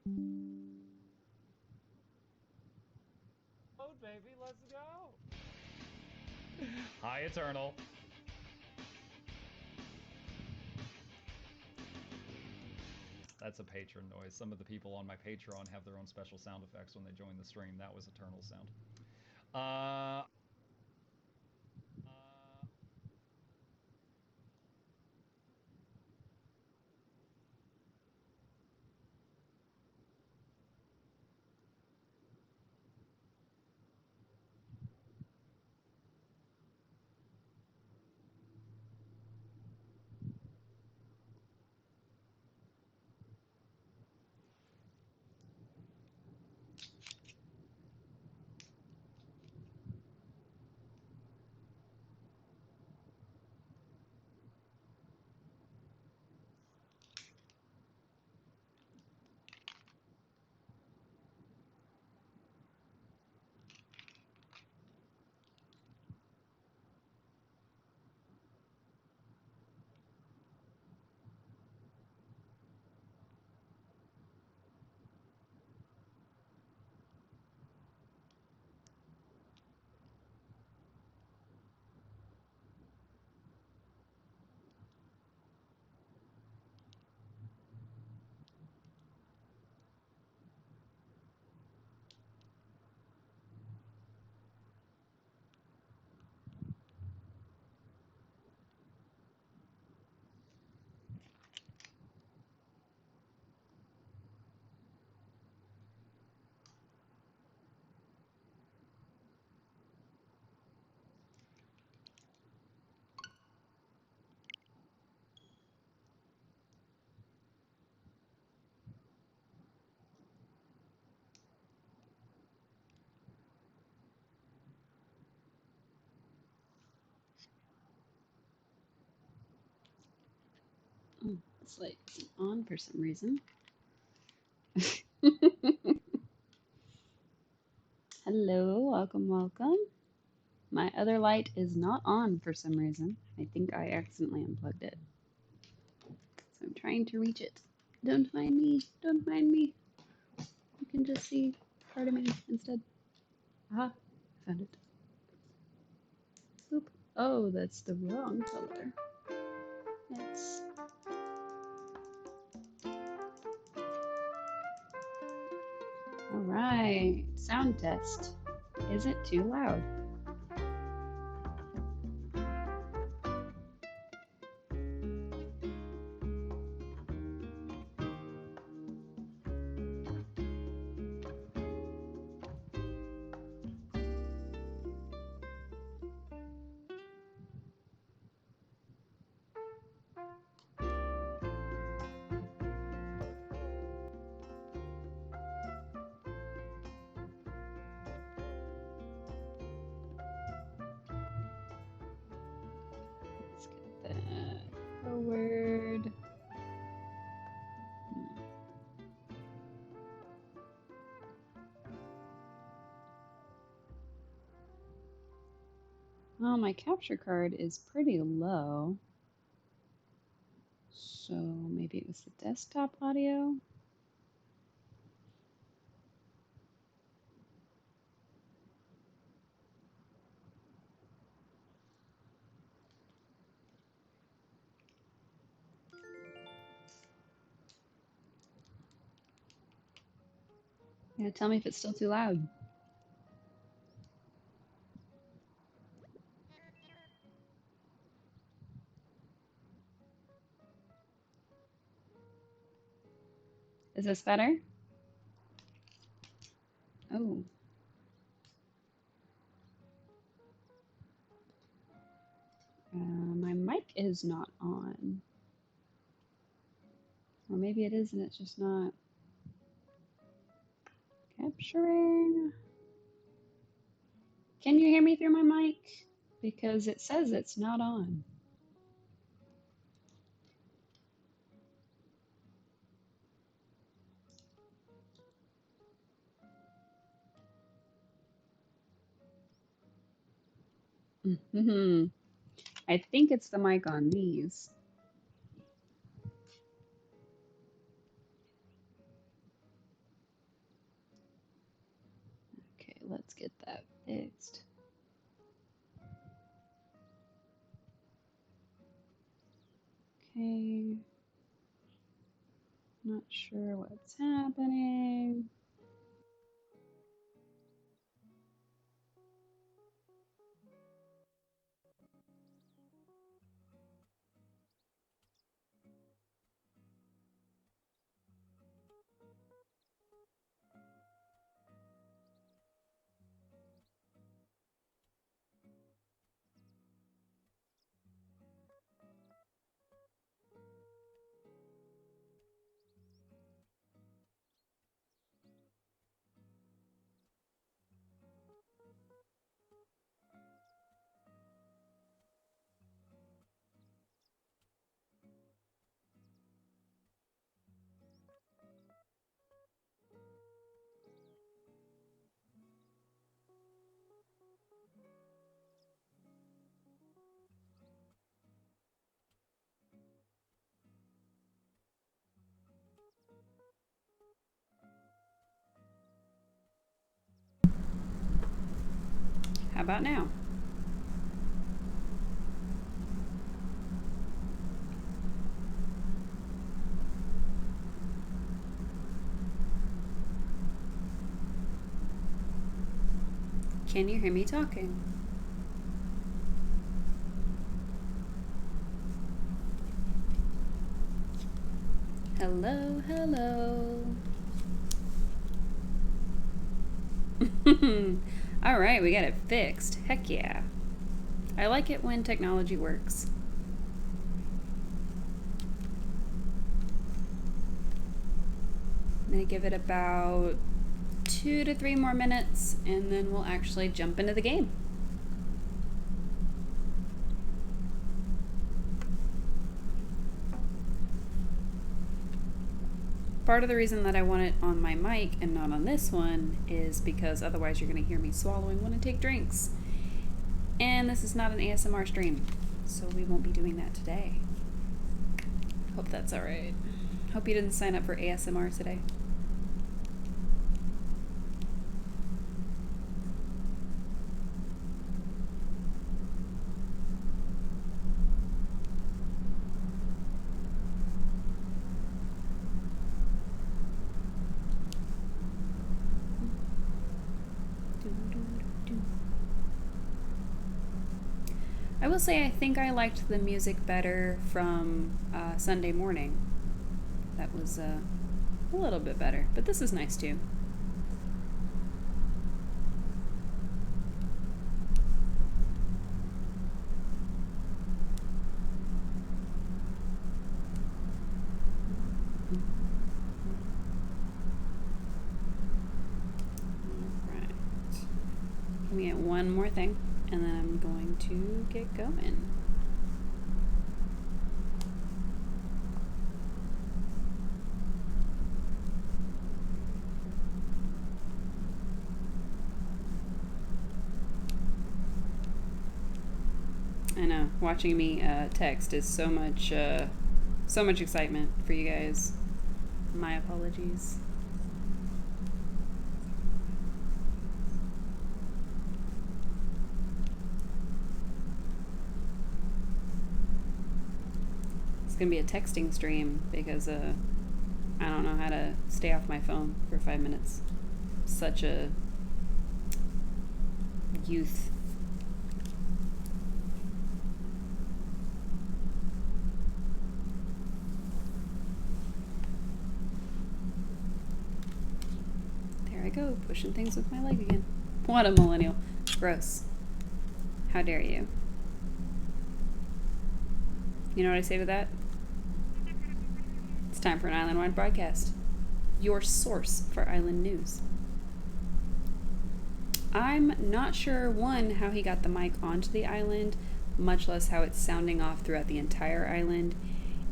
Oh, baby, let's go. Hi, Eternal. That's a patron noise. Some of the people on my Patreon have their own special sound effects when they join the stream. That was Eternal sound. Uh, Oh, this light isn't on for some reason. Hello, welcome, welcome. My other light is not on for some reason. I think I accidentally unplugged it. So I'm trying to reach it. Don't mind me. Don't mind me. You can just see part of me instead. Aha, found it. Oop. Oh, that's the wrong color. That's all right. Sound test. Is it too loud? Let's get that forward. Well, my capture card is pretty low, so maybe it was the desktop audio. Yeah, tell me if it's still too loud. Is this better? Oh, my mic is not on. Or maybe it is and it's just not capturing. Can you hear me through my mic? Because it says it's not on. I think it's the mic on these. sure what's happening. How about now? Can you hear me talking? Hello, hello. All right, we got it fixed. Heck yeah. I like it when technology works. I'm gonna give it about 2 to 3 more minutes and then we'll actually jump into the game. Part of the reason that I want it on my mic and not on this one is because otherwise you're going to hear me swallowing when I take drinks. And this is not an ASMR stream, so we won't be doing that today. Hope that's alright. Hope you didn't sign up for ASMR today. I will say I think I liked the music better from Sunday morning. That was a little bit better, but this is nice too. Alright. Let me get one more thing. And then I'm going to get going. I know, watching me text is so much excitement for you guys. My apologies. It's gonna be a texting stream because I don't know how to stay off my phone for 5 minutes. Such a youth. There I go, pushing things with my leg again. What a millennial. Gross. How dare you? You know what I say to that? It's time for an island-wide broadcast. Your source for island news. I'm not sure, one, how he got the mic onto the island, much less how it's sounding off throughout the entire island.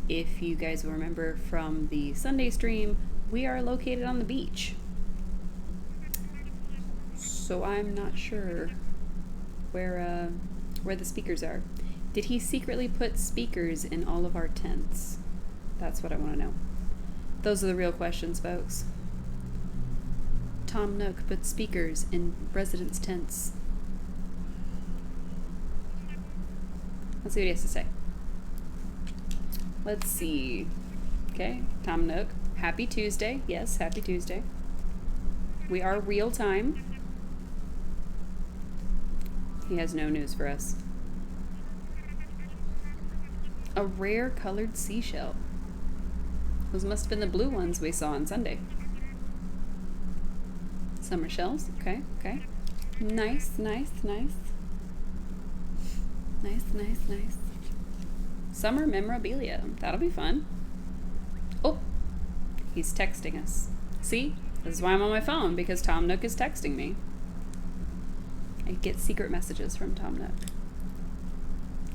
If you guys will remember from the Sunday stream, we are located on the beach. So I'm not sure where the speakers are. Did he secretly put speakers in all of our tents? That's what I want to know. Those are the real questions, folks. Tom Nook put speakers in residents' tents. Let's see what he has to say. Let's see. Okay, Tom Nook. Happy Tuesday. Yes, happy Tuesday. We are real time. He has no news for us. A rare colored seashell. Those must have been the blue ones we saw on Sunday. Summer shells. Okay, okay. Nice, nice, nice. Nice, nice, nice. Summer memorabilia. That'll be fun. Oh, he's texting us. See? This is why I'm on my phone, because Tom Nook is texting me. I get secret messages from Tom Nook.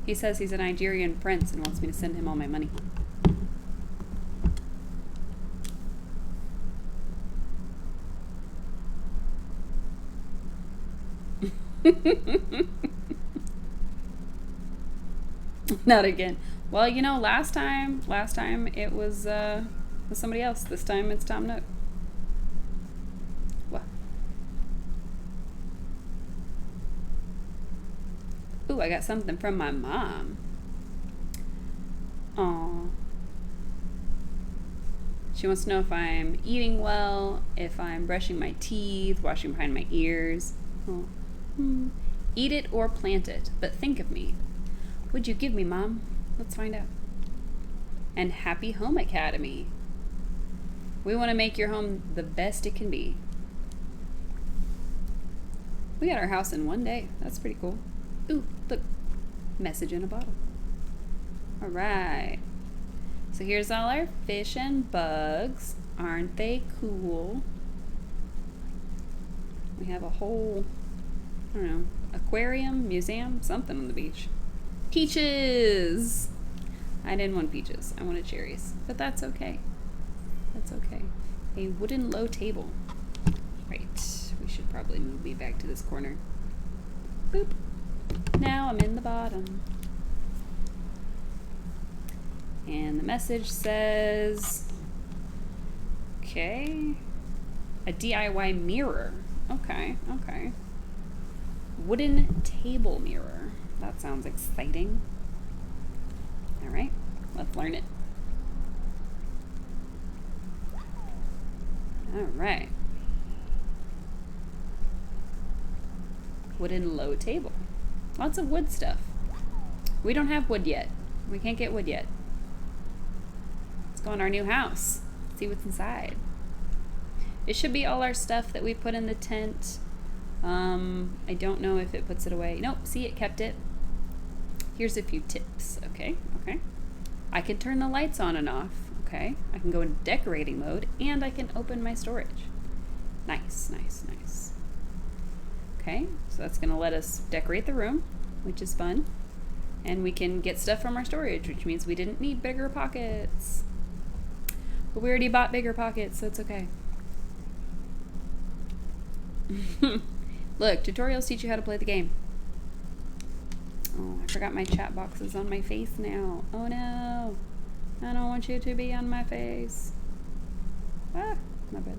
He says he's a Nigerian prince and wants me to send him all my money. Not again. Well, you know, last time it was somebody else. This time it's Tom Nook. What? Ooh, I got something from my mom. Aw. She wants to know if I'm eating well, if I'm brushing my teeth, washing behind my ears. Oh. Eat it or plant it, but think of me. Would you give me, Mom? Let's find out. And Happy Home Academy. We want to make your home the best it can be. We got our house in one day. That's pretty cool. Ooh, look. Message in a bottle. All right. So here's all our fish and bugs. Aren't they cool? We have a whole, I don't know, aquarium, museum, something on the beach. Peaches! I didn't want peaches. I wanted cherries. But that's okay. That's okay. A wooden low table. Right. We should probably move me back to this corner. Boop. Now I'm in the bottom. And the message says, okay, a DIY mirror. Okay, okay. Wooden table mirror. That sounds exciting. All right, let's learn it. All right. Wooden low table. Lots of wood stuff. We don't have wood yet. We can't get wood yet. Let's go in our new house. See what's inside. It should be all our stuff that we put in the tent. I don't know if it puts it away. Nope, see, it kept it. Here's a few tips. Okay, okay. I can turn the lights on and off. Okay, I can go into decorating mode, and I can open my storage. Nice, nice, nice. Okay, so that's gonna let us decorate the room, which is fun. And we can get stuff from our storage, which means we didn't need bigger pockets. But we already bought bigger pockets, so it's okay. Look, tutorials teach you how to play the game. Oh, I forgot my chat box is on my face now. Oh no. I don't want you to be on my face. Ah, my bad.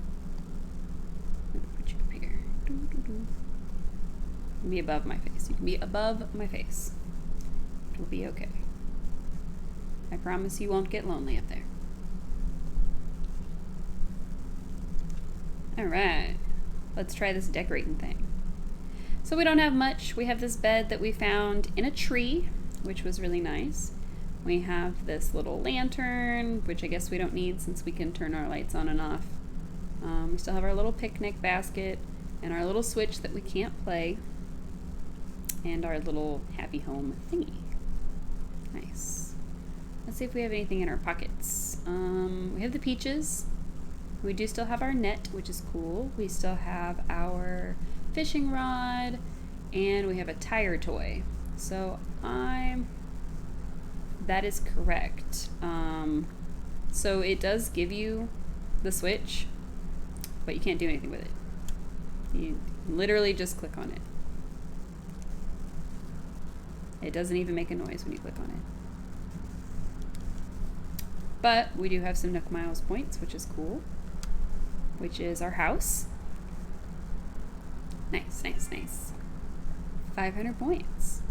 Let me put you up here. Doo, doo, doo. You can be above my face. You can be above my face. It will be okay. I promise you won't get lonely up there. Alright. Let's try this decorating thing. So we don't have much. We have this bed that we found in a tree, which was really nice. We have this little lantern, which I guess we don't need since we can turn our lights on and off. We still have our little picnic basket and our little switch that we can't play. And our little happy home thingy. Nice. Let's see if we have anything in our pockets. We have the peaches. We do still have our net, which is cool. We still have our fishing rod, and we have a tire toy. So that is correct. So it does give you the switch, but you can't do anything with it. You literally just click on it. It doesn't even make a noise when you click on it. But we do have some Nook Miles points, which is cool. Which is our house. Nice, nice, nice. 500 points.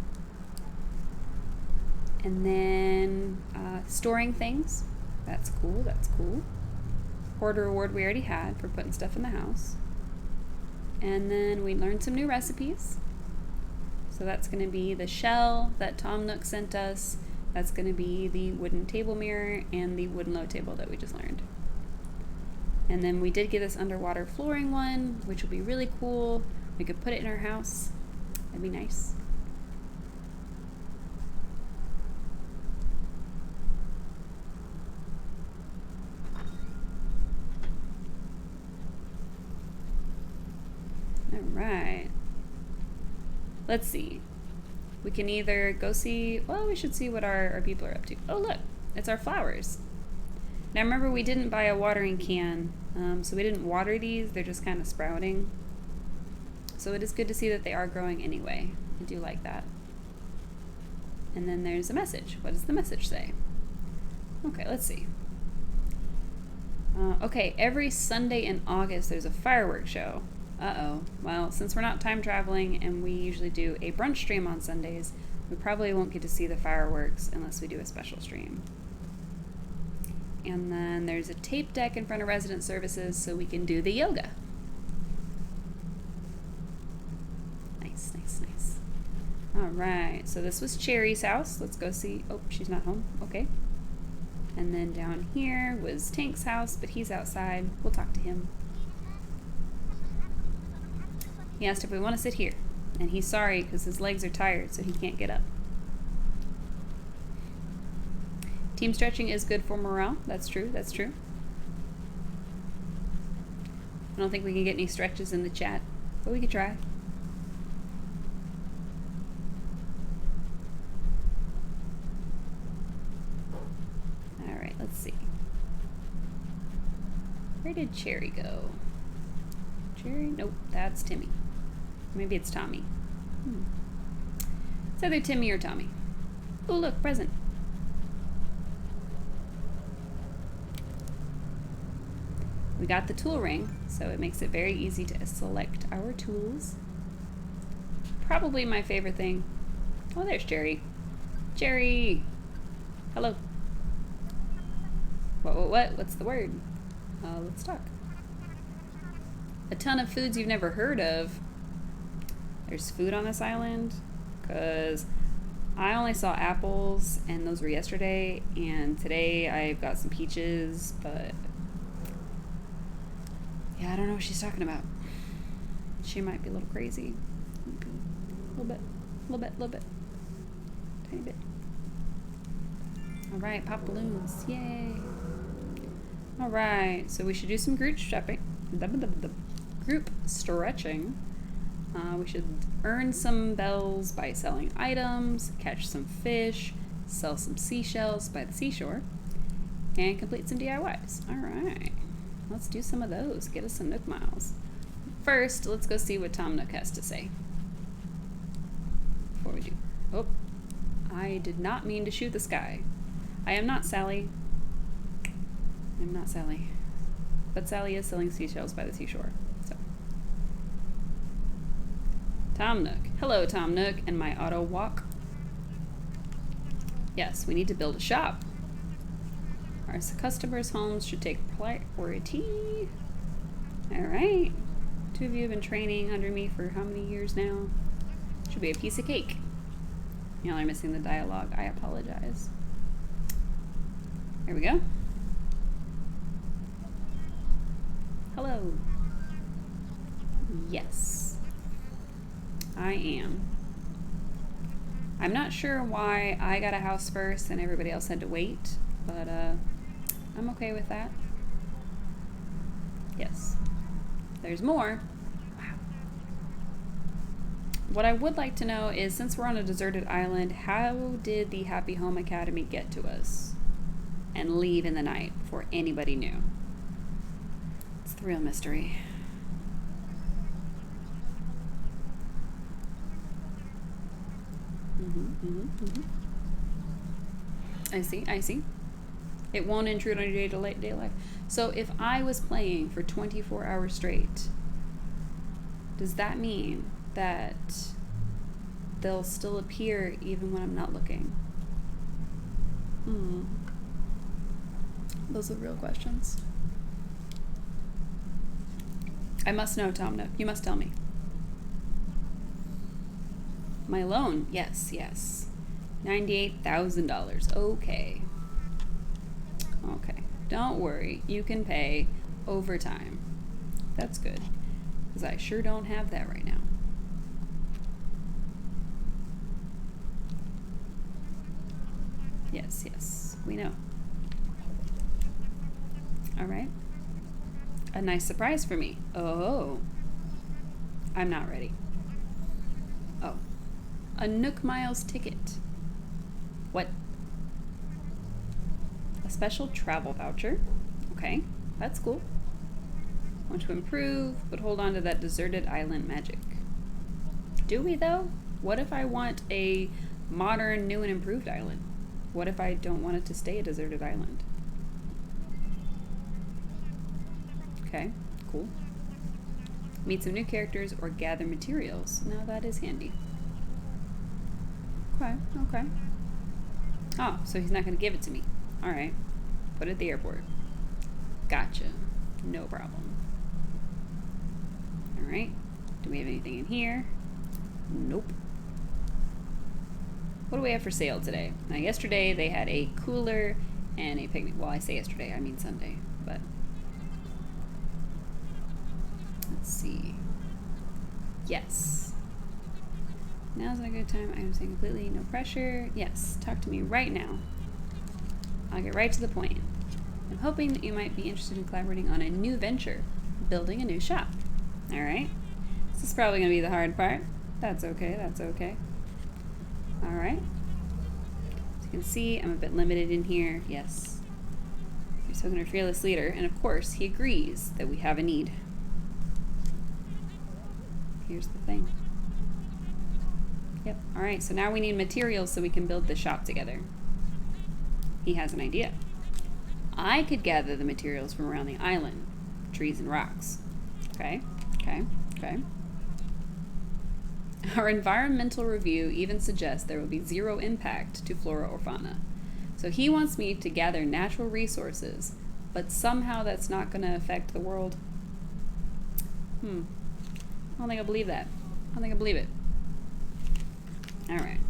And then storing things. That's cool, that's cool. hoarder reward we already had for putting stuff in the house. And then we learned some new recipes. So that's going to be the shell that Tom Nook sent us. That's going to be the wooden table mirror and the wooden low table that we just learned. And then we did get this underwater flooring one, which will be really cool. We could put it in our house. That'd be nice. All right. Let's see. We can either go see, well, we should see what our people are up to. Oh, look, it's our flowers. Now remember, we didn't buy a watering can, so we didn't water these. They're just kind of sprouting. So it is good to see that they are growing anyway. I do like that. And then there's a message. What does the message say? Okay, let's see. Okay, every Sunday in August there's a fireworks show. Uh-oh. Well, since we're not time traveling and we usually do a brunch stream on Sundays, we probably won't get to see the fireworks unless we do a special stream. And then there's a tape deck in front of resident services so we can do the yoga. Nice, nice, nice. All right, so this was Cherry's house. Let's go see. Oh, she's not home. Okay. And then down here was Tank's house, but he's outside. We'll talk to him. He asked if we want to sit here, and he's sorry because his legs are tired, so he can't get up. Team stretching is good for morale. That's true, that's true. I don't think we can get any stretches in the chat, but we could try. All right, let's see. Where did Cherry go? Cherry? Nope, that's Timmy. Maybe it's Tommy. It's either Timmy or Tommy. Oh, look, present. We got the tool ring, so it makes it very easy to select our tools. Probably my favorite thing. Oh, there's Jerry. Jerry! Hello. What? What's the word? Let's talk. A ton of foods you've never heard of. There's food on this island, because I only saw apples, and those were yesterday, and today I've got some peaches, but yeah, I don't know what she's talking about. She might be a little crazy. A little bit. Tiny bit. All right, pop balloons, yay. All right, so we should do some group stretching. Group stretching. We should earn some bells by selling items, catch some fish, sell some seashells by the seashore, and complete some DIYs. All right, let's do some of those. Get us some Nook miles. First, let's go see what Tom Nook has to say. Before we do. Oh, I did not mean to shoot the sky. I am not Sally. I'm not Sally. But Sally is selling seashells by the seashore. So. Tom Nook. Hello, Tom Nook, and my auto walk. Yes, we need to build a shop. Our customers' homes should take priority. All right. 2 of you have been training under me for how many years now? Should be a piece of cake. Y'all are missing the dialogue. I apologize. Here we go. Hello. Yes. I am. I'm not sure why I got a house first and everybody else had to wait, but I'm okay with that. Yes. There's more. Wow. What I would like to know is, since we're on a deserted island, how did the Happy Home Academy get to us and leave in the night before anybody knew? It's the real mystery. I see. It won't intrude on your day-to-day life. So if I was playing for 24 hours straight, does that mean that they'll still appear even when I'm not looking? Those are real questions. I must know, Tom Nook. You must tell me. My loan. Yes, yes. $98,000. Okay. Okay. Don't worry. You can pay over time. That's good. Because I sure don't have that right now. Yes, yes. We know. Alright. A nice surprise for me. Oh. I'm not ready. Oh. A Nook Miles ticket. What? A special travel voucher. Okay, that's cool. Want to improve, but hold on to that deserted island magic. Do we though? What if I want a modern, new and improved island? What if I don't want it to stay a deserted island? Okay, cool. Meet some new characters or gather materials. Now that is handy. Okay, okay. Oh, so he's not going to give it to me. Alright. Put it at the airport. Gotcha. No problem. Alright. Do we have anything in here? Nope. What do we have for sale today? Now, yesterday they had a cooler and a picnic. Well, I say yesterday, I mean Sunday. But let's see. Yes. Now's not a good time. I'm saying completely no pressure. Yes, talk to me right now. I'll get right to the point. I'm hoping that you might be interested in collaborating on a new venture, building a new shop. Alright. This is probably going to be the hard part. That's okay, that's okay. Alright. As you can see, I'm a bit limited in here. Yes. You're spoken to a fearless leader, and of course, he agrees that we have a need. Here's the thing. Yep. Alright, so now we need materials so we can build the shop together. He has an idea. I could gather the materials from around the island. Trees and rocks. Okay, okay, okay. Our environmental review even suggests there will be zero impact to flora or fauna. So he wants me to gather natural resources, but somehow that's not going to affect the world. I don't think I believe that. I don't think I believe it. Alright.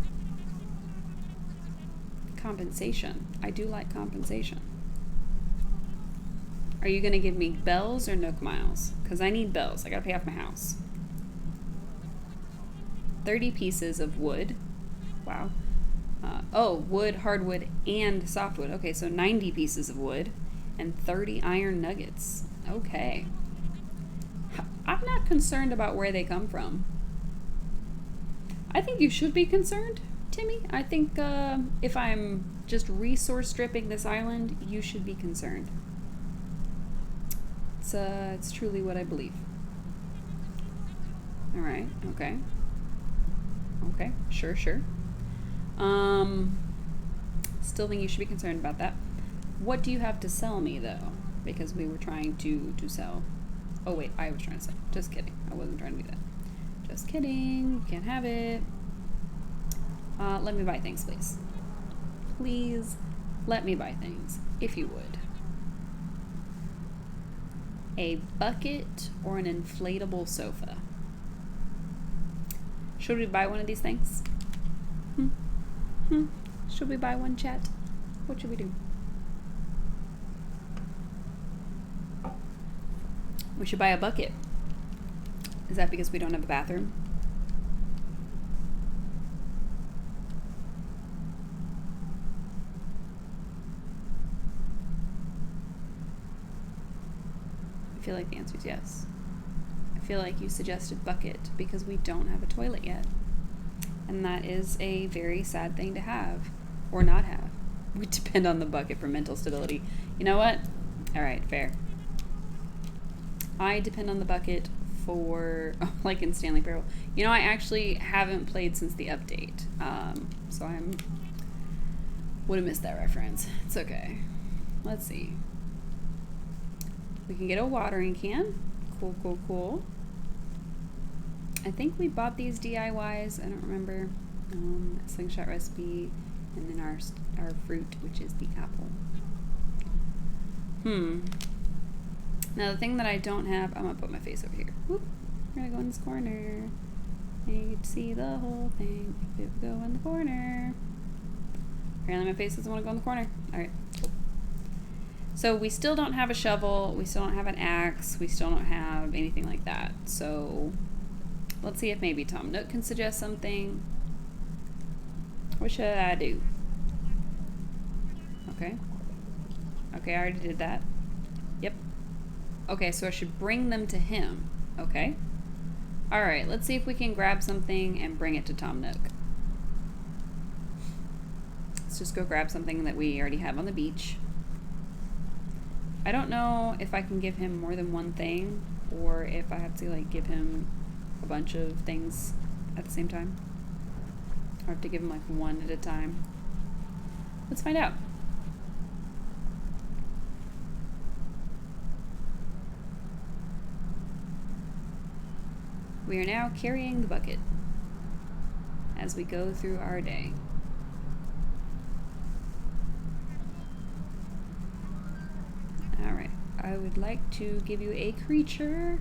Compensation. I do like compensation. Are you going to give me bells or Nook Miles? Because I need bells. I got to pay off my house. 30 pieces of wood. Wow. Oh, wood, hardwood, and softwood. Okay, so 90 pieces of wood and 30 iron nuggets. Okay. I'm not concerned about where they come from. I think you should be concerned, Timmy. I think if I'm just resource stripping this island, you should be concerned. It's truly what I believe. Alright, okay. Okay, sure. Still think you should be concerned about that. What do you have to sell me, though? Because we were trying to sell. Oh, wait, I was trying to sell. Just kidding. I wasn't trying to do that. Just kidding. You can't have it. Let me buy things, please. Please, let me buy things, if you would. A bucket or an inflatable sofa? Should we buy one of these things? Should we buy one, chat? What should we do? We should buy a bucket. Is that because we don't have a bathroom? I feel like the answer is yes. I feel like you suggested bucket because we don't have a toilet yet. And that is a very sad thing to have or not have. We depend on the bucket for mental stability. You know what? Alright, fair. I depend on the bucket for, like in Stanley Parable. You know, I actually haven't played since the update. So would have missed that reference. It's okay. Let's see. We can get a watering can. Cool. I think we bought these DIYs. I don't remember. Slingshot recipe, and then our fruit, which is the apple. Now the thing that I don't have, I'm gonna put my face over here. Whoop, we're gonna go in this corner. And you get to see the whole thing if it would go in the corner. Apparently my face doesn't want to go in the corner. Alright, cool. So we still don't have a shovel, we still don't have an axe, we still don't have anything like that. So let's see if maybe Tom Nook can suggest something. What should I do? Okay. Okay, I already did that. Yep. Okay, so I should bring them to him. Okay. Alright, let's see if we can grab something and bring it to Tom Nook. Let's just go grab something that we already have on the beach. I don't know if I can give him more than one thing, or if I have to like give him a bunch of things at the same time. Or have to give him like one at a time. Let's find out. We are now carrying the bucket as we go through our day. Alright, I would like to give you a creature.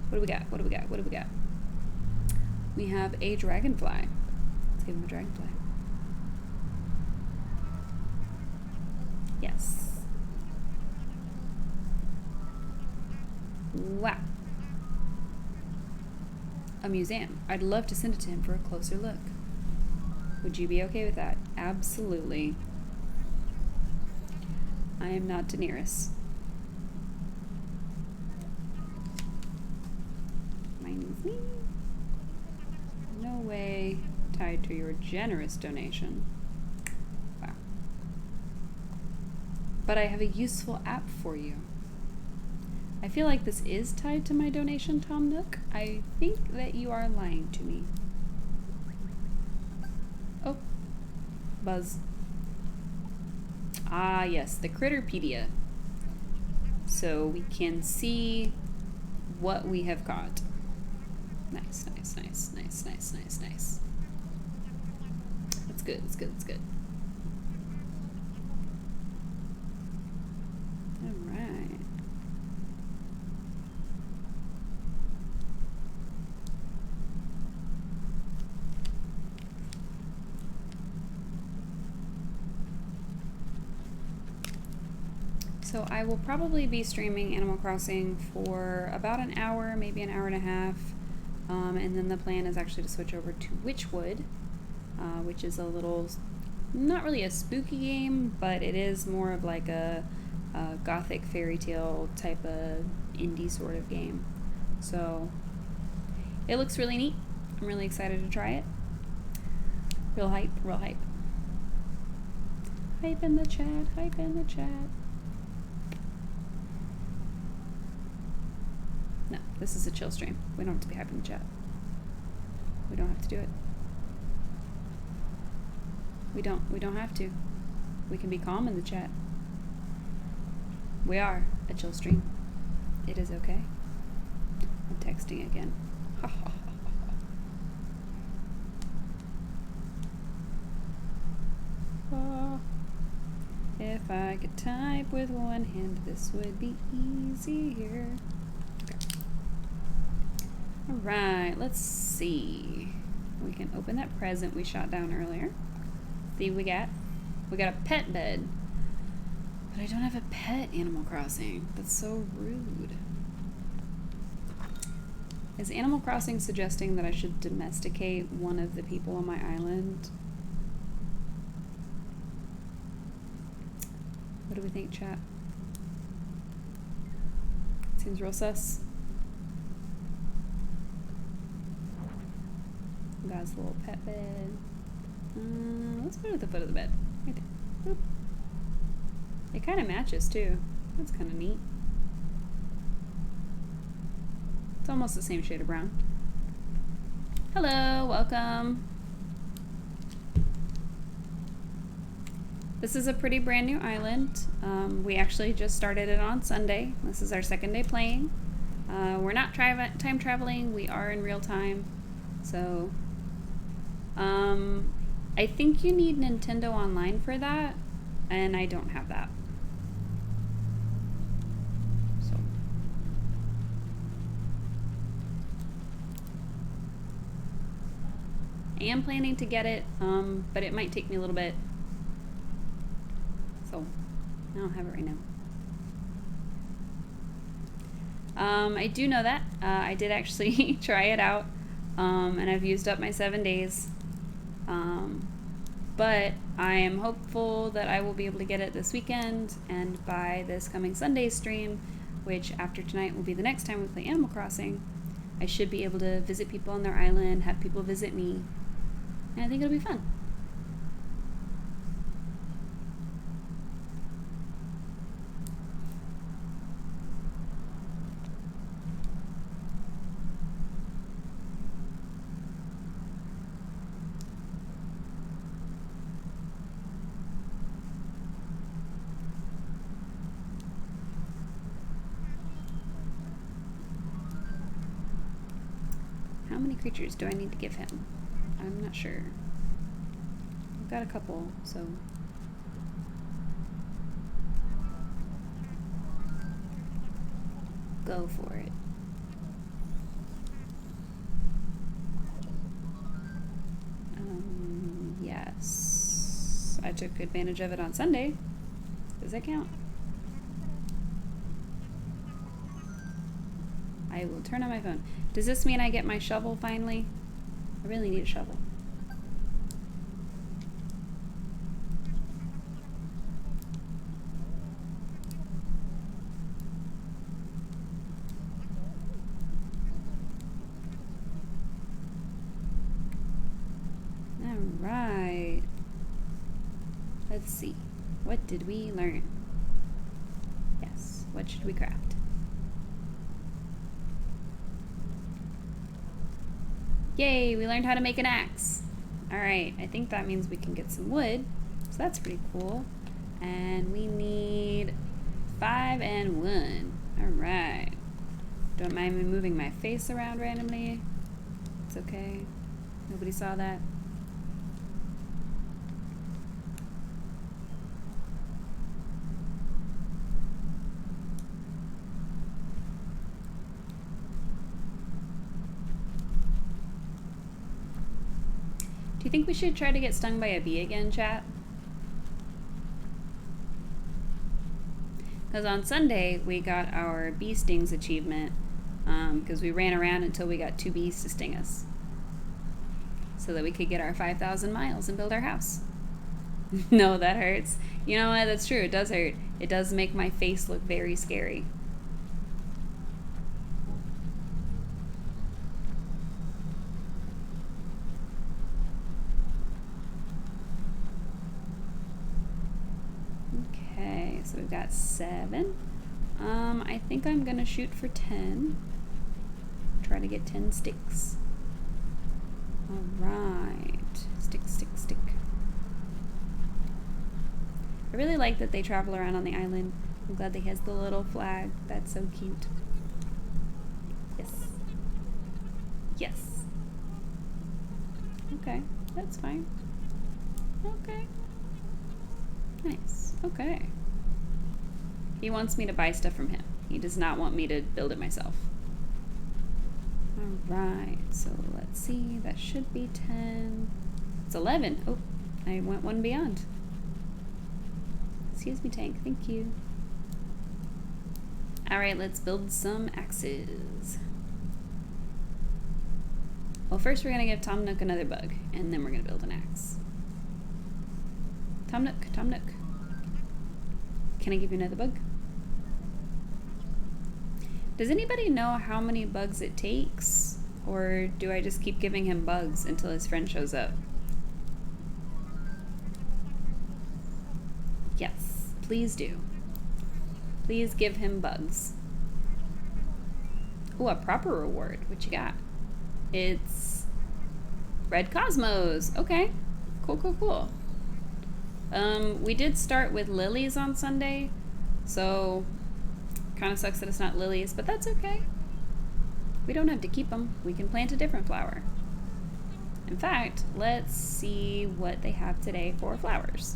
What do we got? What do we got? What do we got? We have a dragonfly. Let's give him a dragonfly. Yes. Wow. A museum. I'd love to send it to him for a closer look. Would you be okay with that? Absolutely. I am not Daenerys. Mine's me. No way tied to your generous donation. Wow. But I have a useful app for you. I feel like this is tied to my donation, Tom Nook. I think that you are lying to me. Oh. Buzz. Ah, yes, the Critterpedia. So we can see what we have caught. Nice, nice, nice, nice, nice, nice, nice. That's good, that's good, that's good. Alright. So I will probably be streaming Animal Crossing for about an hour, maybe an hour and a half. And then the plan is actually to switch over to Wytchwood, which is a little, not really a spooky game, but it is more of like a gothic fairy tale type of indie sort of game. So it looks really neat. I'm really excited to try it. Real hype, real hype. Hype in the chat, hype in the chat. No, this is a chill stream. We don't have to be hyping the chat. We don't have to do it. We don't have to. We can be calm in the chat. We are a chill stream. It is okay. I'm texting again. Oh, if I could type with one hand, this would be easier. Alright, let's see. We can open that present we shot down earlier. See what we got? We got a pet bed. But I don't have a pet Animal Crossing. That's so rude. Is Animal Crossing suggesting that I should domesticate one of the people on my island? What do we think, chat? Seems real sus. Guy's little pet bed. Let's put it at the foot of the bed. Right there. Boop. It kind of matches too. That's kind of neat. It's almost the same shade of brown. Hello, welcome. This is a pretty brand new island. We actually just started it on Sunday. This is our second day playing. We're not time traveling. We are in real time. So I think you need Nintendo Online for that, and I don't have that. I am planning to get it, but it might take me a little bit. So, I don't have it right now. I do know that. I did actually try it out, and I've used up my 7 days. But I am hopeful that I will be able to get it this weekend, and by this coming Sunday stream, which after tonight will be the next time we play Animal Crossing, I should be able to visit people on their island, have people visit me, and I think it'll be fun. How many creatures do I need to give him? I'm not sure. I've got a couple, so... go for it. Yes. I took advantage of it on Sunday. Does that count? I will turn on my phone. Does this mean I get my shovel finally? I really need a shovel. Alright. Let's see. What did we learn? Yes. What should we craft? Yay, we learned how to make an axe. Alright, I think that means we can get some wood. So that's pretty cool. And we need 5 and 1. Alright. Don't mind me moving my face around randomly. It's okay. Nobody saw that. Do you think we should try to get stung by a bee again, chat? Because on Sunday, we got our bee stings achievement because we ran around until we got 2 bees to sting us. So that we could get our 5,000 miles and build our house. No, that hurts. You know what? That's true. It does hurt. It does make my face look very scary. So we've got 7. I think I'm gonna shoot for 10. Try to get 10 sticks. Alright. Stick, stick, stick. I really like that they travel around on the island. I'm glad that he has the little flag. That's so cute. Yes. Yes. Okay, that's fine. Okay. Nice. Okay. He wants me to buy stuff from him. He does not want me to build it myself. Alright, so let's see. That should be 10. It's 11. Oh, I went one beyond. Excuse me, tank. Thank you. Alright, let's build some axes. Well, first we're going to give Tom Nook another bug, and then we're going to build an axe. Tom Nook, Tom Nook. Can I give you another bug? Does anybody know how many bugs it takes? Or do I just keep giving him bugs until his friend shows up? Yes, please do. Please give him bugs. Ooh, a proper reward. What you got? It's red cosmos. Okay. Cool, cool, cool. We did start with lilies on Sunday, so kind of sucks that it's not lilies, but that's okay. We don't have to keep them. We can plant a different flower. In fact, let's see what they have today for flowers.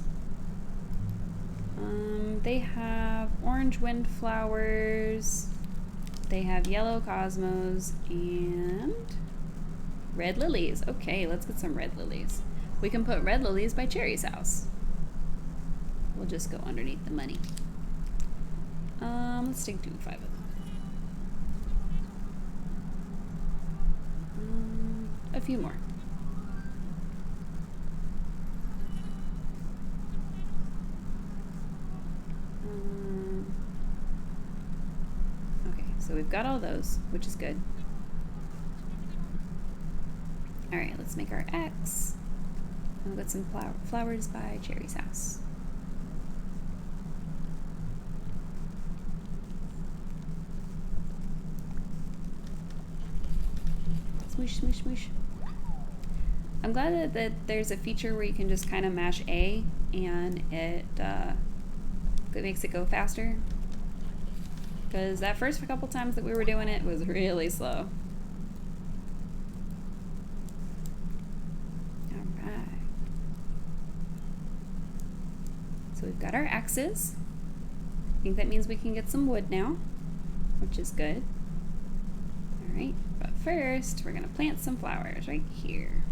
They have orange windflowers, they have yellow cosmos, and Red lilies. Okay, let's get some red lilies. We can put red lilies by Cherry's house. We'll just go underneath the money. Let's do 5 of them. A few more. Okay, so we've got all those, which is good. All right, let's make our X. And we'll get some flowers by Cherry's house. Smoosh, smoosh, smoosh. I'm glad that there's a feature where you can just kind of mash A and it makes it go faster. Because that first couple times that we were doing it was really slow. Alright. So we've got our X's. I think that means we can get some wood now, which is good. Alright, but first we're going to plant some flowers right here.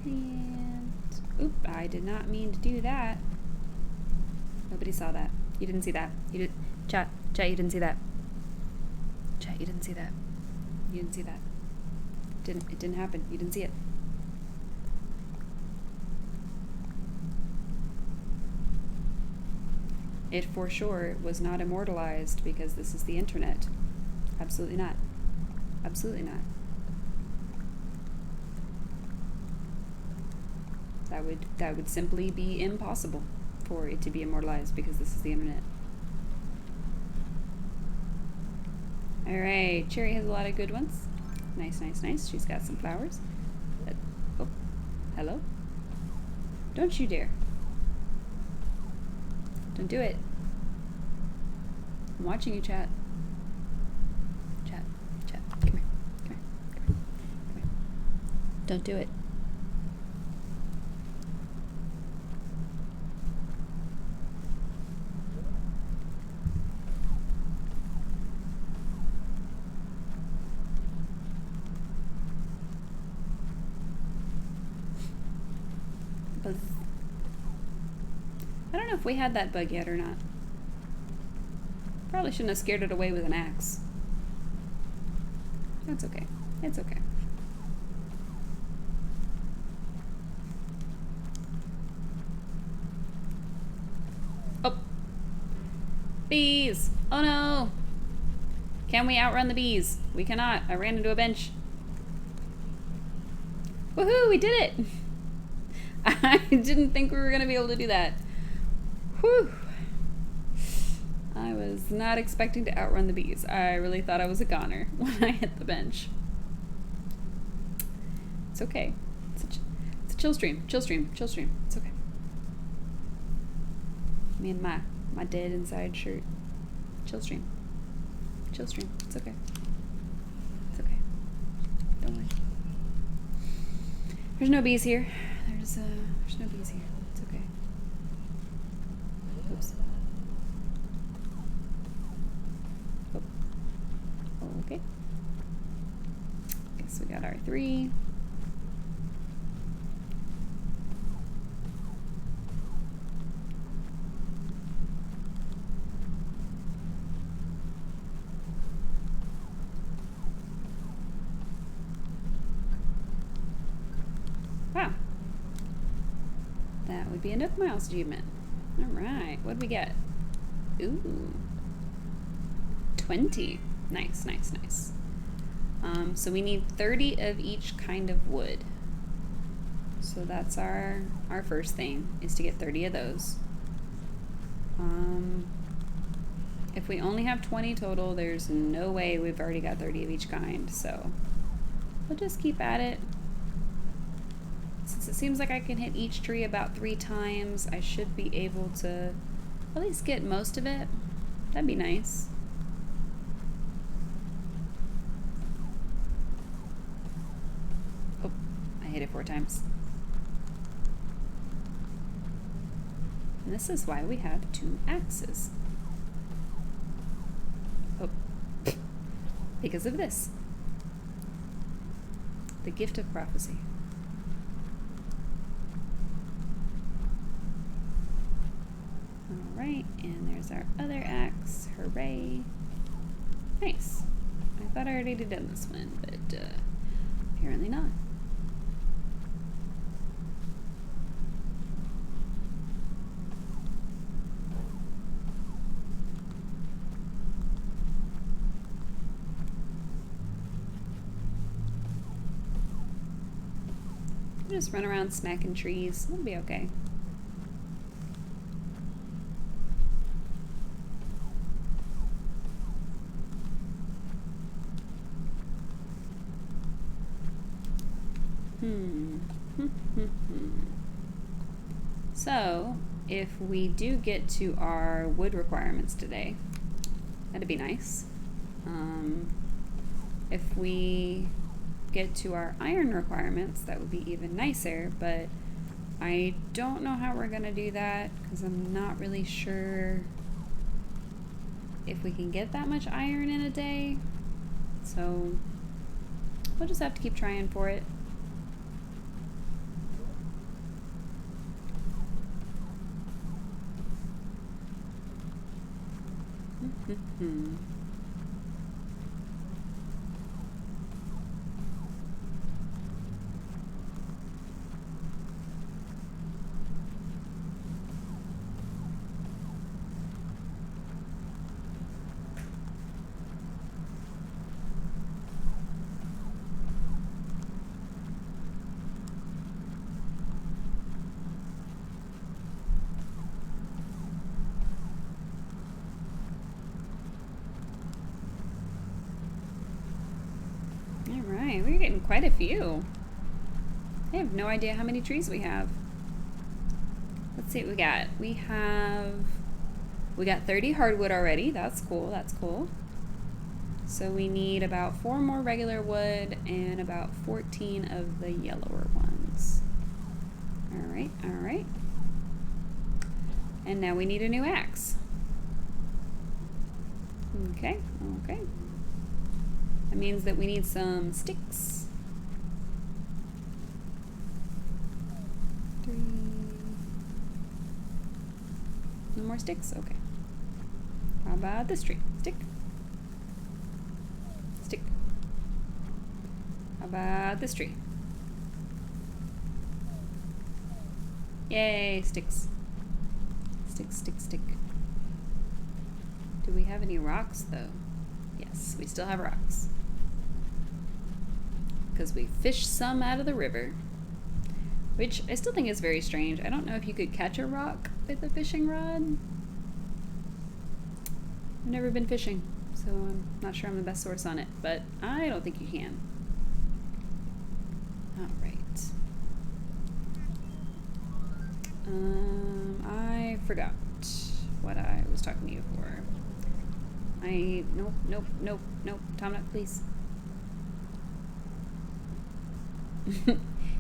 And, oop, I did not mean to do that. Nobody saw that. You didn't see that. You did. Chat, you didn't see that. Chat, you didn't see that. You didn't see that. It didn't happen. You didn't see it. It for sure was not immortalized because this is the internet. Absolutely not. Absolutely not. That would simply be impossible for it to be immortalized because this is the internet. Alright, Cherry has a lot of good ones. Nice, nice, nice. She's got some flowers. Oh, hello? Don't you dare. Don't do it. I'm watching you, chat. Chat, come here, come here, come here, come here. Don't do it. I don't know if we had that bug yet or not. Probably shouldn't have scared it away with an axe. That's okay. It's okay. Oh! Bees! Oh no! Can we outrun the bees? We cannot. I ran into a bench. Woohoo! We did it! I didn't think we were going to be able to do that. Whew. I was not expecting to outrun the bees. I really thought I was a goner when I hit the bench. It's okay. It's a chill stream. Chill stream. Chill stream. It's okay. Me and my dead inside shirt. Chill stream. Chill stream. It's okay. It's okay. Don't worry. There's no bees here. There's no bees here. It's okay. Oops. Oh. Okay. Guess we got our 3. Wow. That would be a Nook Miles achievement. Alright, what do we get? Ooh. 20. Nice, nice, nice. So we need 30 of each kind of wood. So that's our first thing, is to get 30 of those. If we only have 20 total, there's no way we've already got 30 of each kind, so we'll just keep at it. Since it seems like I can hit each tree about 3 times, I should be able to at least get most of it. That'd be nice. Oh, I hit it 4 times. And this is why we have 2 axes. Oh, because of this. The gift of prophecy. Alright, and there's our other axe. Hooray. Nice. I thought I already did this one, but apparently not. Just run around smacking trees. It'll be okay. So, if we do get to our wood requirements today, that'd be nice. If we get to our iron requirements, that would be even nicer, but I don't know how we're gonna do that because I'm not really sure if we can get that much iron in a day. So we'll just have to keep trying for it. Alright, we're getting quite a few. I have no idea how many trees we have. Let's see what we got. We got 30 hardwood already. That's cool, that's cool. So we need about 4 more regular wood and about 14 of the yellower ones. Alright, alright. And now we need a new axe. Okay, okay. That means that we need some sticks. 3. No more sticks? Okay. How about this tree? Stick. Stick. How about this tree? Yay, sticks. Stick, stick, stick. Do we have any rocks though? Yes, we still have rocks. Because we fished some out of the river. Which I still think is very strange. I don't know if you could catch a rock with a fishing rod. I've never been fishing, so I'm not sure I'm the best source on it, but I don't think you can. Alright. I forgot what I was talking to you for. Nope. Tom, please.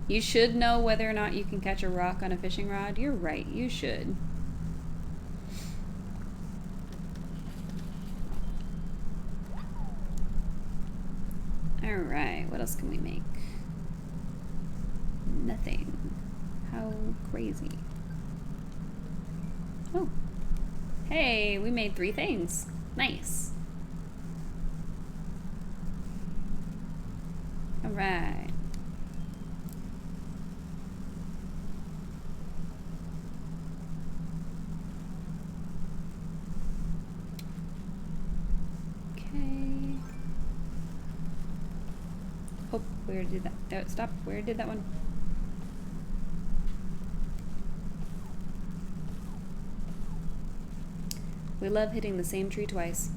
You should know whether or not you can catch a rock on a fishing rod. You're right, you should. Alright, what else can we make? Nothing. How crazy. Oh. Hey, we made 3 things. Nice. Alright. Oh, where did that? No, stop. Where did that one? We love hitting the same tree twice.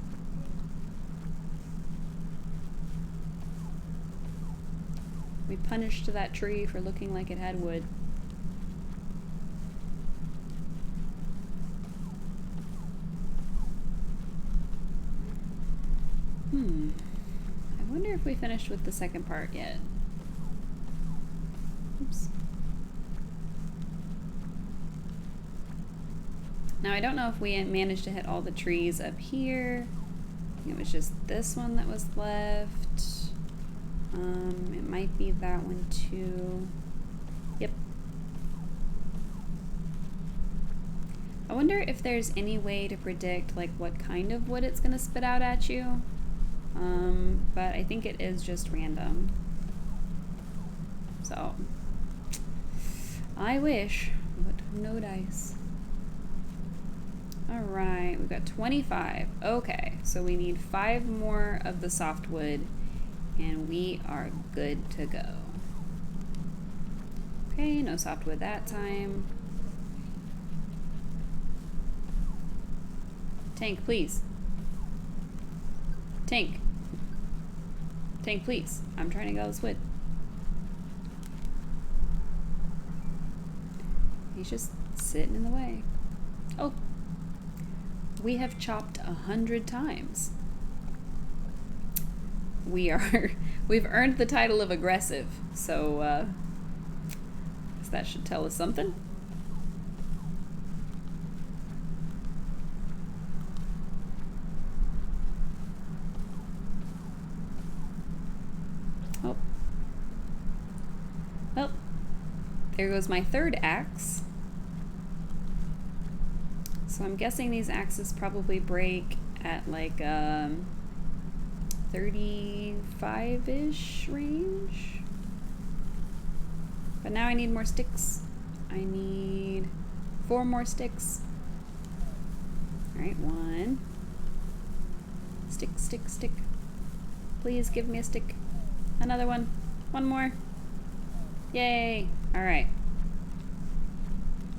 We punished that tree for looking like it had wood. I wonder if we finished with the second part yet. Oops. Now I don't know if we managed to hit all the trees up here. I think it was just this one that was left. It might be that one too. Yep. I wonder if there's any way to predict like what kind of wood it's gonna spit out at you. But I think it is just random. So I wish, but no dice. Alright, we've got 25. Okay, so we need 5 more of the softwood and we are good to go. Okay, no softwood that time. Tank, please. Tank. Tank, please. I'm trying to get all this wood. He's just sitting in the way. Oh. We have chopped 100 times. We've earned the title of aggressive, so that should tell us something. Oh. Well, there goes my 3rd axe. So I'm guessing these axes probably break at like 35-ish range. But now I need more sticks. I need 4 more sticks. Alright, 1. Stick, stick, stick. Please give me a stick. Another one. 1 more. Yay! Alright.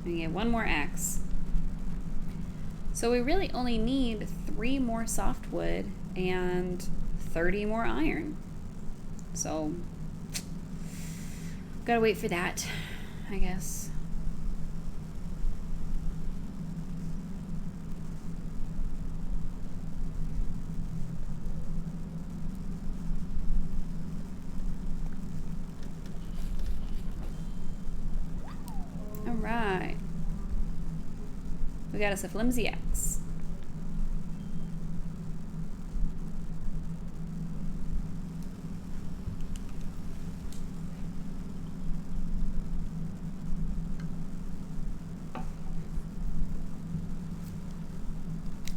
I get 1 more axe. So we really only need 3 more softwood and 30 more iron. So, gotta wait for that, I guess. Alright. We got us a flimsy axe.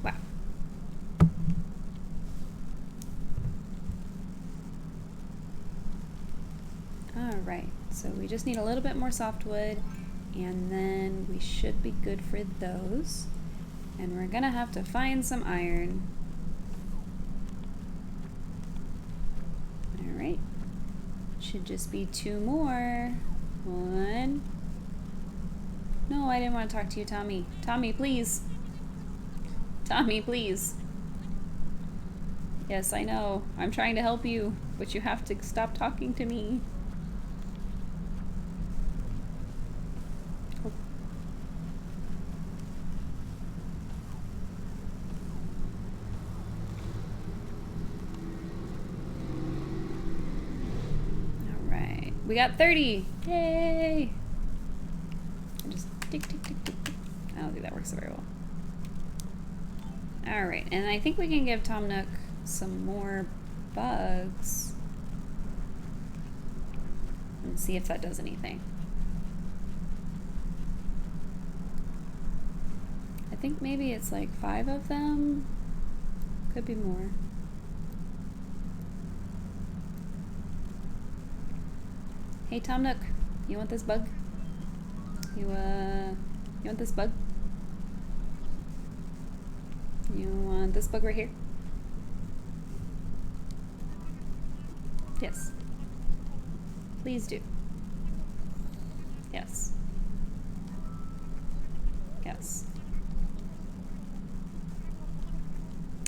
Wow. Alright, so we just need a little bit more softwood and then we should be good for those. And we're gonna have to find some iron. Alright. Should just be 2 more. 1. No, I didn't want to talk to you, Tommy. Tommy, please. Tommy, please. Yes, I know. I'm trying to help you, but you have to stop talking to me. We got 30! Yay! And just tick, tick, tick, tick, tick. I don't think that works very well. Alright, and I think we can give Tom Nook some more bugs. And see if that does anything. I think maybe it's like 5 of them. Could be more. Hey Tom Nook, you want this bug? You want this bug? You want this bug right here? Yes. Please do. Yes. Yes.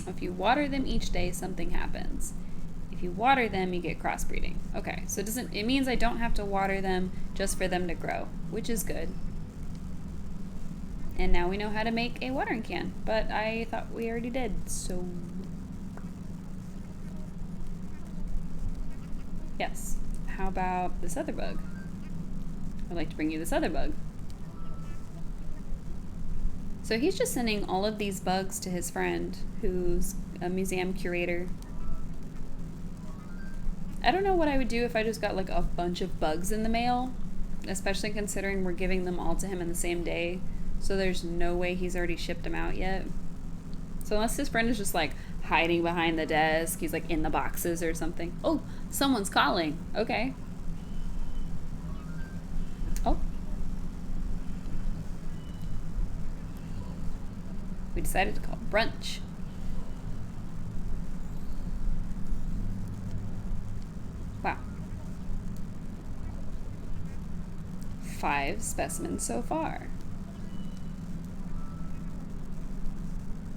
If you water them each day, something happens. If you water them, you get crossbreeding. Okay, so it means I don't have to water them just for them to grow, which is good. And now we know how to make a watering can, but I thought we already did, so... Yes. How about this other bug? I'd like to bring you this other bug. So he's just sending all of these bugs to his friend, who's a museum curator. I don't know what I would do if I just got like a bunch of bugs in the mail, especially considering we're giving them all to him in the same day. So there's no way he's already shipped them out yet. So unless his friend is just like hiding behind the desk, he's like in the boxes or something. Oh, someone's calling. Okay. Oh. We decided to call brunch. Wow. 5 specimens so far.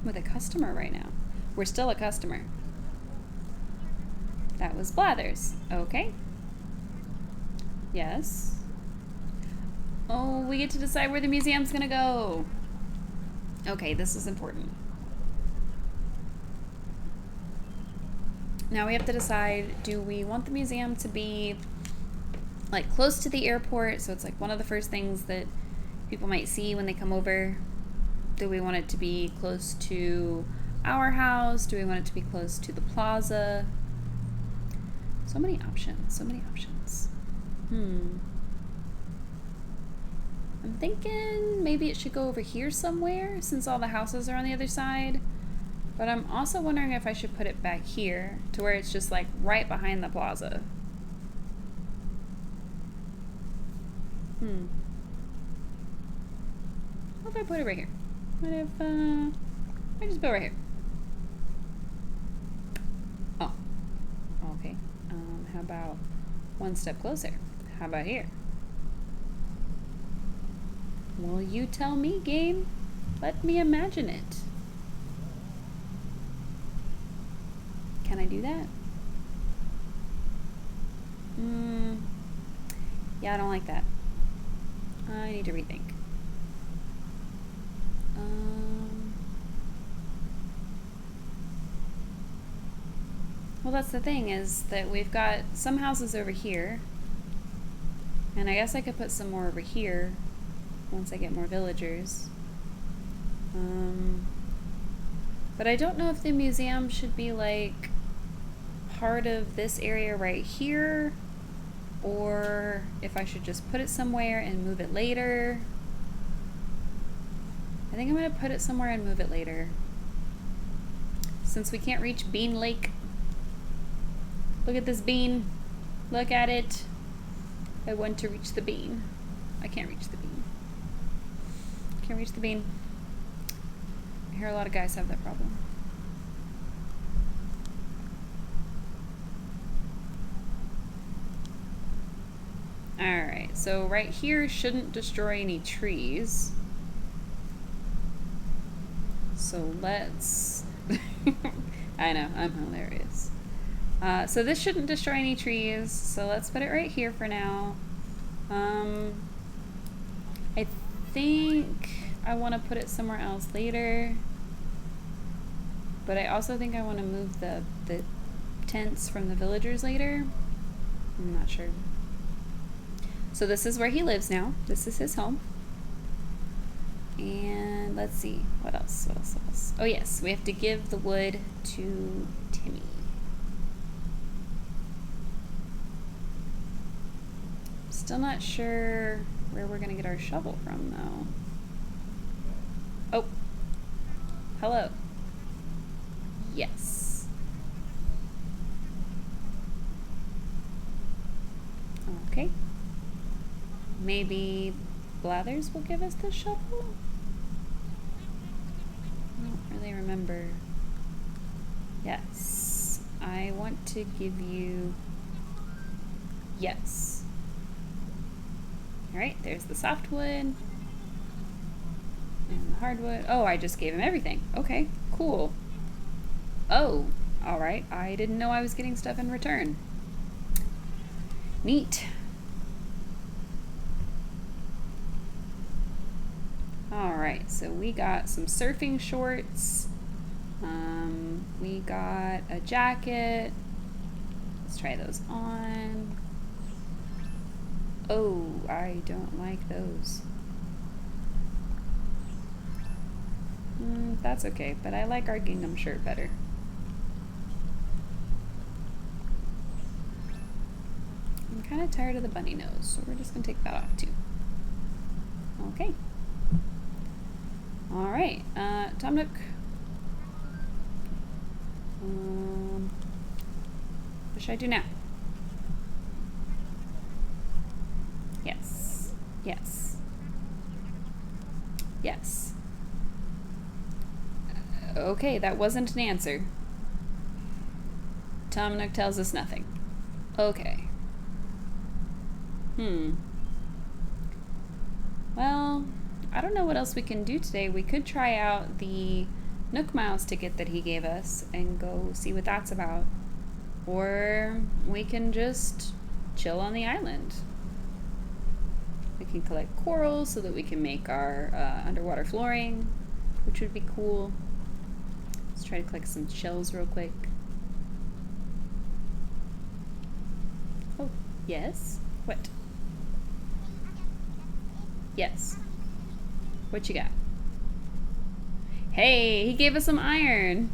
With a customer right now. We're still a customer. That was Blathers. Okay. Yes. Oh, we get to decide where the museum's gonna go. Okay, this is important. Now we have to decide, do we want the museum to be like close to the airport, so it's like one of the first things that people might see when they come over? Do we want it to be close to our house? Do we want it to be close to the plaza? So many options, so many options. I'm thinking maybe it should go over here somewhere since all the houses are on the other side. But I'm also wondering if I should put it back here to where it's just like right behind the plaza. What if I put it right here? What if I just put it right here? Oh, okay. How about one step closer? How about here? Well, you tell me, game. Let me imagine it. Can I do that? Yeah, I don't like that. I need to rethink. Well, that's the thing, is that we've got some houses over here. And I guess I could put some more over here once I get more villagers. But I don't know if the museum should be like part of this area right here, or if I should just put it somewhere and move it later. I think I'm gonna put it somewhere and move it later. Since we can't reach Bean Lake. Look at this bean. Look at it. I want to reach the bean. I can't reach the bean. Can't reach the bean. I hear a lot of guys have that problem. Alright, so right here shouldn't destroy any trees. So let's... I know, I'm hilarious. So this shouldn't destroy any trees, so let's put it right here for now. I think I want to put it somewhere else later. But I also think I want to move the tents from the villagers later. I'm not sure. So this is where he lives now. This is his home. And let's see, what else? What else? What else? Oh yes, we have to give the wood to Timmy. Still not sure where we're gonna get our shovel from though. Oh, hello. Yes. Okay. Maybe Blathers will give us the shovel? I don't really remember. Yes. I want to give you... Yes. Alright, there's the softwood. And the hardwood. Oh, I just gave him everything. Okay, cool. Oh, alright. I didn't know I was getting stuff in return. Neat. Alright, so we got some surfing shorts. We got a jacket. Let's try those on. Oh, I don't like those. That's okay, but I like our gingham shirt better. kind of tired of the bunny nose, so we're just going to take that off too. Okay. All right, Tom Nook. What should I do now? Yes. Yes. Yes. Okay, that wasn't an answer. Tom Nook tells us nothing. Okay. Well, I don't know what else we can do today. We could try out the Nook Miles ticket that he gave us and go see what that's about. Or we can just chill on the island. We can collect coral so that we can make our underwater flooring, which would be cool. Let's try to collect some shells real quick. Oh, yes? What? Yes. What you got? Hey, he gave us some iron.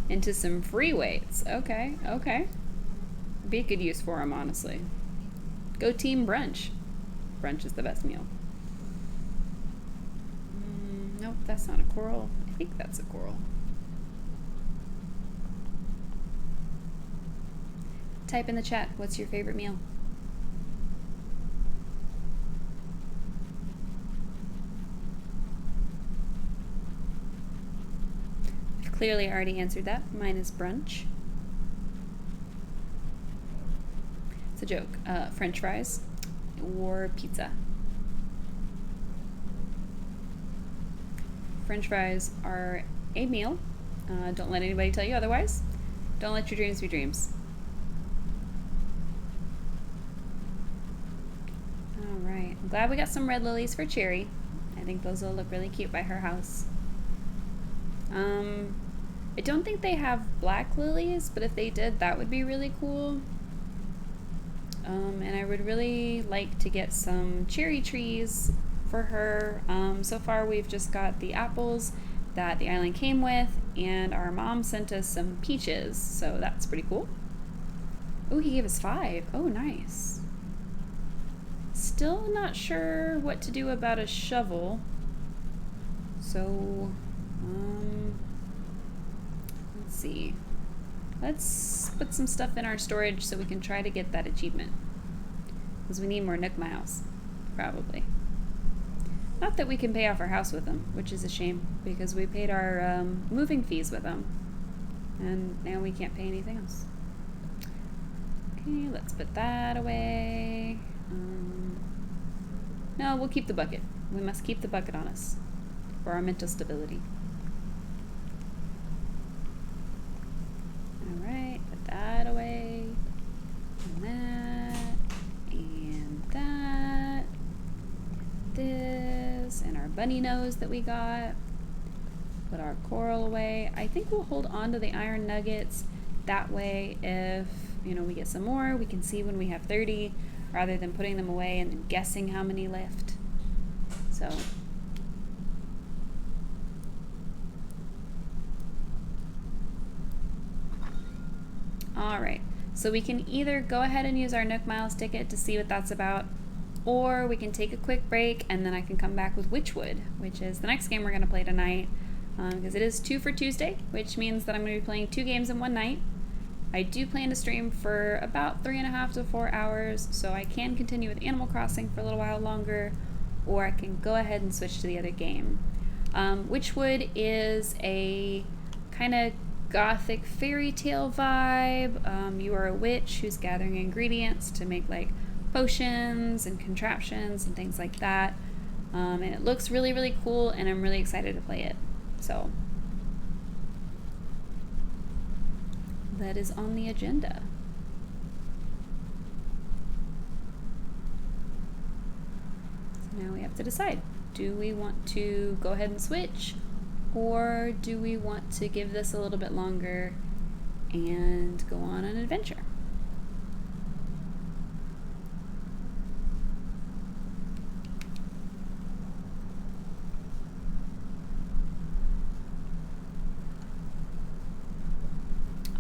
Into some free weights. Okay, okay. Be a good use for him, honestly. Go team brunch. Brunch is the best meal. Nope, that's not a coral. I think that's a coral. Type in the chat, what's your favorite meal? I've clearly already answered that. Mine is brunch. It's a joke. French fries or pizza. French fries are a meal. Don't let anybody tell you otherwise. Don't let your dreams be dreams. Alright, I'm glad we got some red lilies for Cherry. I think those will look really cute by her house. I don't think they have black lilies, but if they did, that would be really cool. And I would really like to get some cherry trees for her. So far we've just got the apples that the island came with, and our mom sent us some peaches, so that's pretty cool. Oh, he gave us 5. Oh, nice. Still not sure what to do about a shovel. So, let's see. Let's put some stuff in our storage so we can try to get that achievement. Because we need more Nook Miles, probably. Not that we can pay off our house with them, which is a shame, because we paid our moving fees with them. And now we can't pay anything else. Okay, let's put that away. No, we'll keep the bucket. We must keep the bucket on us for our mental stability. Alright, put that away. And that. And that. This. And our bunny nose that we got. Put our coral away. I think we'll hold on to the iron nuggets. That way, if we get some more, we can see when we have 30, rather than putting them away and then guessing how many left. So. Alright, so we can either go ahead and use our Nook Miles ticket to see what that's about, or we can take a quick break and then I can come back with Wytchwood, which is the next game we're going to play tonight, because it is 2 for Tuesday, which means that I'm going to be playing 2 games in one night. I do plan to stream for about 3.5 to 4 hours, so I can continue with Animal Crossing for a little while longer, or I can go ahead and switch to the other game. Wytchwood is a kind of gothic fairy tale vibe. You are a witch who's gathering ingredients to make like potions and contraptions and things like that. And it looks really, really cool, and I'm really excited to play it. So that is on the agenda. So now we have to decide. Do we want to go ahead and switch, or do we want to give this a little bit longer and go on an adventure?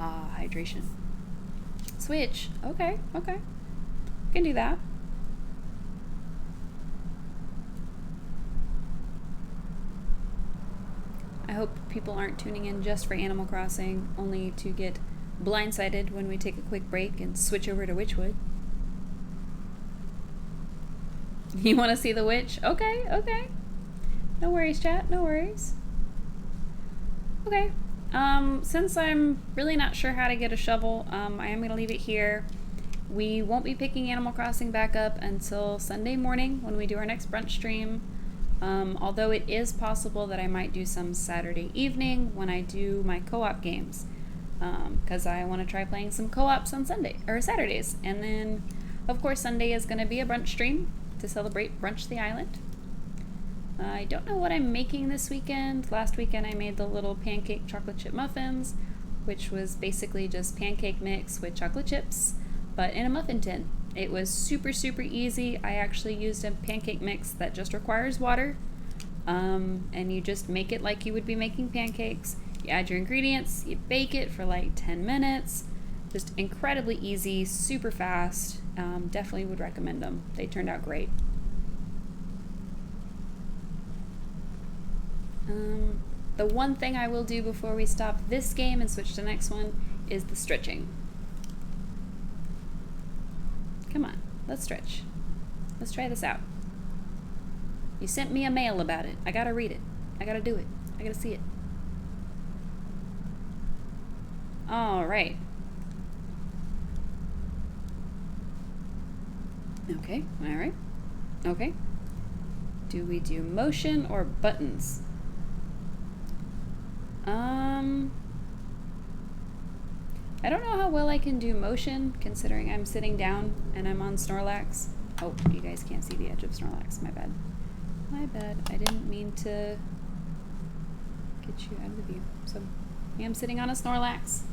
Ah, hydration. Switch. Okay, okay. can do that. I hope people aren't tuning in just for Animal Crossing, only to get blindsided when we take a quick break and switch over to Wytchwood. You want to see the witch? Okay, okay. No worries, chat, no worries. Okay, since I'm really not sure how to get a shovel, I am going to leave it here. We won't be picking Animal Crossing back up until Sunday morning when we do our next brunch stream. Although it is possible that I might do some Saturday evening when I do my co-op games, because I want to try playing some co-ops on Saturdays. And then, of course, Sunday is going to be a brunch stream to celebrate Brunch the Island. I don't know what I'm making this weekend. Last weekend I made the little pancake chocolate chip muffins, which was basically just pancake mix with chocolate chips, but in a muffin tin. It was super, super easy. I actually used a pancake mix that just requires water, and you just make it like you would be making pancakes. You add your ingredients, you bake it for like 10 minutes. Just incredibly easy, super fast. Definitely would recommend them. They turned out great. The one thing I will do before we stop this game and switch to the next one is the stretching. Come on, let's stretch. Let's try this out. You sent me a mail about it. I gotta read it. I gotta do it. I gotta see it. All right. Okay, all right. Okay. Do we do motion or buttons? I don't know how well I can do motion, considering I'm sitting down and I'm on Snorlax. Oh, you guys can't see the edge of Snorlax. My bad. My bad. I didn't mean to get you out of the view. So, I am sitting on a Snorlax.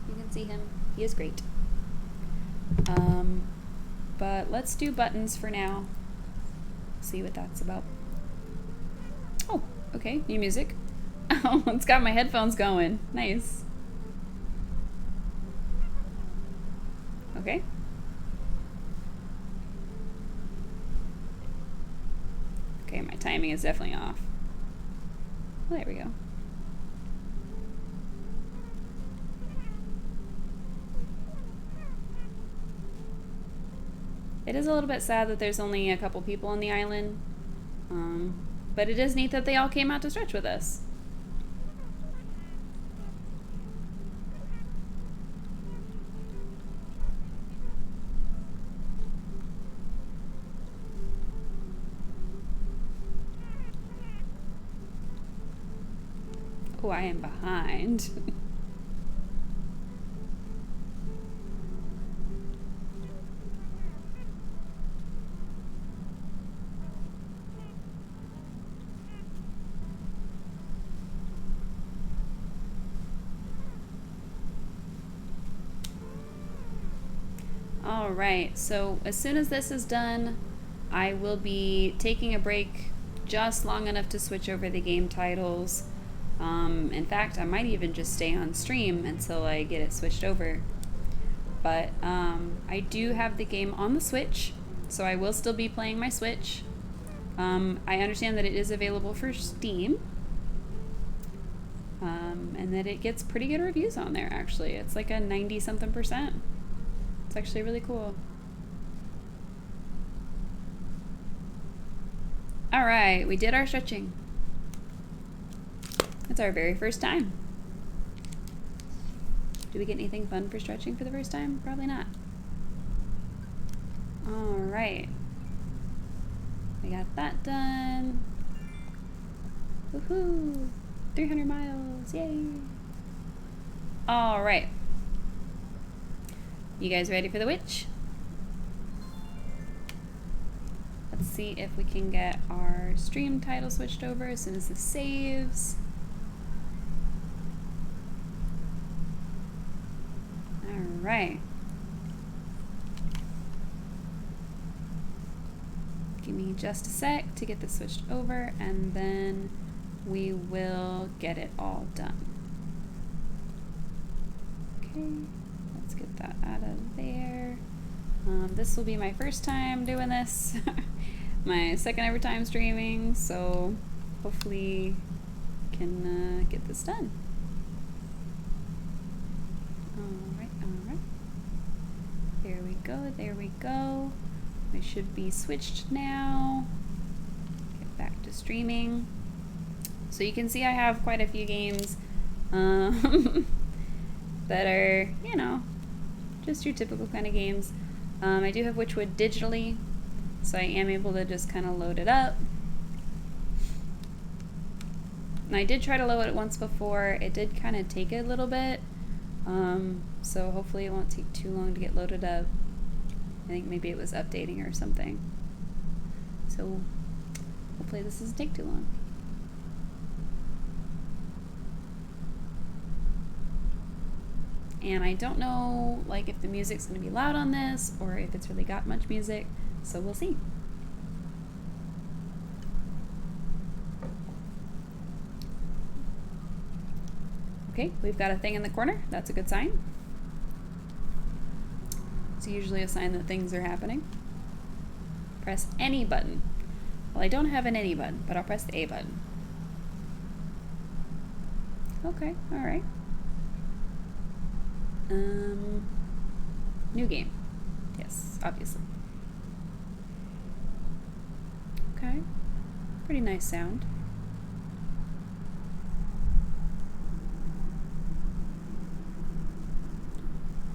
You can see him. He is great. But let's do buttons for now. See what that's about. Oh, okay. New music. Oh, it's got my headphones going. Nice. Okay. Okay, my timing is definitely off. Well, there we go. It is a little bit sad that there's only a couple people on the island, but it is neat that they all came out to stretch with us. Oh, I am behind. All right, so as soon as this is done, I will be taking a break just long enough to switch over the game titles. In fact, I might even just stay on stream until I get it switched over. But I do have the game on the Switch, so I will still be playing my Switch. I understand that it is available for Steam, and that it gets pretty good reviews on there, actually. It's like a 90-something%. It's actually really cool. All right, we did our stretching. It's our very first time. Do we get anything fun for stretching for the first time? Probably not. All right. We got that done. Woohoo! 300 miles, yay! All right. You guys ready for the witch? Let's see if we can get our stream title switched over as soon as this saves. All right. Give me just a sec to get this switched over, and then we will get it all done. Okay, let's get that out of there. This will be my first time doing this. My second ever time streaming, so hopefully can get this done. Alright. There we go. I should be switched now. Get back to streaming. So you can see I have quite a few games that are, you know, just your typical kind of games. I do have Wytchwood digitally, so I am able to just kind of load it up. And I did try to load it once before. It did kind of take a little bit, so hopefully it won't take too long to get loaded up. I think maybe it was updating or something. So hopefully this doesn't take too long. And I don't know, like, if the music's gonna be loud on this or if it's really got much music, so we'll see. Okay, we've got a thing in the corner. That's a good sign. It's usually a sign that things are happening. Press any button. Well, I don't have an any button, but I'll press the A button. Okay, alright. New game. Yes, obviously. Okay. Pretty nice sound.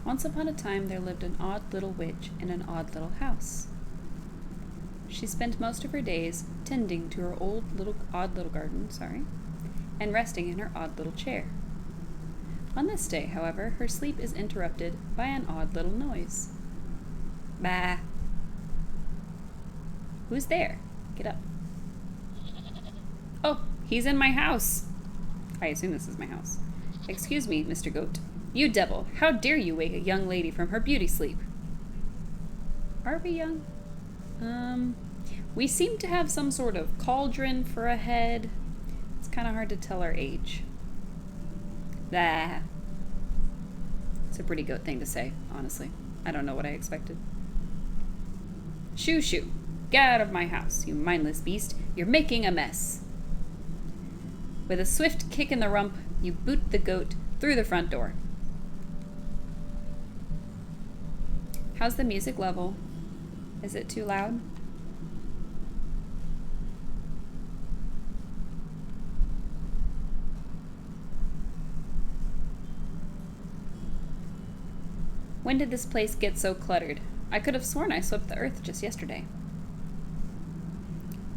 Once upon a time there lived an odd little witch in an odd little house. She spent most of her days tending to her odd little garden, and resting in her odd little chair. On this day, however, her sleep is interrupted by an odd little noise. Bah! Who's there? Get up. Oh, he's in my house! I assume this is my house. Excuse me, Mr. Goat. You devil, how dare you wake a young lady from her beauty sleep? Are we young? We seem to have some sort of cauldron for a head. It's kind of hard to tell our age. Bah. It's a pretty goat thing to say, honestly. I don't know what I expected. Shoo shoo. Get out of my house, you mindless beast. You're making a mess. With a swift kick in the rump, you boot the goat through the front door. How's the music level? Is it too loud? When did this place get so cluttered? I could have sworn I swept the earth just yesterday.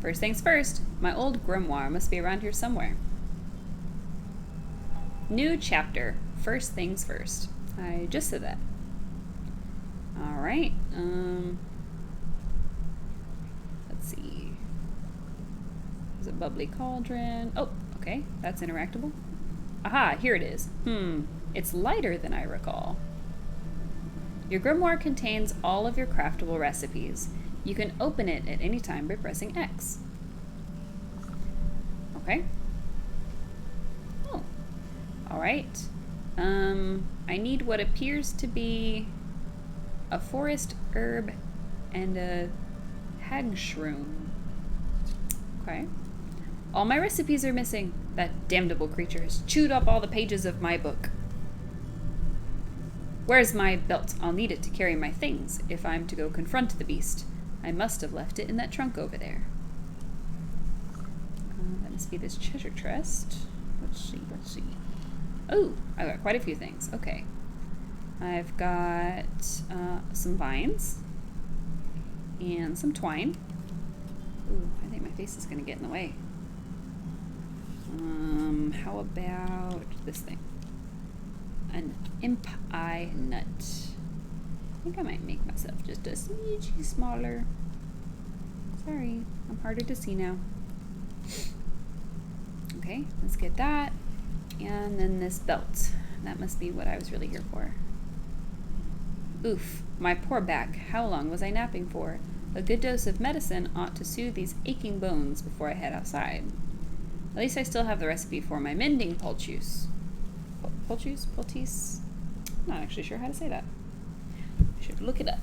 First things first, my old grimoire must be around here somewhere. New chapter. First things first. I just said that. Alright, let's see. There's a bubbly cauldron. Oh, okay, that's interactable. Aha, here it is. It's lighter than I recall. Your grimoire contains all of your craftable recipes. You can open it at any time by pressing X. Okay. Oh, alright. I need what appears to be a forest herb and a hag shroom. Okay. All my recipes are missing. That damnable creature has chewed up all the pages of my book. Where's my belt? I'll need it to carry my things if I'm to go confront the beast. I must have left it in that trunk over there. That must be this treasure chest. Let's see. Oh, I got quite a few things. Okay. I've got some vines and some twine. Ooh, I think my face is going to get in the way. How about this thing? An imp eye nut. I think I might make myself just a smidge smaller. Sorry, I'm harder to see now. Okay, let's get that. And then this belt. That must be what I was really here for. Oof, my poor back. How long was I napping for? A good dose of medicine ought to soothe these aching bones before I head outside. At least I still have the recipe for my mending poultice. Poultice? I'm not actually sure how to say that. I should look it up.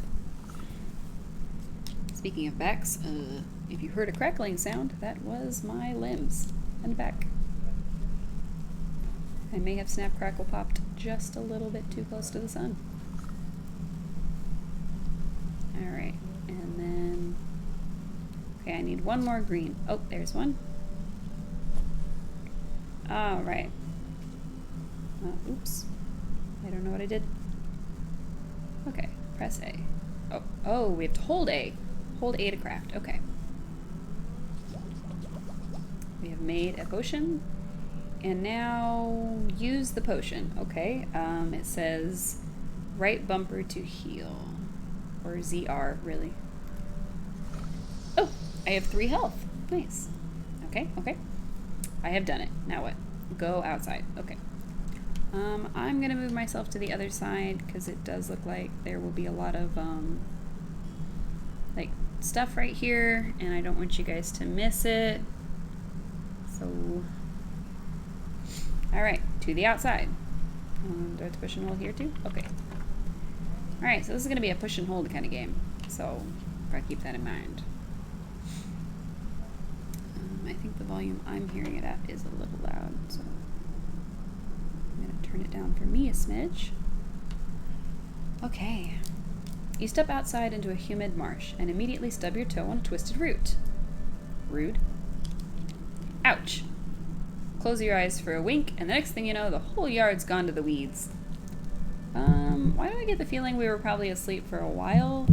Speaking of backs, if you heard a crackling sound, that was my limbs and back. I may have snap crackle popped just a little bit too close to the sun. Alright, and then... Okay, I need one more green. Oh, there's one. Alright. Oops. I don't know what I did. Okay, press A. Oh, we have to hold A. Hold A to craft. Okay. We have made a potion. And now use the potion. Okay. It says right bumper to heal. Or ZR, really. Oh, I have 3 health. Nice. Okay, okay. I have done it. Now what? Go outside. Okay. I'm gonna move myself to the other side because it does look like there will be a lot of like stuff right here, and I don't want you guys to miss it. So, all right, to the outside. Do I have to push and hold here too? Okay. All right, so this is gonna be a push and hold kind of game. So, gotta keep that in mind. I think the volume I'm hearing it at is a little loud, so I'm gonna turn it down for me a smidge. Okay. You step outside into a humid marsh and immediately stub your toe on a twisted root. Rude. Ouch. Close your eyes for a wink, and the next thing you know, the whole yard's gone to the weeds. Why do I get the feeling we were probably asleep for a while?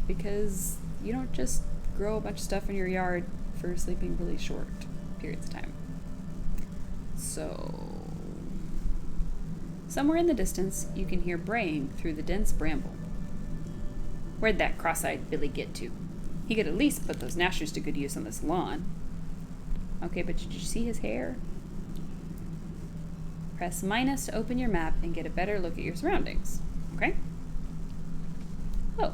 Because you don't just grow a bunch of stuff in your yard for sleeping really short periods of time. So, somewhere in the distance, you can hear braying through the dense bramble. Where'd that cross-eyed Billy get to? He could at least put those gnashers to good use on this lawn. Okay, but did you see his hair? Press minus to open your map and get a better look at your surroundings. Okay? Oh,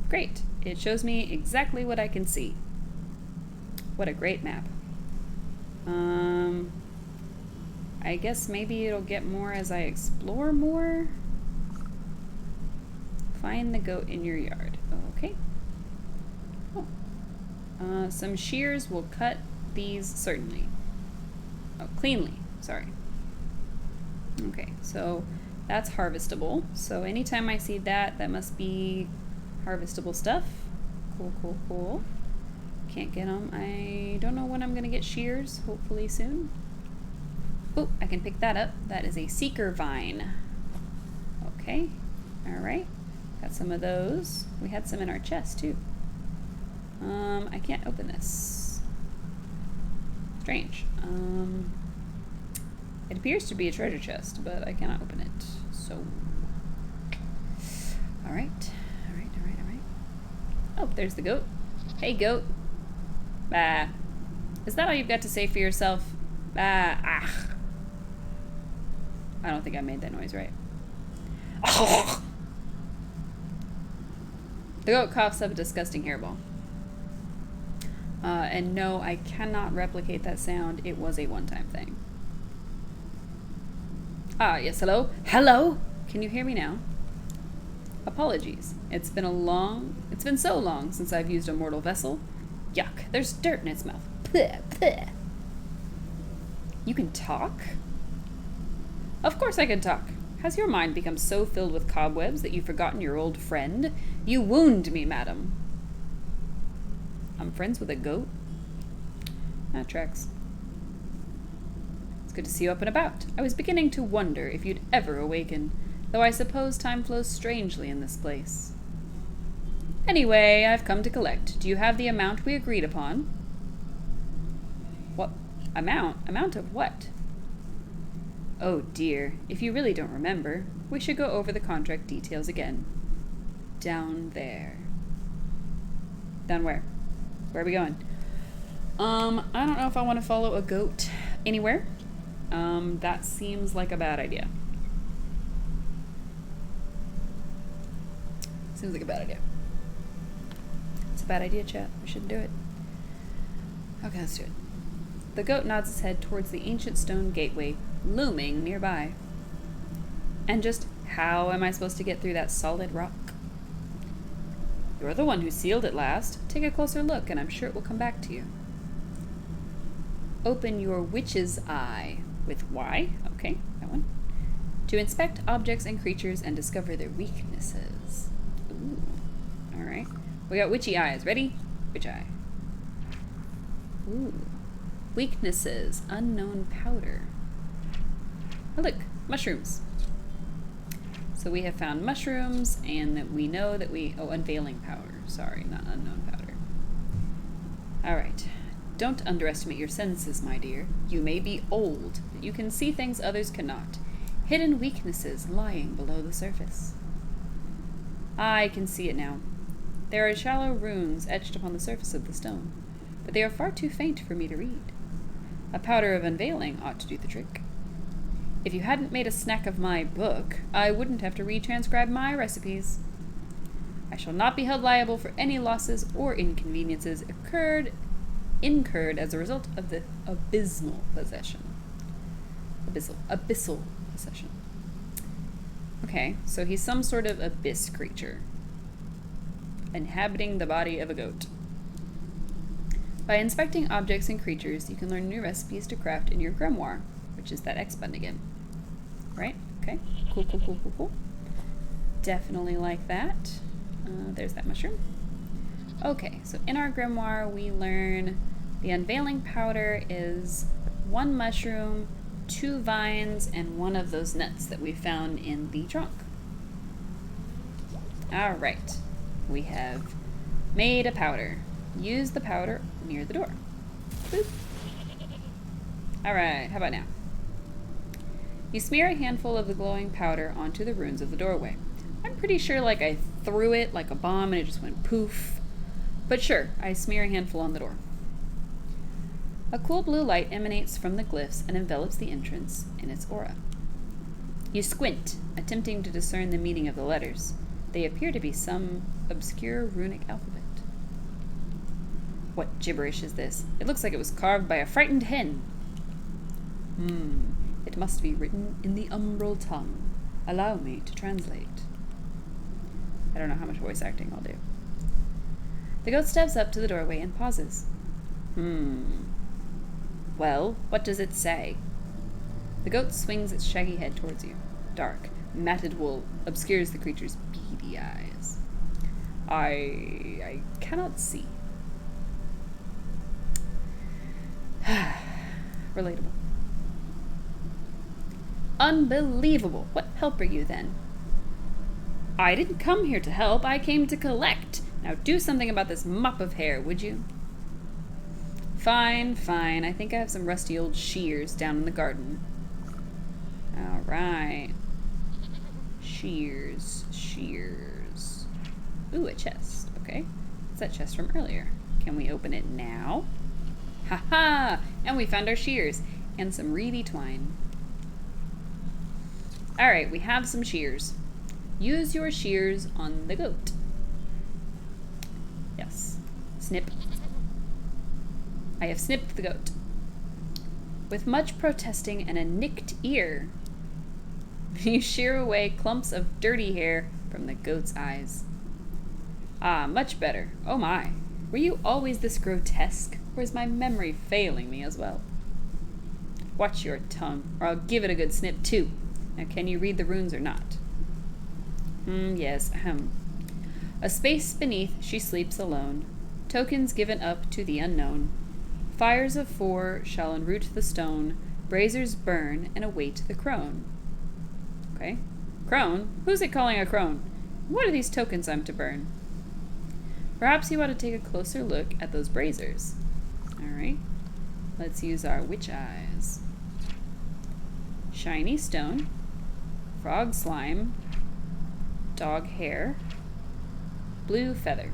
great. It shows me exactly what I can see. What a great map. I guess maybe it'll get more as I explore more. Find the goat in your yard. Okay. Oh. Some shears will cut these certainly. Oh, cleanly. Sorry. Okay, so that's harvestable. So anytime I see that, that must be harvestable stuff. Cool, cool, cool. Can't get them. I don't know when I'm going to get shears. Hopefully soon. Oh, I can pick that up. That is a seeker vine. Okay. Alright. Got some of those. We had some in our chest, too. I can't open this. Strange. It appears to be a treasure chest, but I cannot open it. So. Alright. Alright, alright, alright. Oh, there's the goat. Hey, goat. Bah. Is that all you've got to say for yourself? Bah. Ah. I don't think I made that noise right. Oh. The goat coughs up a disgusting hairball. And no, I cannot replicate that sound. It was a one-time thing. Ah, yes, hello? Hello? Can you hear me now? Apologies. It's been so long since I've used a mortal vessel. Yuck, there's dirt in its mouth. Bleh, bleh. You can talk? Of course I can talk. Has your mind become so filled with cobwebs that you've forgotten your old friend? You wound me, madam. I'm friends with a goat? That tracks. It's good to see you up and about. I was beginning to wonder if you'd ever awaken, though I suppose time flows strangely in this place. Anyway, I've come to collect. Do you have the amount we agreed upon? What? Amount? Amount of what? Oh dear, if you really don't remember, we should go over the contract details again. Down there. Down where? Where are we going? I don't know if I want to follow a goat anywhere. That seems like a bad idea. Seems like a bad idea. It's a bad idea, chat. We shouldn't do it. Okay, let's do it. The goat nods his head towards the ancient stone gateway looming nearby. And just how am I supposed to get through that solid rock? You're the one who sealed it last. Take a closer look, and I'm sure it will come back to you. Open your witch's eye with Y. Okay, that one. To inspect objects and creatures and discover their weaknesses. Ooh. Alright. We got witchy eyes. Ready? Witch eye. Ooh. Weaknesses. Unknown powder. Oh, look. Mushrooms. So we have found mushrooms, and that we know that we... Oh, unveiling powder. Sorry, not unknown powder. Alright. Don't underestimate your senses, my dear. You may be old, but you can see things others cannot. Hidden weaknesses lying below the surface. I can see it now. There are shallow runes etched upon the surface of the stone, but they are far too faint for me to read. A powder of unveiling ought to do the trick. If you hadn't made a snack of my book, I wouldn't have to retranscribe my recipes. I shall not be held liable for any losses or inconveniences incurred as a result of the abysmal possession. Abyssal possession. Okay, so he's some sort of abyss creature, inhabiting the body of a goat. By inspecting objects and creatures, you can learn new recipes to craft in your grimoire, which is that X button again. Right? Okay. Cool. Definitely like that. There's that mushroom. Okay, so in our grimoire, we learn the unveiling powder is 1 mushroom, 2 vines, and 1 of those nuts that we found in the trunk. Alright. We have made a powder. Use the powder near the door. Boop. Alright, how about now? You smear a handful of the glowing powder onto the runes of the doorway. I'm pretty sure like I threw it like a bomb and it just went poof. But sure, I smear a handful on the door. A cool blue light emanates from the glyphs and envelops the entrance in its aura. You squint, attempting to discern the meaning of the letters. They appear to be some obscure runic alphabet. What gibberish is this? It looks like it was carved by a frightened hen. It must be written in the umbral tongue. Allow me to translate. I don't know how much voice acting I'll do. The goat steps up to the doorway and pauses. Well, what does it say? The goat swings its shaggy head towards you. Dark, matted wool obscures the creature's beady eyes. I cannot see. Relatable. Unbelievable. What help are you then? I didn't come here to help. I came to collect. Now do something about this mop of hair, would you? Fine. I think I have some rusty old shears down in the garden. Alright. Shears. Ooh, a chest. Okay. It's that chest from earlier. Can we open it now? Ha! And we found our shears. And some reedy twine. Alright, we have some shears. Use your shears on the goat. Yes. Snip. I have snipped the goat. With much protesting and a nicked ear, you shear away clumps of dirty hair from the goat's eyes. Ah, much better. Oh my. Were you always this grotesque, or is my memory failing me as well? Watch your tongue, or I'll give it a good snip too. Now, can you read the runes or not? Yes, ahem. A space beneath, she sleeps alone. Tokens given up to the unknown. Fires of 4 shall enroot the stone. Braziers burn and await the crone. Okay. Crone? Who's it calling a crone? What are these tokens I'm to burn? Perhaps you ought to take a closer look at those braziers. Alright. Let's use our witch eyes. Shiny stone. Frog slime. Dog hair. Blue feather.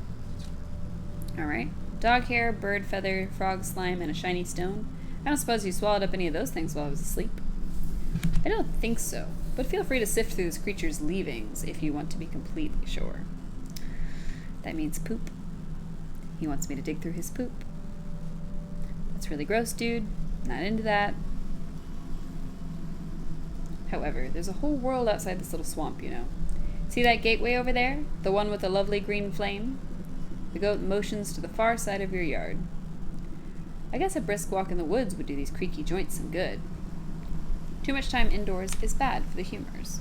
Alright. Dog hair, bird feather, frog slime, and a shiny stone. I don't suppose you swallowed up any of those things while I was asleep. I don't think so, but feel free to sift through this creature's leavings if you want to be completely sure. That means poop. He wants me to dig through his poop. That's really gross, dude. Not into that. However, there's a whole world outside this little swamp, you know. See that gateway over there? The one with the lovely green flame? The goat motions to the far side of your yard. I guess a brisk walk in the woods would do these creaky joints some good. Too much time indoors is bad for the humors.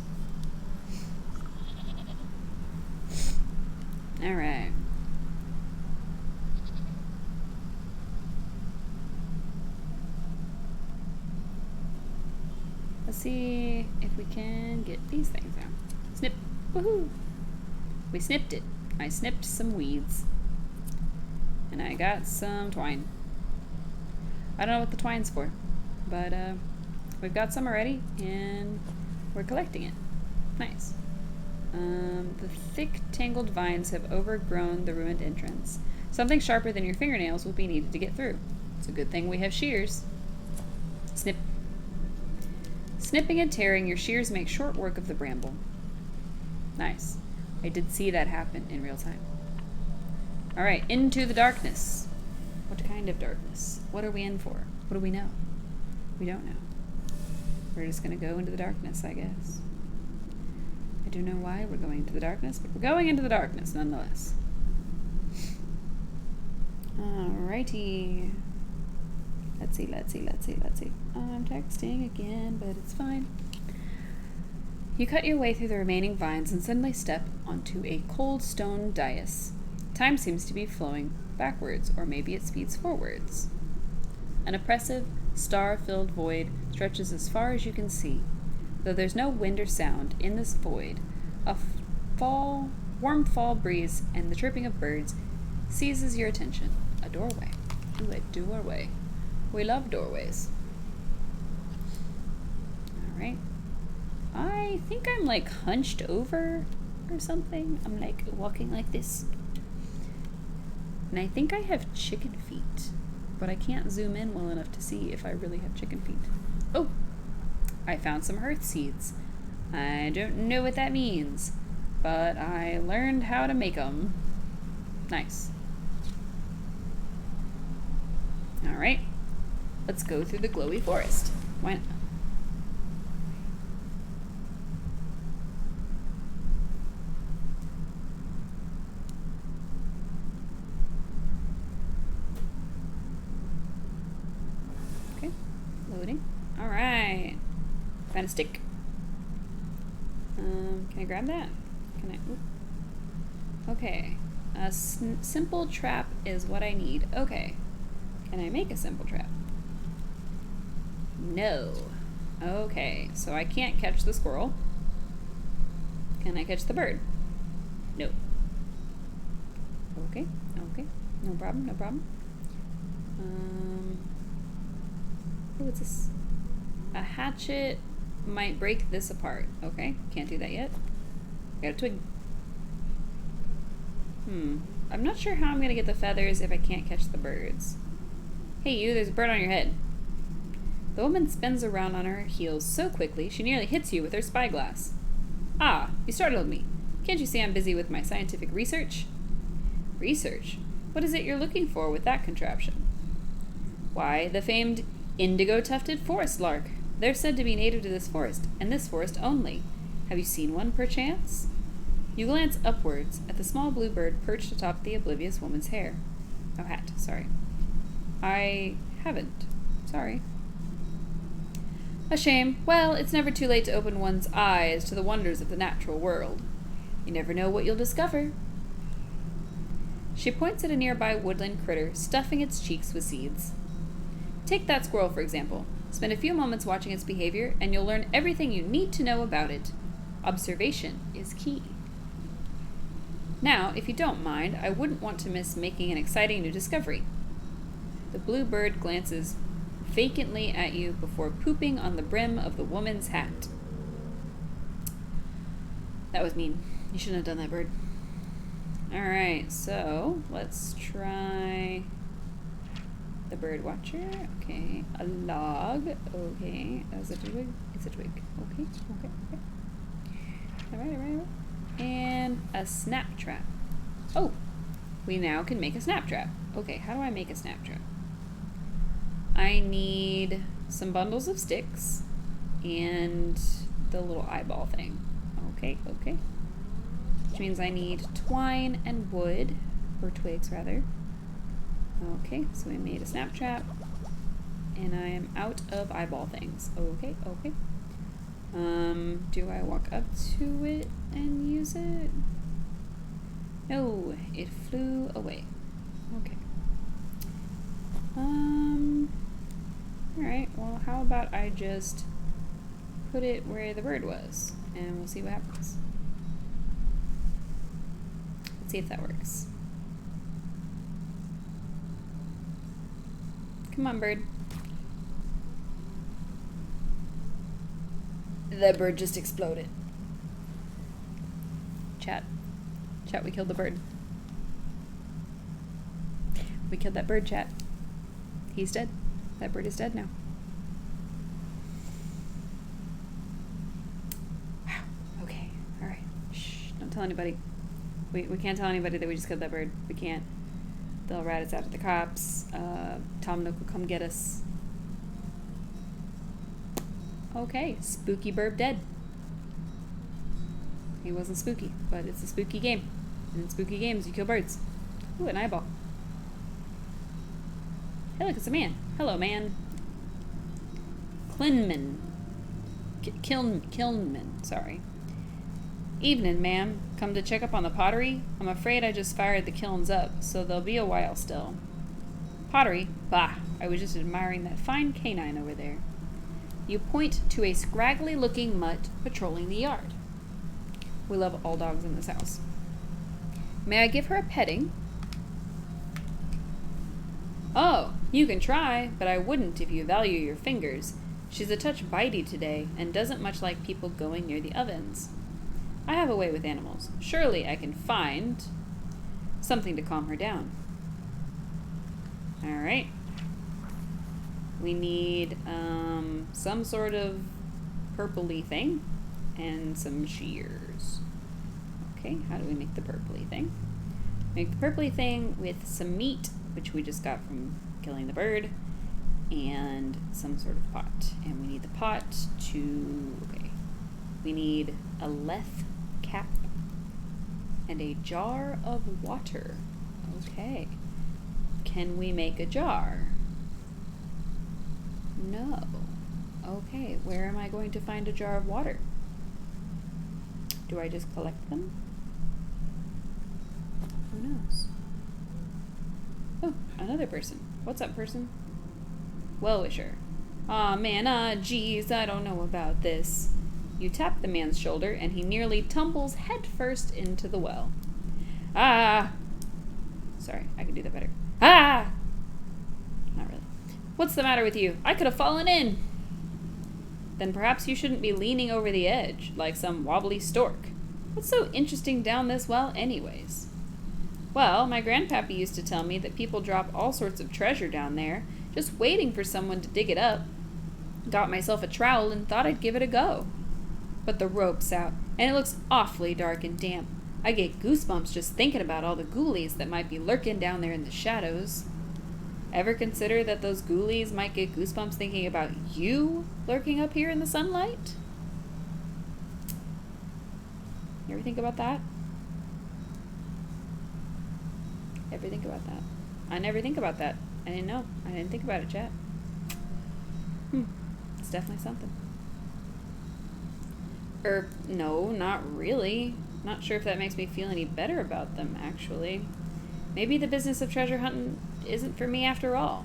Alright. Let's see if we can get these things out. Snip. Woohoo! We snipped it. I snipped some weeds. And I got some twine. I don't know what the twine's for, but we've got some already, and we're collecting it. Nice. The thick, tangled vines have overgrown the ruined entrance. Something sharper than your fingernails will be needed to get through. It's a good thing we have shears. Snip. Snipping and tearing, your shears make short work of the bramble. Nice. I did see that happen in real time. Alright, into the darkness. What kind of darkness? What are we in for? What do we know? We don't know. We're just gonna go into the darkness, I guess. I don't know why we're going into the darkness, but we're going into the darkness nonetheless. Alrighty. Let's see. I'm texting again, but it's fine. You cut your way through the remaining vines and suddenly step onto a cold stone dais. Time seems to be flowing backwards, or maybe it speeds forwards. An oppressive, star-filled void stretches as far as you can see. Though there's no wind or sound in this void, a warm fall breeze and the chirping of birds seizes your attention. A doorway. Ooh, a doorway. We love doorways. Alright. I think I'm like hunched over or something. I'm like walking like this. And I think I have chicken feet, but I can't zoom in well enough to see if I really have chicken feet. Oh, I found some hearth seeds. I don't know what that means, but I learned how to make them. Nice. Alright, let's go through the glowy forest. Why not? Okay, loading. Alright. Found a stick. Can I grab that? Can I? Oop. Okay. A simple trap is what I need. Okay. Can I make a simple trap? No. Okay, so I can't catch the squirrel. Can I catch the bird? No. Okay, no problem. Oh, what's this? A hatchet might break this apart. Okay, can't do that yet. Got a twig. I'm not sure how I'm gonna get the feathers if I can't catch the birds. Hey you, there's a bird on your head. The woman spins around on her heels so quickly she nearly hits you with her spyglass. Ah, you startled me. Can't you see I'm busy with my scientific research? Research? What is it you're looking for with that contraption? Why, the famed indigo-tufted forest lark. They're said to be native to this forest, and this forest only. Have you seen one, perchance? You glance upwards at the small blue bird perched atop the oblivious woman's hair. Oh, hat, sorry. I haven't. Sorry. A shame. Well, it's never too late to open one's eyes to the wonders of the natural world. You never know what you'll discover. She points at a nearby woodland critter, stuffing its cheeks with seeds. Take that squirrel, for example. Spend a few moments watching its behavior, and you'll learn everything you need to know about it. Observation is key. Now, if you don't mind, I wouldn't want to miss making an exciting new discovery. The blue bird glances vacantly at you before pooping on the brim of the woman's hat. That was mean. You shouldn't have done that, bird. Alright, so let's try the bird watcher. Okay, a log. Okay, is it a twig? It's a twig. Okay. Alright. And a snap trap. Oh, we now can make a snap trap. Okay, how do I make a snap trap? I need some bundles of sticks and the little eyeball thing. Okay. Which means I need twine and wood. Or twigs, rather. Okay, so we made a snap trap. And I am out of eyeball things. Okay, okay. Do I walk up to it and use it? No, it flew away. Okay. Alright, well, how about I just put it where the bird was, and we'll see what happens. Let's see if that works. Come on, bird. The bird just exploded. Chat. Chat, we killed the bird. We killed that bird, chat. He's dead. That bird is dead now. Wow. Okay. Alright. Shh. Don't tell anybody. We can't tell anybody that we just killed that bird. We can't. They'll rat us out at the cops. Tom Nook will come get us. Okay. Spooky bird dead. He wasn't spooky, but it's a spooky game. And in spooky games, you kill birds. Ooh, an eyeball. Hey, look, it's a man. Hello, man. Klinman. Kilnman, sorry. Evening, ma'am. Come to check up on the pottery? I'm afraid I just fired the kilns up, so there'll be a while still. Pottery? Bah, I was just admiring that fine canine over there. You point to a scraggly-looking mutt patrolling the yard. We love all dogs in this house. May I give her a petting? Oh, you can try, but I wouldn't if you value your fingers. She's a touch bitey today, and doesn't much like people going near the ovens. I have a way with animals. Surely I can find something to calm her down. Alright. We need some sort of purpley thing and some shears. Okay, how do we make the purpley thing? Make the purpley thing with some meat, which we just got from killing the bird, and some sort of pot. And we need the pot to, okay, we need a leth cap and a jar of water. Okay. Can we make a jar? No. Okay, where am I going to find a jar of water? Do I just collect them? Who knows? Oh, another person. What's up, person? Well-wisher. Aw, man, geez, I don't know about this. You tap the man's shoulder, and he nearly tumbles headfirst into the well. Ah! Sorry, I can do that better. Ah! Not really. What's the matter with you? I could have fallen in! Then perhaps you shouldn't be leaning over the edge, like some wobbly stork. What's so interesting down this well anyways? Well, my grandpappy used to tell me that people drop all sorts of treasure down there, just waiting for someone to dig it up. Got myself a trowel and thought I'd give it a go. But the rope's out, and it looks awfully dark and damp. I get goosebumps just thinking about all the ghoulies that might be lurking down there in the shadows. Ever consider that those ghoulies might get goosebumps thinking about you lurking up here in the sunlight? You ever think about that? Ever think about that? I never think about that. I didn't know. I didn't think about it, chat. It's definitely something. No, not really. Not sure if that makes me feel any better about them, actually. Maybe the business of treasure hunting isn't for me after all.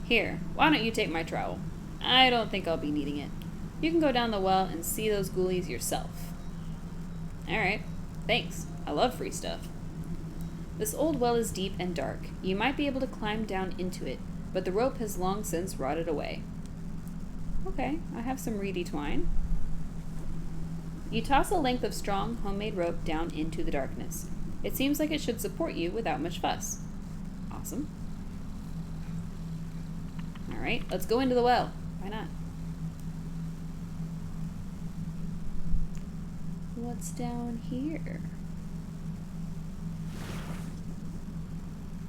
Here, why don't you take my trowel? I don't think I'll be needing it. You can go down the well and see those ghoulies yourself. Alright, thanks. I love free stuff. This old well is deep and dark. You might be able to climb down into it, but the rope has long since rotted away. Okay, I have some reedy twine. You toss a length of strong, homemade rope down into the darkness. It seems like it should support you without much fuss. Awesome. Alright, let's go into the well. Why not? What's down here?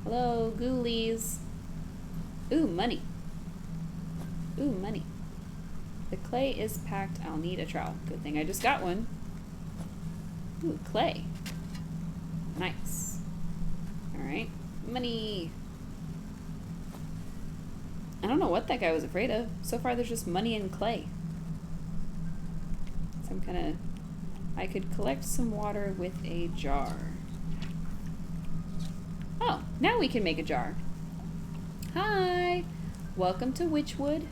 Hello, ghoulies. Ooh, money. Ooh, money. The clay is packed. I'll need a trowel. Good thing I just got one. Ooh, clay. Nice. Alright. Money. I don't know what that guy was afraid of. So far there's just money and clay. Some kind of... I could collect some water with a jar. Oh, now we can make a jar. Hi! Welcome to Wytchwood.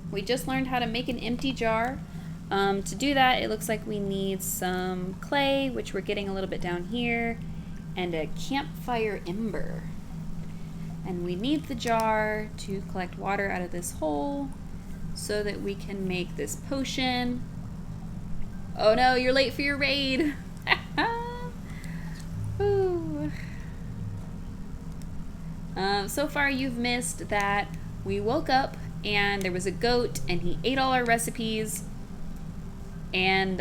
We just learned how to make an empty jar. To do that, it looks like we need some clay, which we're getting a little bit down here, and a campfire ember. And we need the jar to collect water out of this hole so that we can make this potion. Oh no, you're late for your raid! Ooh. So far you've missed that we woke up and there was a goat and he ate all our recipes. And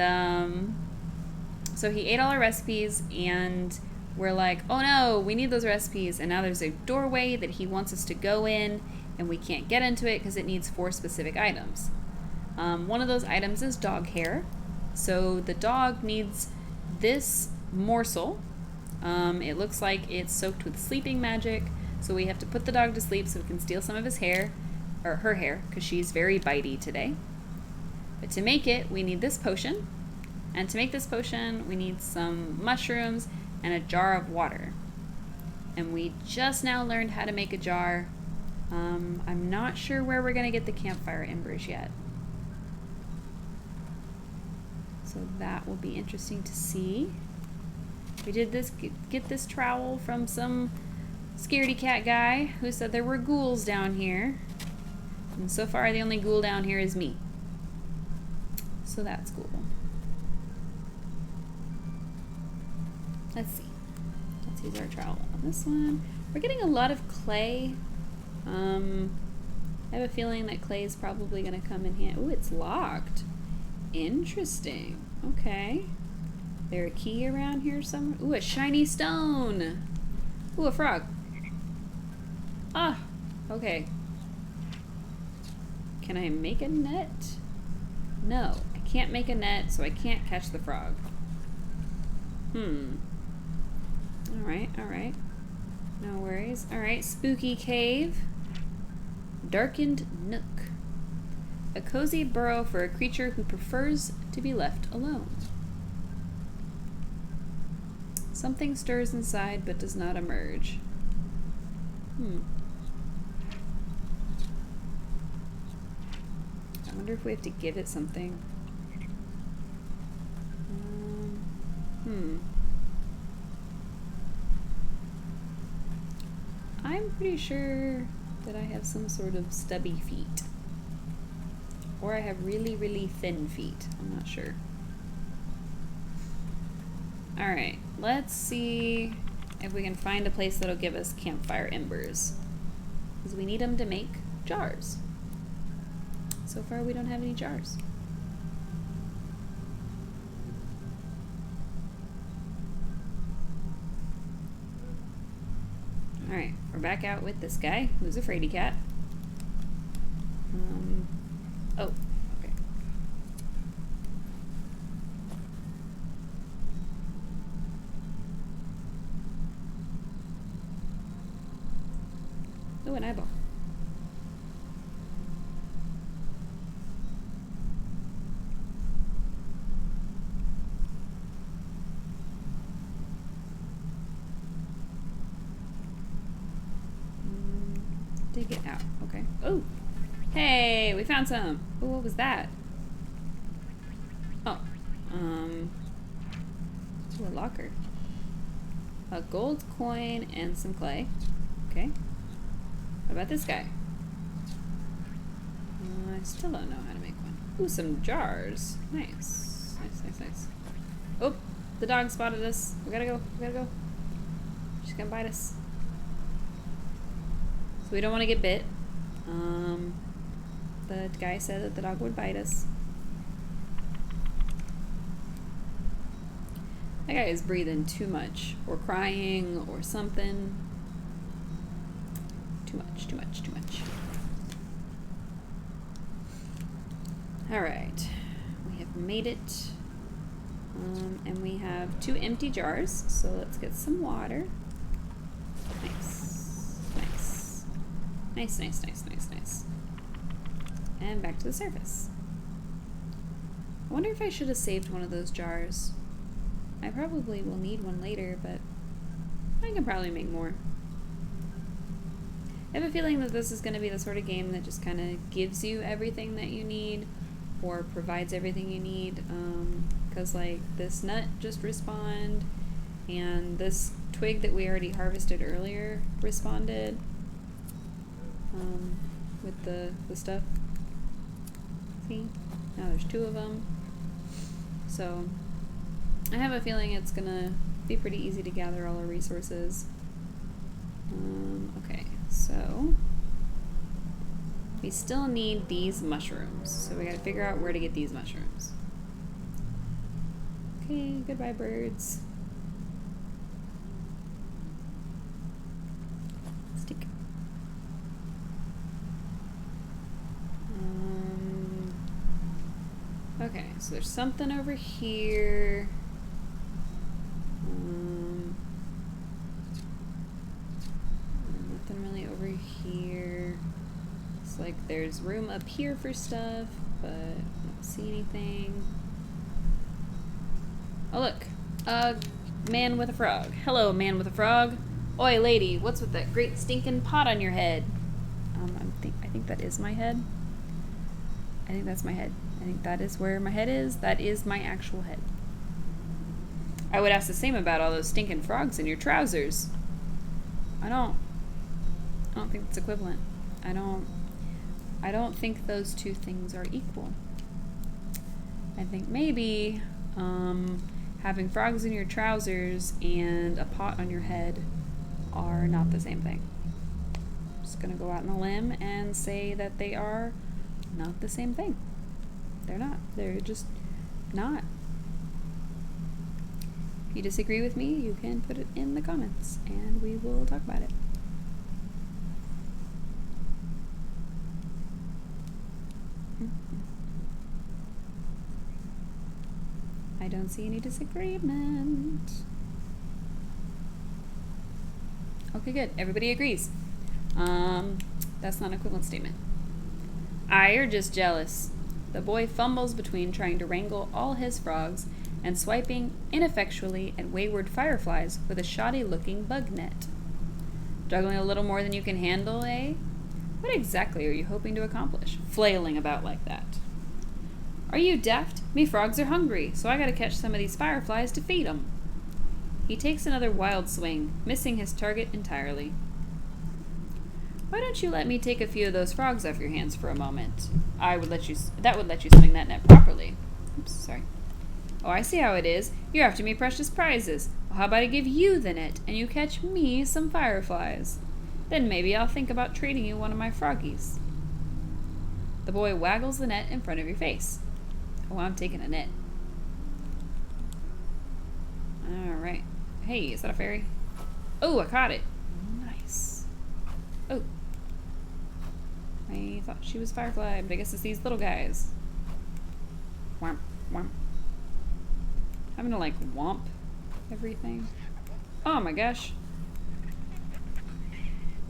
so he ate all our recipes and we're like, oh no, we need those recipes. And now there's a doorway that he wants us to go in and we can't get into it because it needs 4 specific items. One of those items is dog hair. So the dog needs this morsel. It looks like it's soaked with sleeping magic. So we have to put the dog to sleep so we can steal some of his hair, or her hair, because she's very bitey today. But to make it, we need this potion. And to make this potion, we need some mushrooms and a jar of water. And we just now learned how to make a jar. I'm not sure where we're going to get the campfire embers yet. So that will be interesting to see. We did this get this trowel from some scaredy cat guy who said there were ghouls down here. And so far the only ghoul down here is me. So that's cool. Let's see. Let's use our trowel on this one. We're getting a lot of clay. I have a feeling that clay is probably going to come in handy. Ooh, it's locked. Interesting. Okay. There a key around here somewhere? Ooh, a shiny stone. Ooh, a frog. Ah, okay. Can I make a net? No, I can't make a net, so I can't catch the frog. Alright, alright. No worries. Alright, spooky cave. Darkened nook. A cozy burrow for a creature who prefers to be left alone. Something stirs inside but does not emerge. I wonder if we have to give it something. I'm pretty sure that I have some sort of stubby feet. Or I have really, really thin feet. I'm not sure. Alright, let's see if we can find a place that'll give us campfire embers. Because we need them to make jars. So far we don't have any jars. Alright, we're back out with this guy who's a fraidy cat. Oh, okay. Oh, an eyeball. Dig it out. Okay. Oh! Hey! We found some! Oh, what was that? Oh. Ooh, a locker. A gold coin and some clay. Okay. What about this guy? I still don't know how to make one. Ooh, some jars. Nice. Nice, nice, nice. Oh! The dog spotted us. We gotta go. We gotta go. She's gonna bite us. So we don't want to get bit. The guy said that the dog would bite us. That guy is breathing too much, or crying, or something. Too much, too much, too much. Alright. We have made it. And we have 2 empty jars, so let's get some water. Nice. Nice. Nice, nice, nice, nice, nice. And back to the surface. I wonder if I should have saved one of those jars. I probably will need one later, but I can probably make more. I have a feeling that this is going to be the sort of game that just kind of gives you everything that you need, or provides everything you need, because like this nut just respawned, and this twig that we already harvested earlier responded, with the stuff. See? Now there's 2 of them. So I have a feeling it's gonna be pretty easy to gather all our resources. Okay, so we still need these mushrooms, so we gotta figure out where to get these mushrooms. Okay, goodbye birds. Stick. Okay, so there's something over here. Nothing really over here. It's like there's room up here for stuff, but I don't see anything. Oh look, a man with a frog. Hello, man with a frog. Oi, lady, what's with that great stinking pot on your head? I think that is my head. I think that's my head. I think that is where my head is. That is my actual head. I would ask the same about all those stinking frogs in your trousers. I don't think it's equivalent. I don't think those 2 things are equal. I think maybe having frogs in your trousers and a pot on your head are not the same thing. I'm just gonna go out on a limb and say that they are not the same thing. They're not. They're just not. If you disagree with me, you can put it in the comments and we will talk about it. I don't see any disagreement. Okay, good. Everybody agrees. That's not an equivalent statement. You're just jealous. The boy fumbles between trying to wrangle all his frogs and swiping ineffectually at wayward fireflies with a shoddy-looking bug net. Juggling a little more than you can handle, eh? What exactly are you hoping to accomplish, flailing about like that? Are you daft? Me frogs are hungry, so I gotta catch some of these fireflies to feed 'em. He takes another wild swing, missing his target entirely. Why don't you let me take a few of those frogs off your hands for a moment? That would let you swing that net properly. Oops, sorry. Oh, I see how it is. You're after me precious prizes. Well, how about I give you the net, and you catch me some fireflies? Then maybe I'll think about trading you one of my froggies. The boy waggles the net in front of your face. Oh, I'm taking a net. Alright. Hey, is that a fairy? Oh, I caught it. Nice. Oh. I thought she was Firefly, but I guess it's these little guys. Whomp, whomp. Having to like whomp everything. Oh my gosh.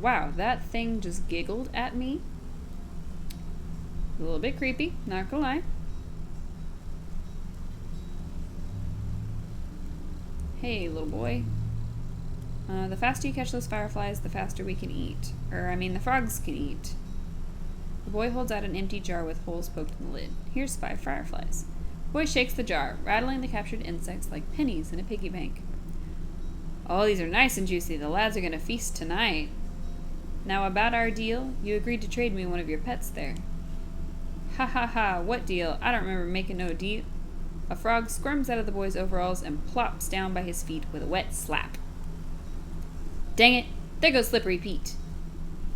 Wow, that thing just giggled at me. A little bit creepy, not gonna lie. Hey, little boy. The faster you catch those fireflies, the faster we can eat. The frogs can eat. The boy holds out an empty jar with holes poked in the lid. Here's 5 fireflies. The boy shakes the jar, rattling the captured insects like pennies in a piggy bank. Oh, these are nice and juicy. The lads are gonna feast tonight. Now about our deal, you agreed to trade me one of your pets there. Ha ha ha, what deal? I don't remember making no deal. A frog squirms out of the boy's overalls and plops down by his feet with a wet slap. Dang it, there goes Slippery Pete.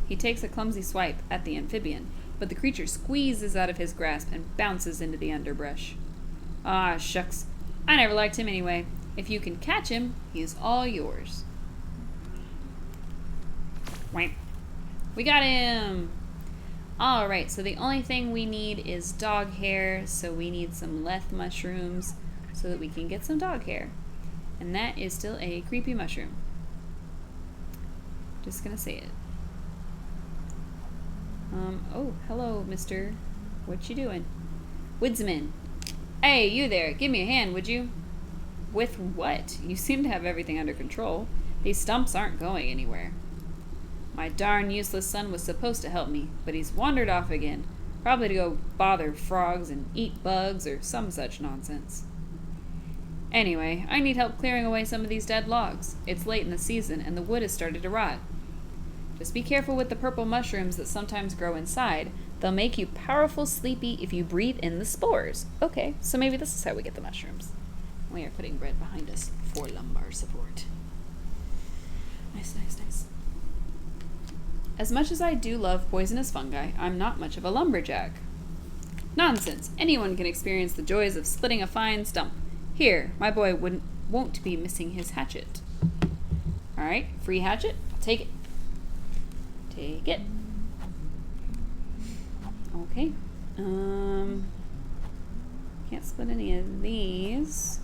He takes a clumsy swipe at the amphibian, but the creature squeezes out of his grasp and bounces into the underbrush. Ah, shucks. I never liked him anyway. If you can catch him, he's all yours. Wham. We got him! Alright, so the only thing we need is dog hair, so we need some leth mushrooms. so that we can get some dog hair. And that is still a creepy mushroom. Just gonna say it. Oh, hello, mister. What you doing? Woodsman. Hey, you there. Give me a hand, would you? With what? You seem to have everything under control. These stumps aren't going anywhere. My darn useless son was supposed to help me, but he's wandered off again. Probably to go bother frogs and eat bugs or some such nonsense. Anyway, I need help clearing away some of these dead logs. It's late in the season, and the wood has started to rot. Just be careful with the purple mushrooms that sometimes grow inside. They'll make you powerful sleepy if you breathe in the spores. Okay, so maybe this is how we get the mushrooms. We are putting bread behind us for lumbar support. Nice, nice, nice. As much as I do love poisonous fungi, I'm not much of a lumberjack. Nonsense. Anyone can experience the joys of splitting a fine stump. Here, my boy won't be missing his hatchet. Alright, free hatchet. I'll take it. Take it. Okay. Can't split any of these.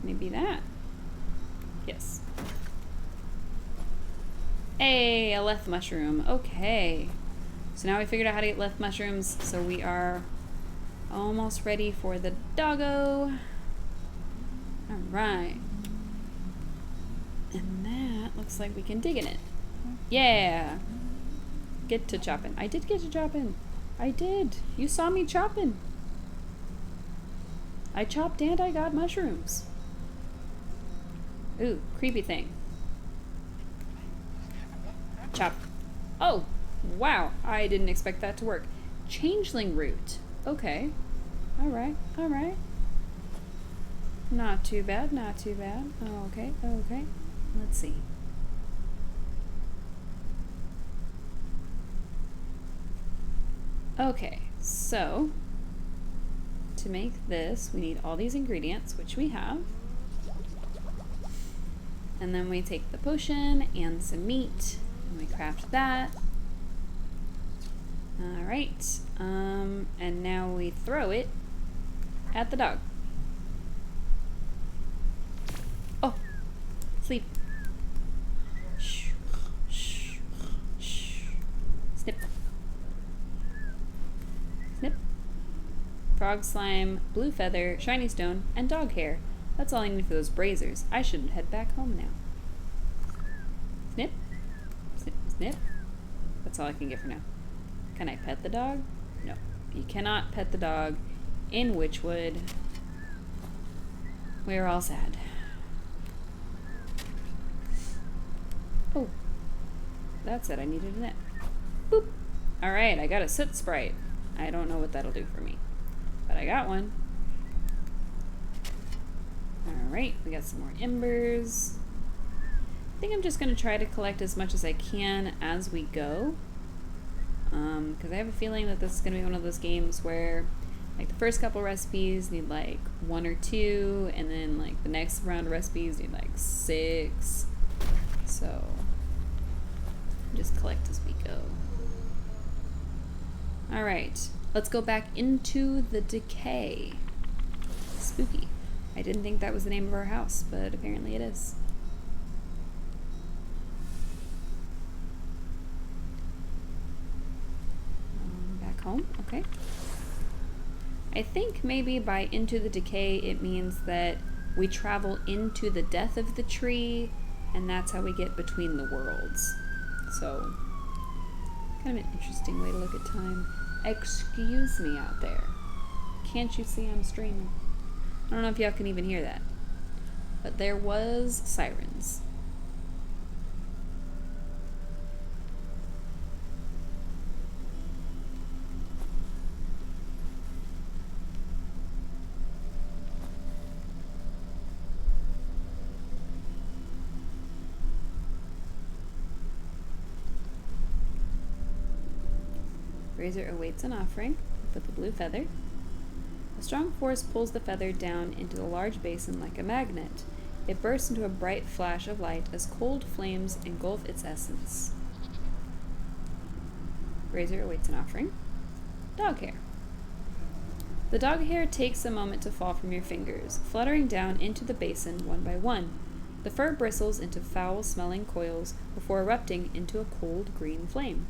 Maybe that. Yes. Hey, a leth mushroom. Okay. So now we figured out how to get leth mushrooms, so we are almost ready for the doggo. Alright. And that looks like we can dig in it. Yeah. Get to chopping. I did get to chopping. I did. You saw me chopping. I chopped and I got mushrooms. Ooh, creepy thing. Chop. Oh, wow. I didn't expect that to work. Changeling root. Okay. Alright, alright. Not too bad, not too bad. Okay, okay. Let's see. Okay, so to make this, we need all these ingredients, which we have. And then we take the potion and some meat, and we craft that. Alright, and now we throw it at the dog. Oh, sleep. Shh, shh, shh. Snip. Snip. Frog slime, blue feather, shiny stone, and dog hair. That's all I need for those braziers. I should head back home now. Snip. Snip, snip. That's all I can get for now. Can I pet the dog? No. You cannot pet the dog in Wytchwood. We're all sad. Oh. That said I needed a net. Boop. Alright, I got a soot sprite. I don't know what that'll do for me. But I got one. Alright, we got some more embers. I think I'm just going to try to collect as much as I can as we go. Because I have a feeling that this is going to be one of those games where like the first couple recipes need like 1 or 2, and then like the next round of recipes need like 6. So just collect as we go. Alright, let's go back into the decay. Spooky. I didn't think that was the name of our house, but apparently it is. Back home, okay. I think maybe by into the decay it means that we travel into the death of the tree, and that's how we get between the worlds. So, kind of an interesting way to look at time. Excuse me out there. Can't you see I'm streaming? I don't know if y'all can even hear that. But there was sirens. Razor awaits an offering with the blue feather. A strong force pulls the feather down into the large basin like a magnet. It bursts into a bright flash of light as cold flames engulf its essence. Razor awaits an offering. Dog hair. The dog hair takes a moment to fall from your fingers, fluttering down into the basin one by one. The fur bristles into foul-smelling coils before erupting into a cold green flame.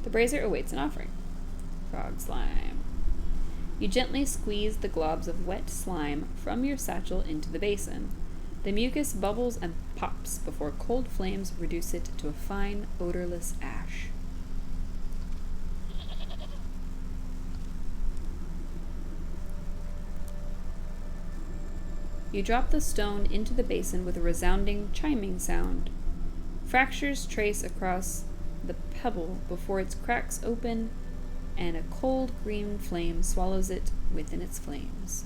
The brazier awaits an offering. Frog slime. You gently squeeze the globs of wet slime from your satchel into the basin. The mucus bubbles and pops before cold flames reduce it to a fine, odorless ash. You drop the stone into the basin with a resounding, chiming sound. Fractures trace across the pebble before it cracks open, and a cold green flame swallows it within its flames.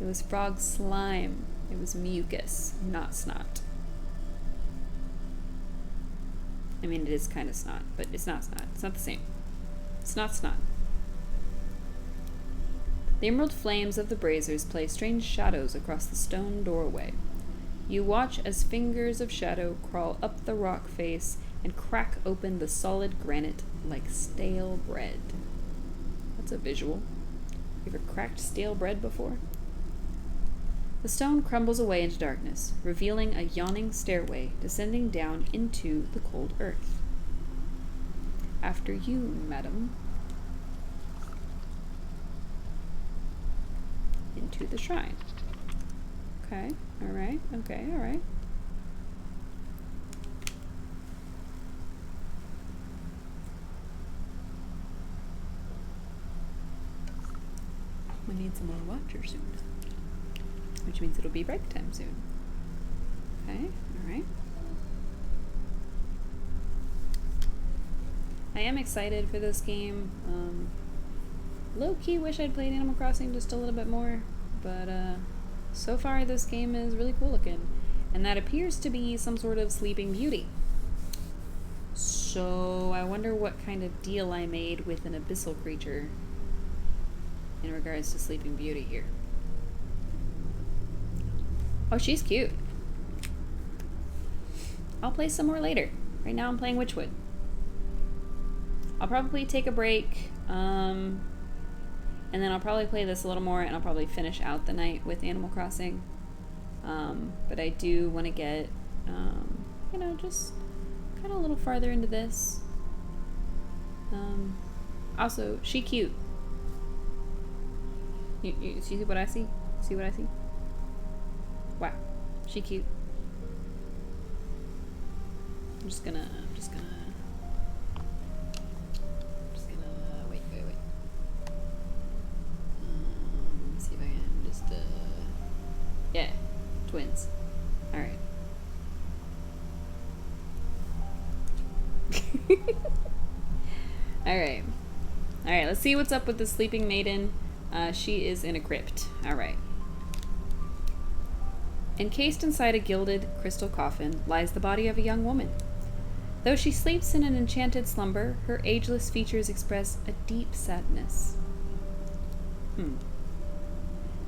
It was frog slime. It was mucus, not snot. I mean, it is kind of snot, but it's not snot. It's not the same. It's not snot. The emerald flames of the braziers play strange shadows across the stone doorway. You watch as fingers of shadow crawl up the rock face and crack open the solid granite like stale bread. That's a visual. You ever cracked stale bread before? The stone crumbles away into darkness, revealing a yawning stairway descending down into the cold earth. After you, madam. Into the shrine. Okay, alright, okay, alright. We need some more water soon. Which means it'll be break time soon. Okay, alright. I am excited for this game. Low-key wish I'd played Animal Crossing just a little bit more, but so far this game is really cool looking. And that appears to be some sort of Sleeping Beauty. So I wonder what kind of deal I made with an abyssal creature in regards to Sleeping Beauty here. Oh, she's cute. I'll play some more later. Right now I'm playing Wytchwood. I'll probably take a break, and then I'll probably play this a little more, and I'll probably finish out the night with Animal Crossing. But I do want to get, you know, just kind of a little farther into this. Also, she cute. You see what I see? See what I see? Wow, she cute. I'm just gonna wait. Let me see if I can just, yeah, twins. Alright. Alright. Alright, let's see what's up with the sleeping maiden. She is in a crypt. Alright. Encased inside a gilded crystal coffin lies the body of a young woman. Though she sleeps in an enchanted slumber, her ageless features express a deep sadness.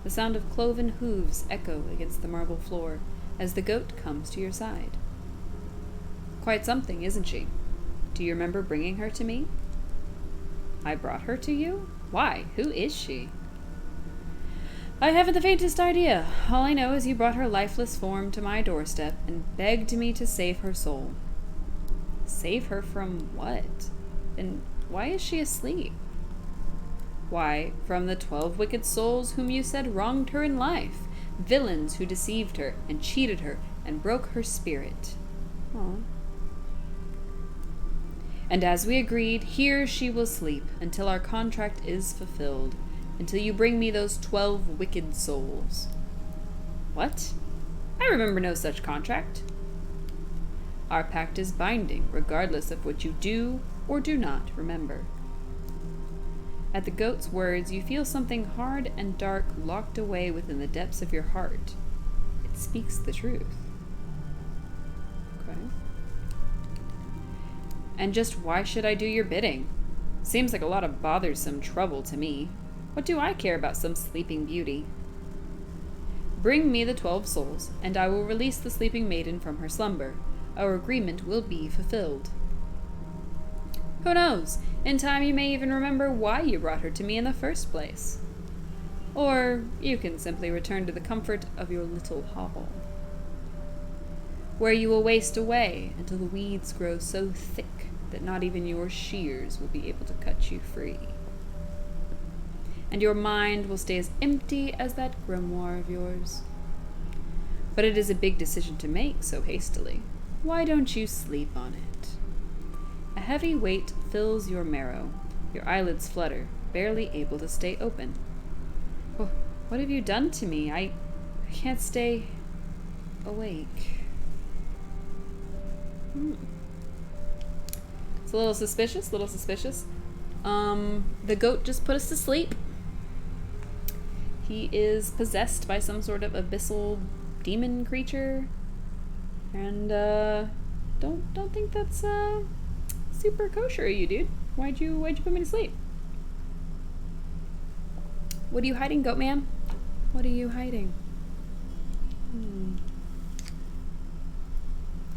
The sound of cloven hooves echo against the marble floor as the goat comes to your side. Quite something, isn't she? Do you remember bringing her to me? I brought her to you? Why? Who is she? I haven't the faintest idea. All I know is you brought her lifeless form to my doorstep and begged me to save her soul. Save her from what? And why is she asleep? Why, from the 12 wicked souls whom you said wronged her in life, villains who deceived her and cheated her and broke her spirit. Aww. And as we agreed, here she will sleep until our contract is fulfilled, until you bring me those 12 wicked souls. What? I remember no such contract. Our pact is binding, regardless of what you do or do not remember. At the goat's words, you feel something hard and dark locked away within the depths of your heart. It speaks the truth. Okay. And just why should I do your bidding? Seems like a lot of bothersome trouble to me. What do I care about some sleeping beauty? Bring me the 12 souls, and I will release the sleeping maiden from her slumber. Our agreement will be fulfilled. Who knows? In time you may even remember why you brought her to me in the first place. Or you can simply return to the comfort of your little hovel, where you will waste away until the weeds grow so thick that not even your shears will be able to cut you free. And your mind will stay as empty as that grimoire of yours. But it is a big decision to make so hastily. Why don't you sleep on it? A heavy weight fills your marrow. Your eyelids flutter, barely able to stay open. Oh, what have you done to me? I can't stay awake. It's a little suspicious, The goat just put us to sleep. He is possessed by some sort of abyssal demon creature. And, don't think that's, super kosher of you, dude. Why'd you put me to sleep? What are you hiding, goat man? What are you hiding?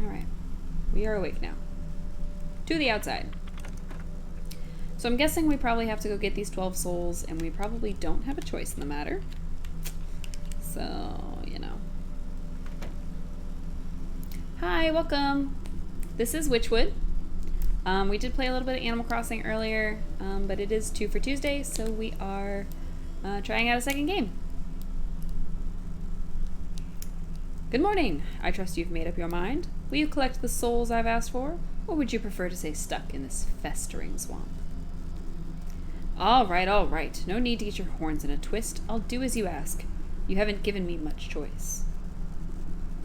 Alright. We are awake now. To the outside. So I'm guessing we probably have to go get these 12 souls, and we probably don't have a choice in the matter. So, you know. Hi, welcome. This is Wytchwood. We did play a little bit of Animal Crossing earlier, but it is 2 for Tuesday, so we are trying out a second game. Good morning. I trust you've made up your mind. Will you collect the souls I've asked for, or would you prefer to stay stuck in this festering swamp? All right. No need to get your horns in a twist. I'll do as you ask. You haven't given me much choice.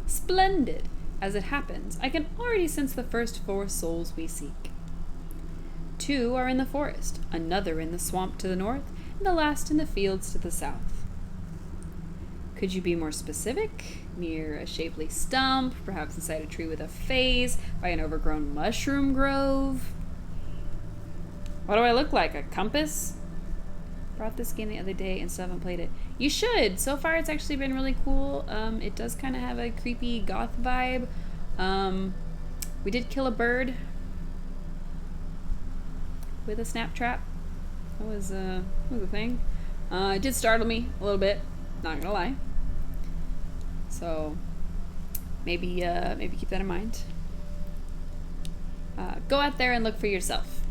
Splendid. As it happens, I can already sense the first 4 souls we seek. 2 are in the forest, another in the swamp to the north, and the last in the fields to the south. Could you be more specific? Near a shapely stump, perhaps inside a tree with a face, by an overgrown mushroom grove? What do I look like? A compass? Brought this game the other day and still haven't played it. You should! So far it's actually been really cool. It does kind of have a creepy goth vibe. We did kill a bird with a snap trap. That was a thing. It did startle me a little bit, not gonna lie. So maybe keep that in mind. Go out there and look for yourself.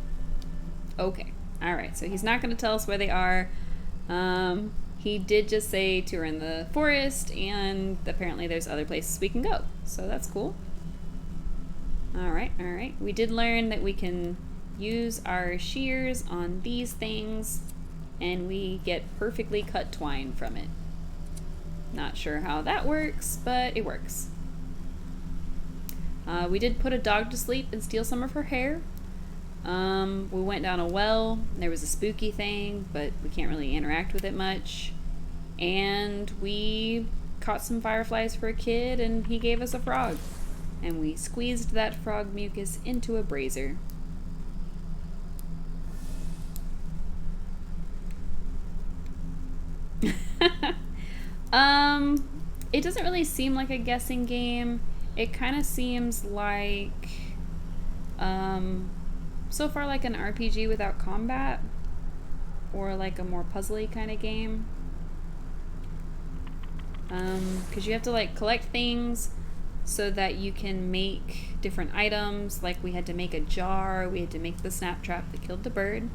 Okay. Alright, so he's not going to tell us where they are. He did just say 2 are in the forest, and apparently there's other places we can go. So that's cool. Alright. We did learn that we can use our shears on these things, and we get perfectly cut twine from it. Not sure how that works, but it works. We did put a dog to sleep and steal some of her hair. We went down a well. There was a spooky thing, but we can't really interact with it much. And we caught some fireflies for a kid, and he gave us a frog. And we squeezed that frog mucus into a brazier. It doesn't really seem like a guessing game. It kind of seems like, so far like an RPG without combat, or like a more puzzly kind of game. Because you have to like collect things so that you can make different items. Like we had to make a jar, we had to make the snap trap that killed the bird.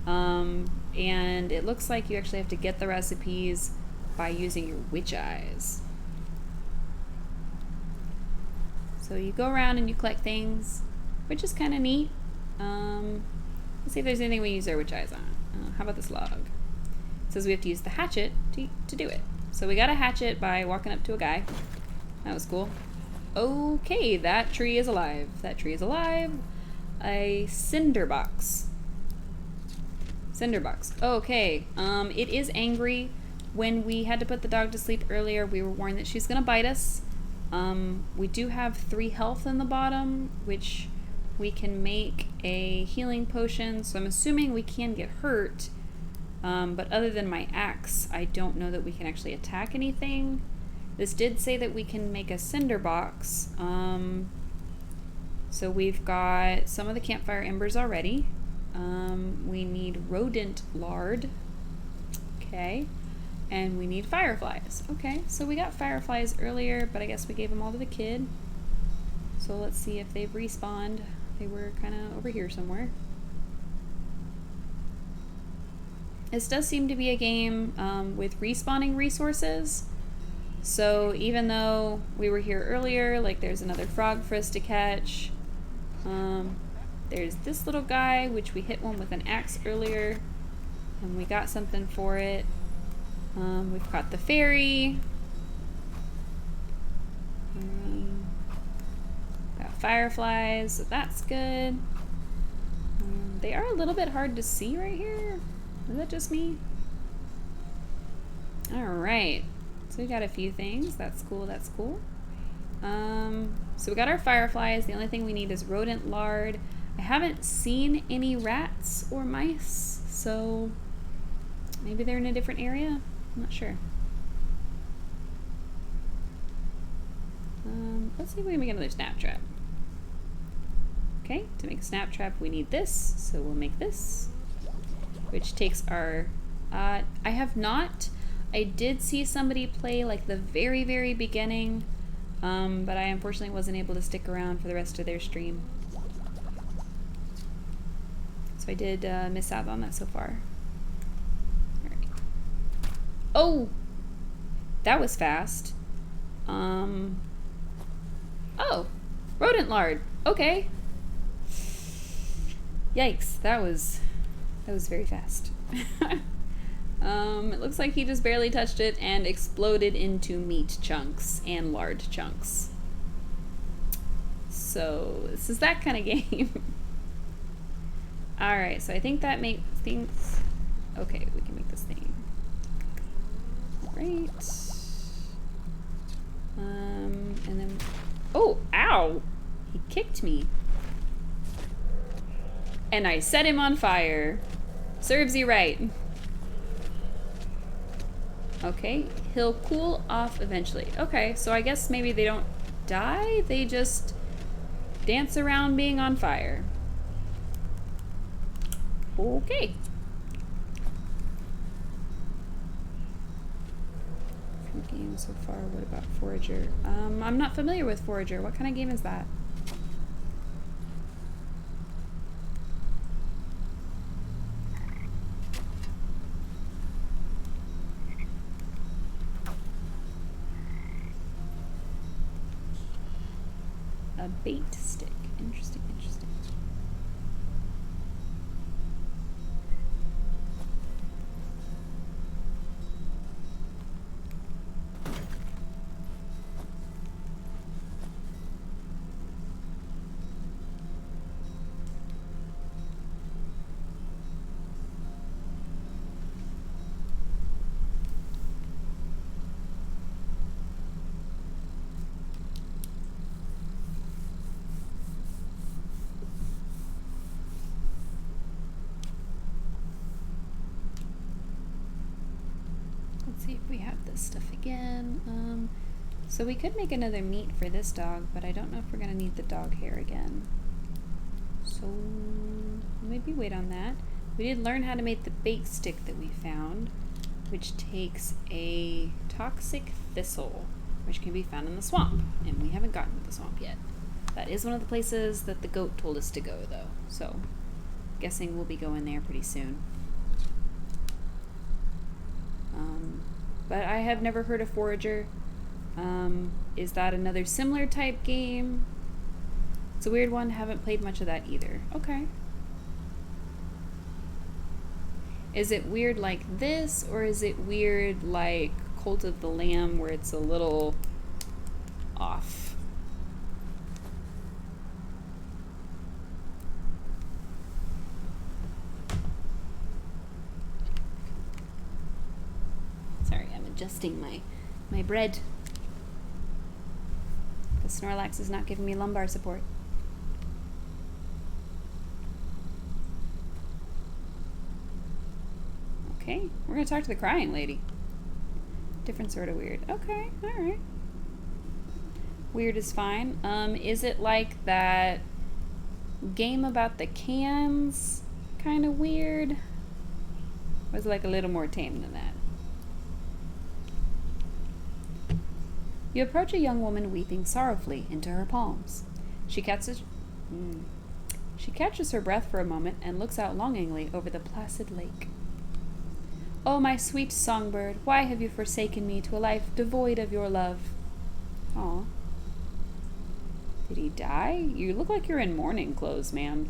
And it looks like you actually have to get the recipes by using your witch eyes. So you go around and you collect things, which is kind of neat. Let's see if there's anything we use our witch eyes on. How about this log? It says we have to use the hatchet to do it. So we got a hatchet by walking up to a guy. That was cool. Okay, that tree is alive. That tree is alive. A cinder box. Cinder box. Okay, it is angry. When we had to put the dog to sleep earlier, we were warned that she's gonna bite us. We do have 3 health in the bottom, which we can make a healing potion, so I'm assuming we can get hurt. But other than my axe, I don't know that we can actually attack anything. This did say that we can make a cinder box. So we've got some of the campfire embers already. We need rodent lard. Okay. And we need fireflies. Okay, so we got fireflies earlier, but I guess we gave them all to the kid. So let's see if they've respawned. They were kind of over here somewhere. This does seem to be a game with respawning resources. So even though we were here earlier, like there's another frog for us to catch. There's this little guy, which we hit one with an axe earlier, and we got something for it. We've got the fairy. Got fireflies, so that's good. They are a little bit hard to see right here. Is that just me? Alright. So we got a few things. That's cool, that's cool. So we got our fireflies. The only thing we need is rodent lard. I haven't seen any rats or mice, so maybe they're in a different area. I'm not sure. Let's see if we can make another snap trap. Okay, to make a snap trap we need this, so we'll make this, which takes our, I have not, I did see somebody play like the very, very beginning, but I unfortunately wasn't able to stick around for the rest of their stream. So I did miss out on that so far. All right. Oh! That was fast. Oh! Rodent lard! Okay. Yikes, that was very fast. It looks like he just barely touched it and exploded into meat chunks and lard chunks. So this is that kind of game. Alright, so I think that makes things... Okay, we can make this thing. Great. And then... Oh, ow! He kicked me. And I set him on fire. Serves you right. Okay, he'll cool off eventually. Okay, so I guess maybe they don't die, they just dance around being on fire. Okay. From games so far, what about Forager? I'm not familiar with Forager. What kind of game is that? A bait stick. Interesting, interesting. Let's see if we have this stuff again. So we could make another meat for this dog, but I don't know if we're gonna need the dog hair again. So maybe wait on that. We did learn how to make the bait stick that we found, which takes a toxic thistle, which can be found in the swamp, and we haven't gotten to the swamp yet. That is one of the places that the goat told us to go, though, so guessing we'll be going there pretty soon. But I have never heard of Forager. Is that another similar type game? It's a weird one, haven't played much of that either. Okay. Is it weird like this, or is it weird like Cult of the Lamb, where it's a little off? Sorry, I'm adjusting my bread. The Snorlax is not giving me lumbar support. Okay, we're gonna talk to the crying lady. Different sort of weird. Okay, alright. Weird is fine. Is it like that game about the cans kind of weird? Was like a little more tame than that. You approach a young woman weeping sorrowfully into her palms. She catches her breath for a moment and looks out longingly over the placid lake. Oh, my sweet songbird, why have you forsaken me to a life devoid of your love? Aw. Did he die? You look like you're in mourning clothes, ma'am.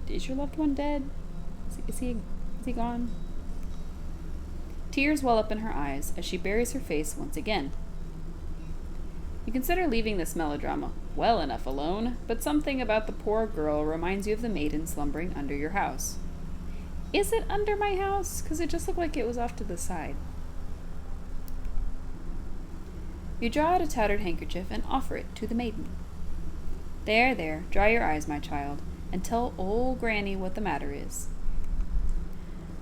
Is your loved one dead? Is he gone? Tears well up in her eyes as she buries her face once again. You consider leaving this melodrama well enough alone, but something about the poor girl reminds you of the maiden slumbering under your house. Is it under my house? Because it just looked like it was off to the side. You draw out a tattered handkerchief and offer it to the maiden. There, there, dry your eyes, my child, and tell old Granny what the matter is.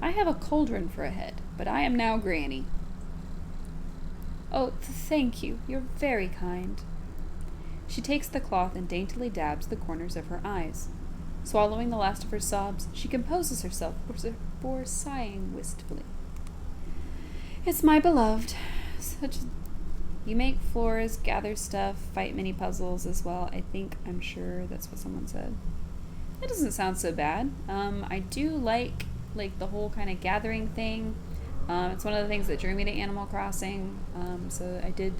I have a cauldron for a head, but I am now Granny. Oh, thank you. You're very kind. She takes the cloth and daintily dabs the corners of her eyes. Swallowing the last of her sobs, she composes herself before sighing wistfully. It's my beloved. You make floors, gather stuff, fight mini puzzles as well. I'm sure that's what someone said. That doesn't sound so bad. I do like the whole kind of gathering thing. It's one of the things that drew me to Animal Crossing. So I did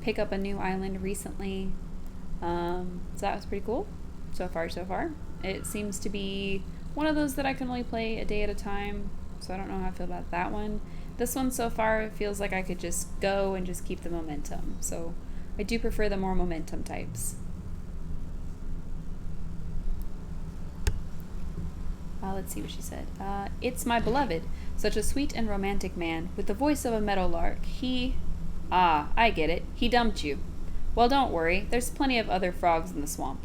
pick up a new island recently. So that was pretty cool. So far. It seems to be one of those that I can only play a day at a time. So I don't know how I feel about that one. This one so far feels like I could just go and just keep the momentum. So I do prefer the more momentum types. Let's see what she said. It's my beloved, such a sweet and romantic man, with the voice of a meadowlark. I get it. He dumped you. Well, don't worry. There's plenty of other frogs in the swamp.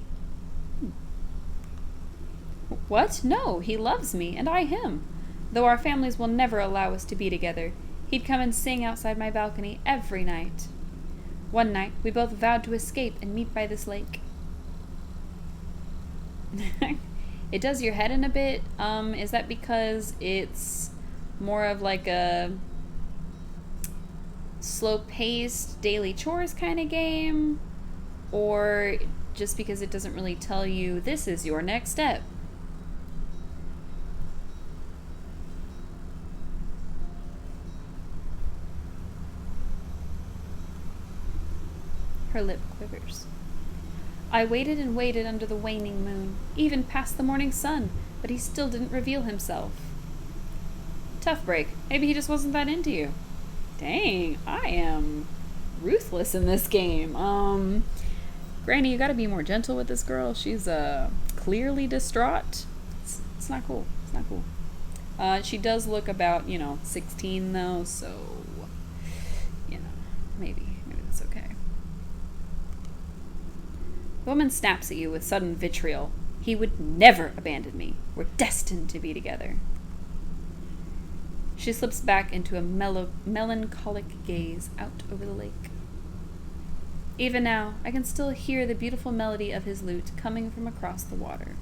What? No, he loves me, and I him. Though our families will never allow us to be together, he'd come and sing outside my balcony every night. One night, we both vowed to escape and meet by this lake. It does your head in a bit. Is that because it's more of like a slow-paced daily chores kind of game? Or just because it doesn't really tell you this is your next step? Her lip quivers. I waited and waited under the waning moon, even past the morning sun, but he still didn't reveal himself. Tough break. Maybe he just wasn't that into you. Dang, I am ruthless in this game. Granny, you gotta be more gentle with this girl. She's clearly distraught. It's not cool. It's not cool. She does look about, 16 though, so maybe that's okay. The woman snaps at you with sudden vitriol. He would never abandon me. We're destined to be together. She slips back into a melancholic gaze out over the lake. Even now, I can still hear the beautiful melody of his lute coming from across the water.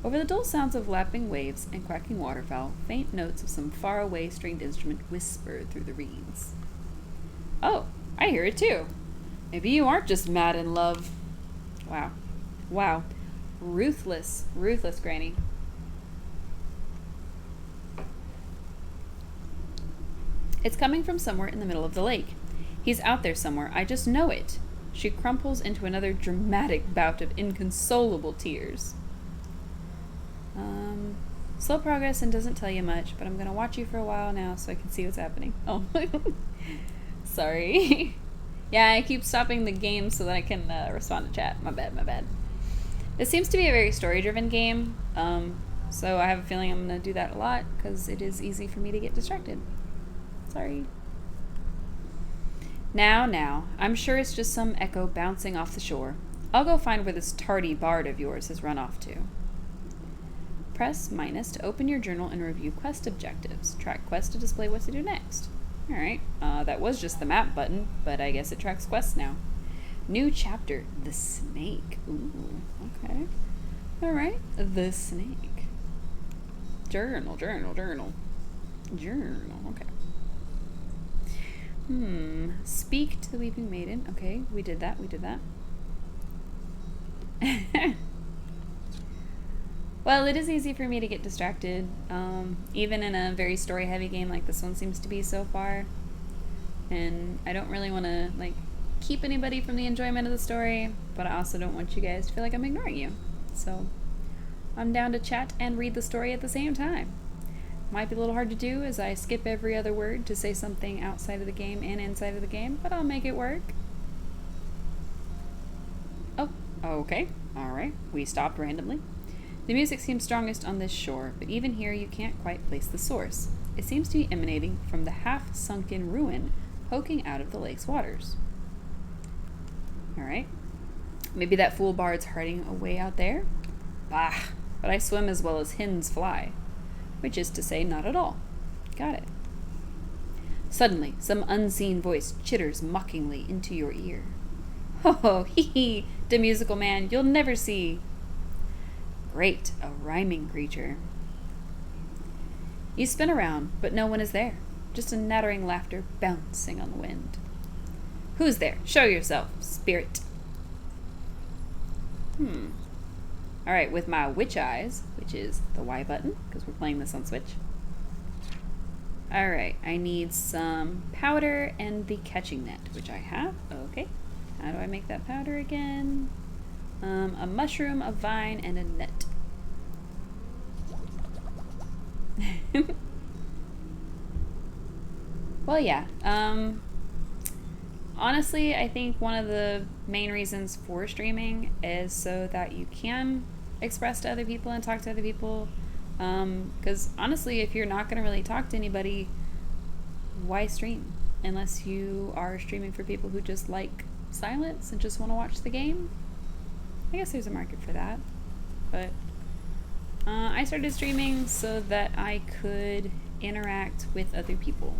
Over the dull sounds of lapping waves and quacking waterfowl, faint notes of some faraway stringed instrument whisper through the reeds. Oh, I hear it too. Maybe you aren't just mad in love. Wow. Ruthless, Granny. It's coming from somewhere in the middle of the lake. He's out there somewhere. I just know it. She crumples into another dramatic bout of inconsolable tears. Slow progress and doesn't tell you much, but I'm going to watch you for a while now so I can see what's happening. Oh, sorry. Yeah, I keep stopping the game so that I can respond to chat. My bad. This seems to be a very story-driven game, so I have a feeling I'm going to do that a lot because it is easy for me to get distracted. Sorry. Now, I'm sure it's just some echo bouncing off the shore. I'll go find where this tardy bard of yours has run off to. Press minus to open your journal and review quest objectives. Track quest to display what to do next. Alright, that was just the map button, but I guess it tracks quests now. New chapter, the snake. Ooh, okay. Alright, the snake. Journal, okay. Speak to the weeping maiden. Okay, we did that. Well, it is easy for me to get distracted, even in a very story-heavy game like this one seems to be so far. And I don't really want to, like, keep anybody from the enjoyment of the story, but I also don't want you guys to feel like I'm ignoring you. So, I'm down to chat and read the story at the same time. Might be a little hard to do as I skip every other word to say something outside of the game and inside of the game, but I'll make it work. Oh, okay. Alright, we stopped randomly. The music seems strongest on this shore, but even here you can't quite place the source. It seems to be emanating from the half-sunken ruin poking out of the lake's waters. Alright. Maybe that fool bard's hiding away out there? Bah! But I swim as well as hens fly. Which is to say, not at all. Got it. Suddenly, some unseen voice chitters mockingly into your ear. Ho ho, hee hee, the musical man, you'll never see. Great, a rhyming creature. You spin around, but no one is there. Just a nattering laughter bouncing on the wind. Who's there? Show yourself, spirit. Alright, with my witch eyes, which is the Y button, because we're playing this on Switch. Alright, I need some powder and the catching net, which I have. Okay. How do I make that powder again? A mushroom, a vine, and a net. Well, yeah. Honestly, I think one of the main reasons for streaming is so that you can express to other people and talk to other people. Because honestly, if you're not going to really talk to anybody, why stream? Unless you are streaming for people who just like silence and just want to watch the game. I guess there's a market for that. But I started streaming so that I could interact with other people.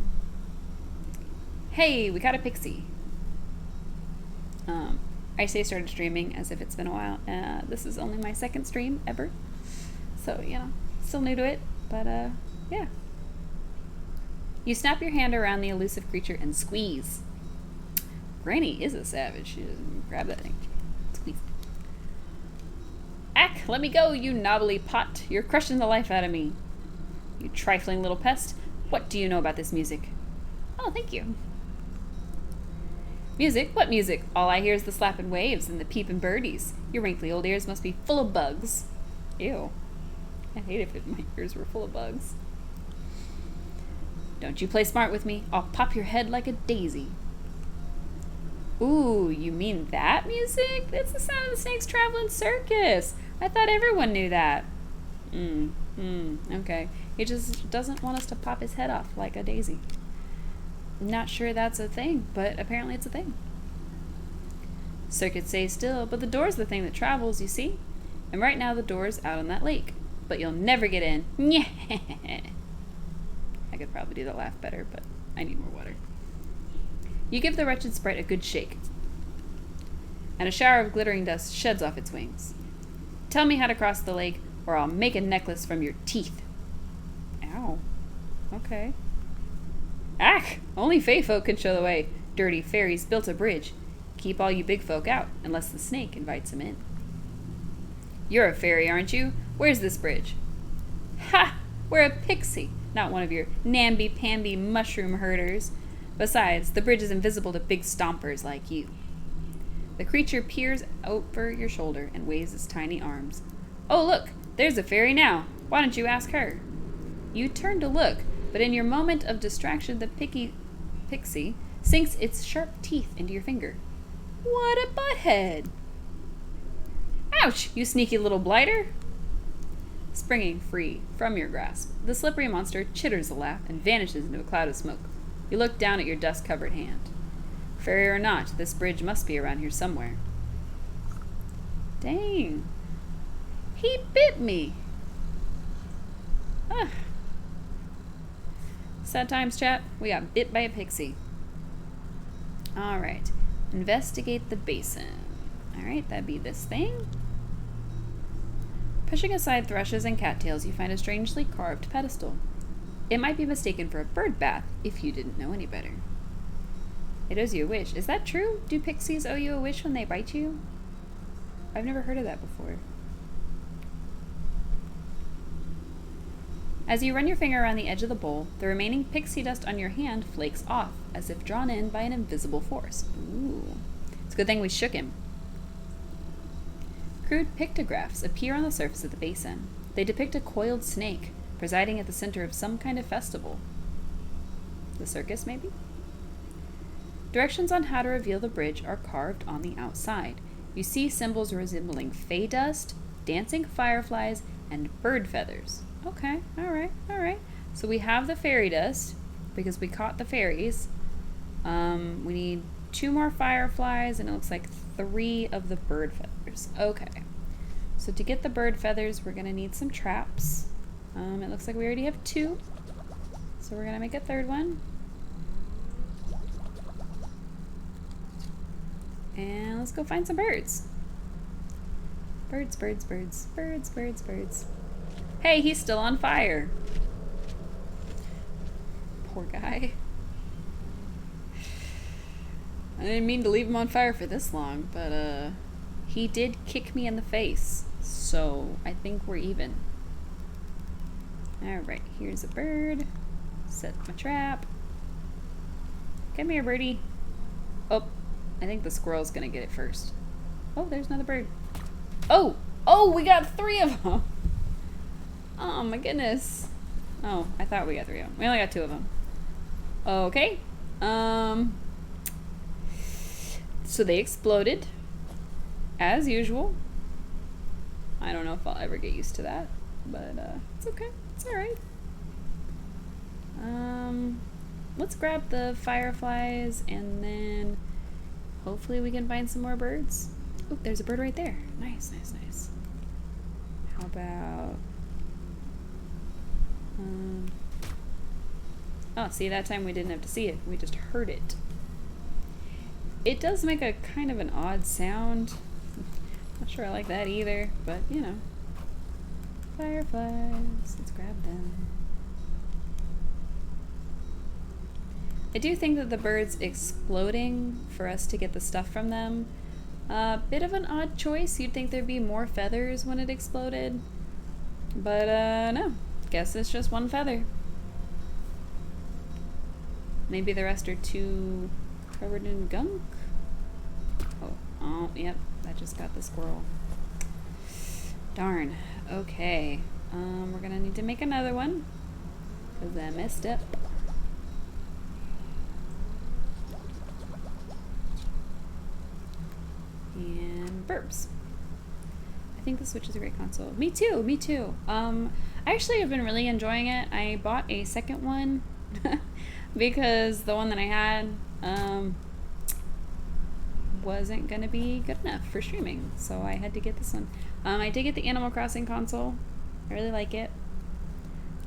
Hey, we got a pixie. I say started streaming as if it's been a while. This is only my second stream ever. So, you know, still new to it. But, yeah. You snap your hand around the elusive creature and squeeze. Granny is a savage. She doesn't grab that thing. Squeeze. Ack, let me go, you knobbly pot. You're crushing the life out of me. You trifling little pest. What do you know about this music? Oh, thank you. Music? What music? All I hear is the slapping waves and the peeping birdies. Your wrinkly old ears must be full of bugs. Ew. I'd hate if my ears were full of bugs. Don't you play smart with me. I'll pop your head like a daisy. Ooh, you mean that music? That's the sound of the Snake's Traveling Circus. I thought everyone knew that. Okay. He just doesn't want us to pop his head off like a daisy. Not sure that's a thing, but apparently it's a thing. Circuits stay still, but the door's the thing that travels, you see? And right now the door's out on that lake. But you'll never get in. I could probably do the laugh better, but I need more water. You give the wretched sprite a good shake, and a shower of glittering dust sheds off its wings. Tell me how to cross the lake, or I'll make a necklace from your teeth. Ow. Okay. Ack! Only fey folk can show the way. Dirty fairies built a bridge. Keep all you big folk out, unless the snake invites them in. You're a fairy, aren't you? Where's this bridge? Ha! We're a pixie, not one of your namby-pamby mushroom herders. Besides, the bridge is invisible to big stompers like you. The creature peers over your shoulder and waves its tiny arms. Oh, look! There's a fairy now. Why don't you ask her? You turn to look, but in your moment of distraction, the pixie sinks its sharp teeth into your finger. What a butthead! Ouch, you sneaky little blighter! Springing free from your grasp, the slippery monster chitters a laugh and vanishes into a cloud of smoke. You look down at your dust-covered hand. Fairy or not, this bridge must be around here somewhere. Dang. He bit me! Ah. Sad times, chat. We got bit by a pixie. Alright. Investigate the basin. Alright, that'd be this thing. Pushing aside thrushes and cattails, you find a strangely carved pedestal. It might be mistaken for a bird bath if you didn't know any better. It owes you a wish. Is that true? Do pixies owe you a wish when they bite you? I've never heard of that before. As you run your finger around the edge of the bowl, the remaining pixie dust on your hand flakes off, as if drawn in by an invisible force. Ooh. It's a good thing we shook him. Crude pictographs appear on the surface of the basin. They depict a coiled snake, presiding at the center of some kind of festival. The circus, maybe? Directions on how to reveal the bridge are carved on the outside. You see symbols resembling fey dust, dancing fireflies, and bird feathers. Okay, alright. So we have the fairy dust, because we caught the fairies. We need 2 more fireflies, and it looks like 3 of the bird feathers. Okay. So to get the bird feathers, we're going to need some traps. It looks like we already have 2. So we're going to make a 3rd one. And let's go find some birds. Birds. Hey, he's still on fire. Poor guy. I didn't mean to leave him on fire for this long, but he did kick me in the face. So I think we're even. Alright, here's a bird. Set my trap. Come here, birdie. Oh, I think the squirrel's gonna get it first. Oh, there's another bird. Oh, we got 3 of them. Oh my goodness. Oh, I thought we got 3 of them. We only got 2 of them. Okay. So they exploded, as usual. I don't know if I'll ever get used to that, but it's okay. It's alright. Let's grab the fireflies, and then hopefully we can find some more birds. Oh, there's a bird right there. Nice. How about... oh, see, that time we didn't have to see it. We just heard it. It does make a kind of an odd sound. Not sure I like that either, but you know. Fireflies. Let's grab them. I do think that the birds exploding for us to get the stuff from them, bit of an odd choice. You'd think there'd be more feathers when it exploded, but no. Guess it's just 1 feather. Maybe the rest are too covered in gunk. Oh, yep. That just got the squirrel. Darn. Okay. We're gonna need to make another one, because I messed up. And burps. I think the Switch is a great console. Me too. I actually have been really enjoying it. I bought a second one because the one that I had wasn't gonna be good enough for streaming, so I had to get this one. I did get the Animal Crossing console. I really like it.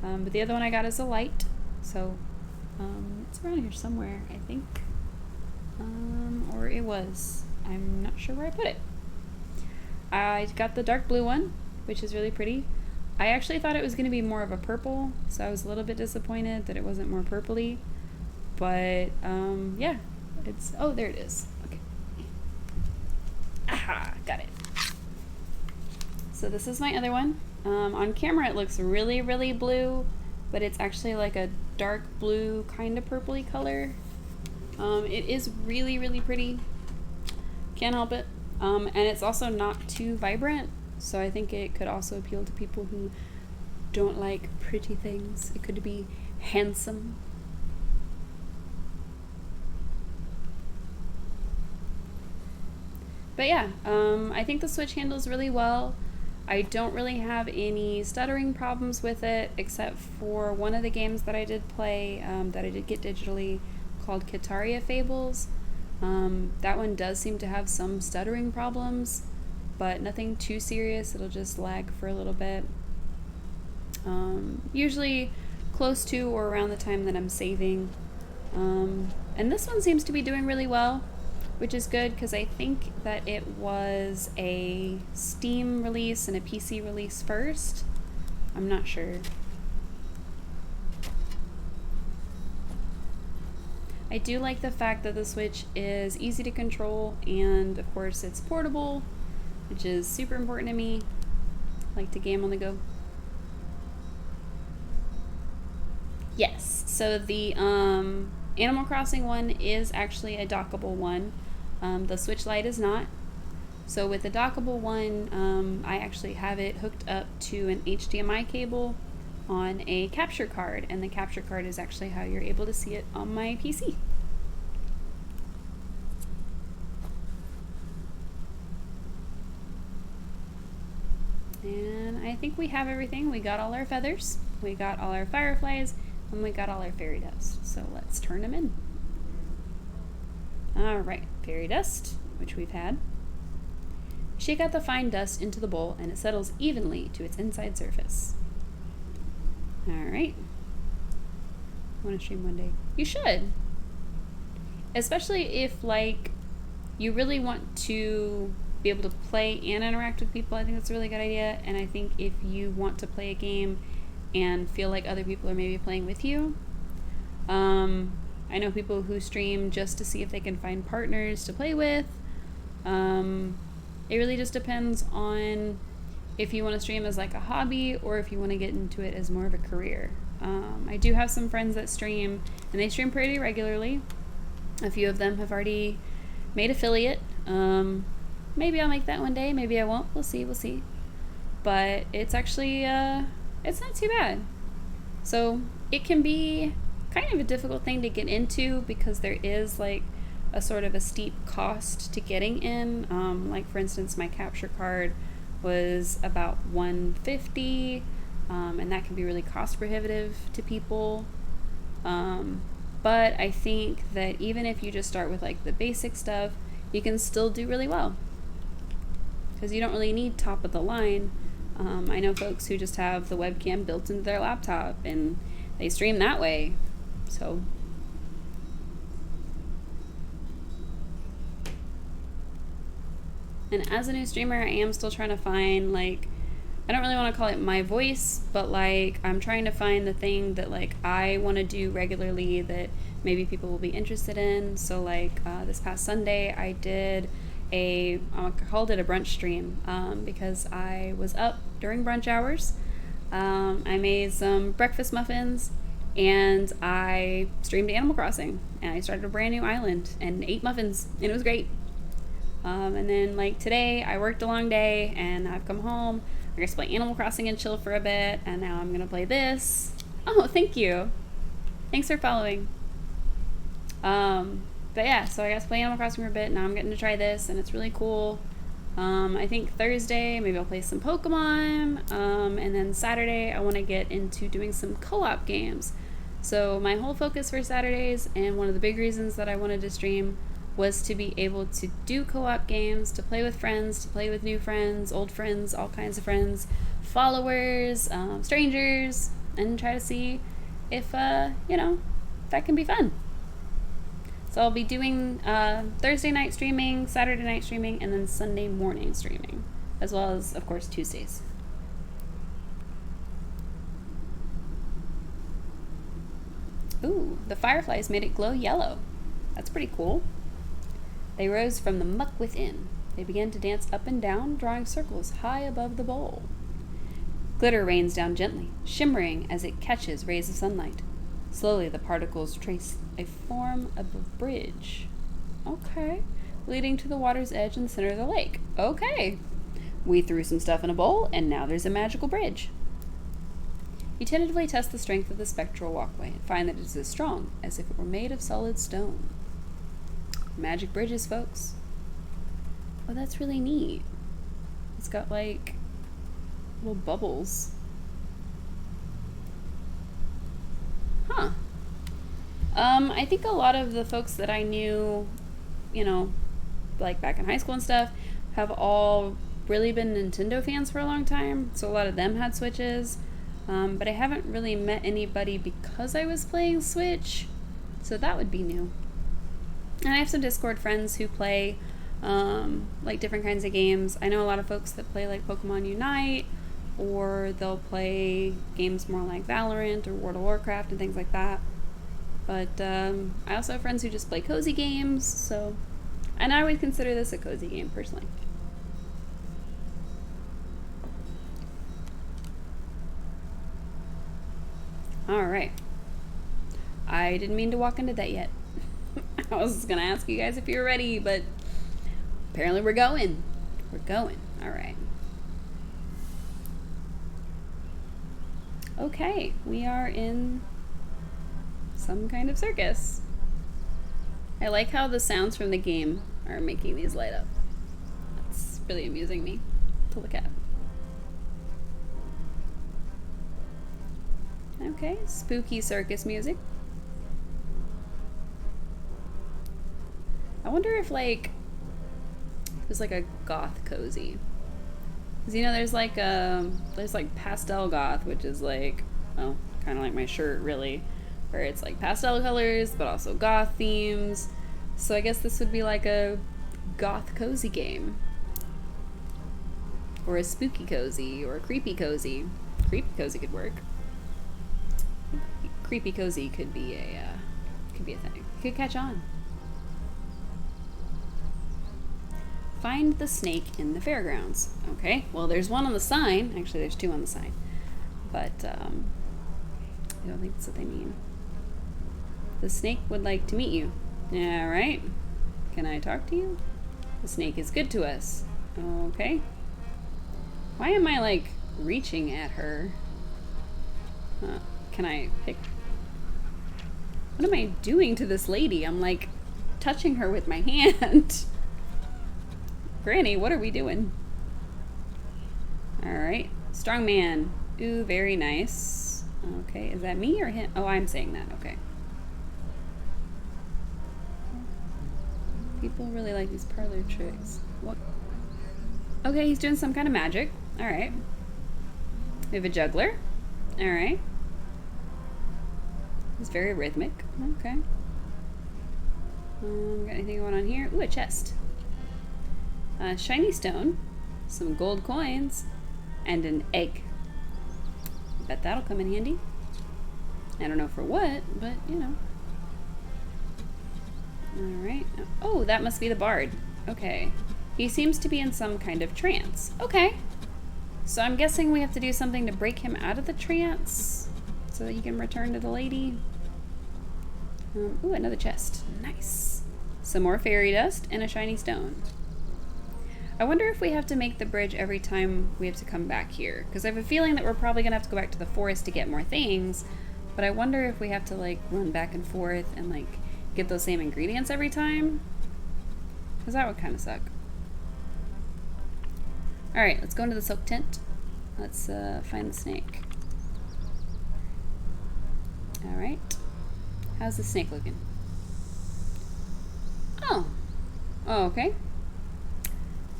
But the other one I got is a Lite, so it's around here somewhere, I think. Or it was. I'm not sure where I put it. I got the dark blue one, which is really pretty. I actually thought it was going to be more of a purple, so I was a little bit disappointed that it wasn't more purpley. But, yeah. It's... oh, there it is. Okay. Aha! Got it. So this is my other one. On camera it looks really, really blue, but it's actually like a dark blue, kind of purpley color. It is really, really pretty. Can't help it. And it's also not too vibrant, so I think it could also appeal to people who don't like pretty things. It could be handsome. But yeah, I think the Switch handles really well. I don't really have any stuttering problems with it, except for one of the games that I did play, that I did get digitally, called Kitaria Fables. That one does seem to have some stuttering problems, but nothing too serious. It'll just lag for a little bit. Usually close to or around the time that I'm saving. And this one seems to be doing really well. which is good because I think that it was a Steam release and a PC release first. I'm not sure. I do like the fact that the Switch is easy to control, and of course it's portable, which is super important to me. I like to game on the go. Yes, so the Animal Crossing one is actually a dockable one. The Switch Lite is not. So with the dockable one, I actually have it hooked up to an HDMI cable on a capture card, and the capture card is actually how you're able to see it on my PC. And I think we have everything. We got all our feathers, we got all our fireflies, and we got all our fairy dust. So let's turn them in. Alright, fairy dust, which we've had. Shake out the fine dust into the bowl and it settles evenly to its inside surface. Alright. Want to stream one day? You should. Especially if, like, you really want to be able to play and interact with people. I think that's a really good idea. And I think if you want to play a game and feel like other people are maybe playing with you, I know people who stream just to see if they can find partners to play with. It really just depends on if you want to stream as like a hobby or if you want to get into it as more of a career. I do have some friends that stream, and they stream pretty regularly. A few of them have already made affiliate. Maybe I'll make that one day, maybe I won't. We'll see. But it's actually, it's not too bad. So it can be kind of a difficult thing to get into because there is like a sort of a steep cost to getting in. Like for instance, my capture card was about $150, and that can be really cost prohibitive to people. But I think that even if you just start with like the basic stuff, you can still do really well because you don't really need top of the line. I know folks who just have the webcam built into their laptop and they stream that way. So and as a new streamer, I am still trying to find, like, I don't really want to call it my voice, but like I'm trying to find the thing that like I want to do regularly that maybe people will be interested in. So like this past Sunday I did I called it a brunch stream because I was up during brunch hours. I made some breakfast muffins and I streamed Animal Crossing, and I started a brand new island and ate muffins, and it was great. And then like today I worked a long day and I've come home. I guess play Animal Crossing and chill for a bit, and now I'm gonna play this. Oh, thank you. Thanks for following. But yeah, so I guess play Animal Crossing for a bit. Now I'm getting to try this, and it's really cool. I think Thursday maybe I'll play some Pokemon, and then Saturday I want to get into doing some co-op games. So my whole focus for Saturdays, and one of the big reasons that I wanted to stream, was to be able to do co-op games, to play with friends, to play with new friends, old friends, all kinds of friends, followers, strangers, and try to see if, you know, that can be fun. So I'll be doing Thursday night streaming, Saturday night streaming, and then Sunday morning streaming, as well as, of course, Tuesdays. Ooh, the fireflies made it glow yellow. That's pretty cool. They rose from the muck within. They began to dance up and down, drawing circles high above the bowl. Glitter rains down gently, shimmering as it catches rays of sunlight. Slowly the particles trace a form of a bridge. Okay. Leading to the water's edge in the center of the lake. Okay. We threw some stuff in a bowl, and now there's a magical bridge. You tentatively test the strength of the spectral walkway and find that it is as strong as if it were made of solid stone. Magic bridges, folks. Oh, that's really neat. It's got like little bubbles. Huh. I think a lot of the folks that I knew, you know, like back in high school and stuff, have all really been Nintendo fans for a long time. So a lot of them had Switches. But I haven't really met anybody because I was playing Switch. So that would be new. And I have some Discord friends who play like different kinds of games. I know a lot of folks that play like Pokemon Unite, or they'll play games more like Valorant or World of Warcraft and things like that. But I also have friends who just play cozy games, so, and I would consider this a cozy game personally. All right. I didn't mean to walk into that yet. I was gonna ask you guys if you're ready, but apparently we're going. We're going. All right. Okay, we are in some kind of circus. I like how the sounds from the game are making these light up. That's really amusing me to look at. Okay, spooky circus music. I wonder if like there's like a goth cozy. Cause you know there's like pastel goth, which is like, well, kind of like my shirt really, where it's like pastel colors but also goth themes. So I guess this would be like a goth cozy game, or a spooky cozy, or a creepy cozy. Creepy cozy could work. Creepy cozy could be a thing. It could catch on. Find the snake in the fairgrounds. Okay, well there's one on the sign. Actually, there's two on the sign. But I don't think that's what they mean. The snake would like to meet you. Yeah, right. Can I talk to you? The snake is good to us. Okay. Why am I like reaching at her? Can I pick? What am I doing to this lady? I'm like touching her with my hand. Granny, what are we doing? Alright. Strong man. Ooh, very nice. Okay, is that me or him? Oh, I'm saying that. Okay. People really like these parlor tricks. What? Okay, he's doing some kind of magic. Alright. We have a juggler. Alright. He's very rhythmic. Okay. Got anything going on here? Ooh, a chest. Shiny stone, some gold coins, and an egg. Bet that'll come in handy. I don't know for what, but you know. Alright. Oh, that must be the bard. Okay. He seems to be in some kind of trance. Okay. So I'm guessing we have to do something to break him out of the trance so that he can return to the lady. Ooh, another chest. Nice. Some more fairy dust and a shiny stone. I wonder if we have to make the bridge every time we have to come back here. Because I have a feeling that we're probably going to have to go back to the forest to get more things. But I wonder if we have to like run back and forth and like get those same ingredients every time. Because that would kind of suck. Alright, let's go into the silk tent. Let's find the snake. Alright. How's the snake looking? Oh. Oh, okay.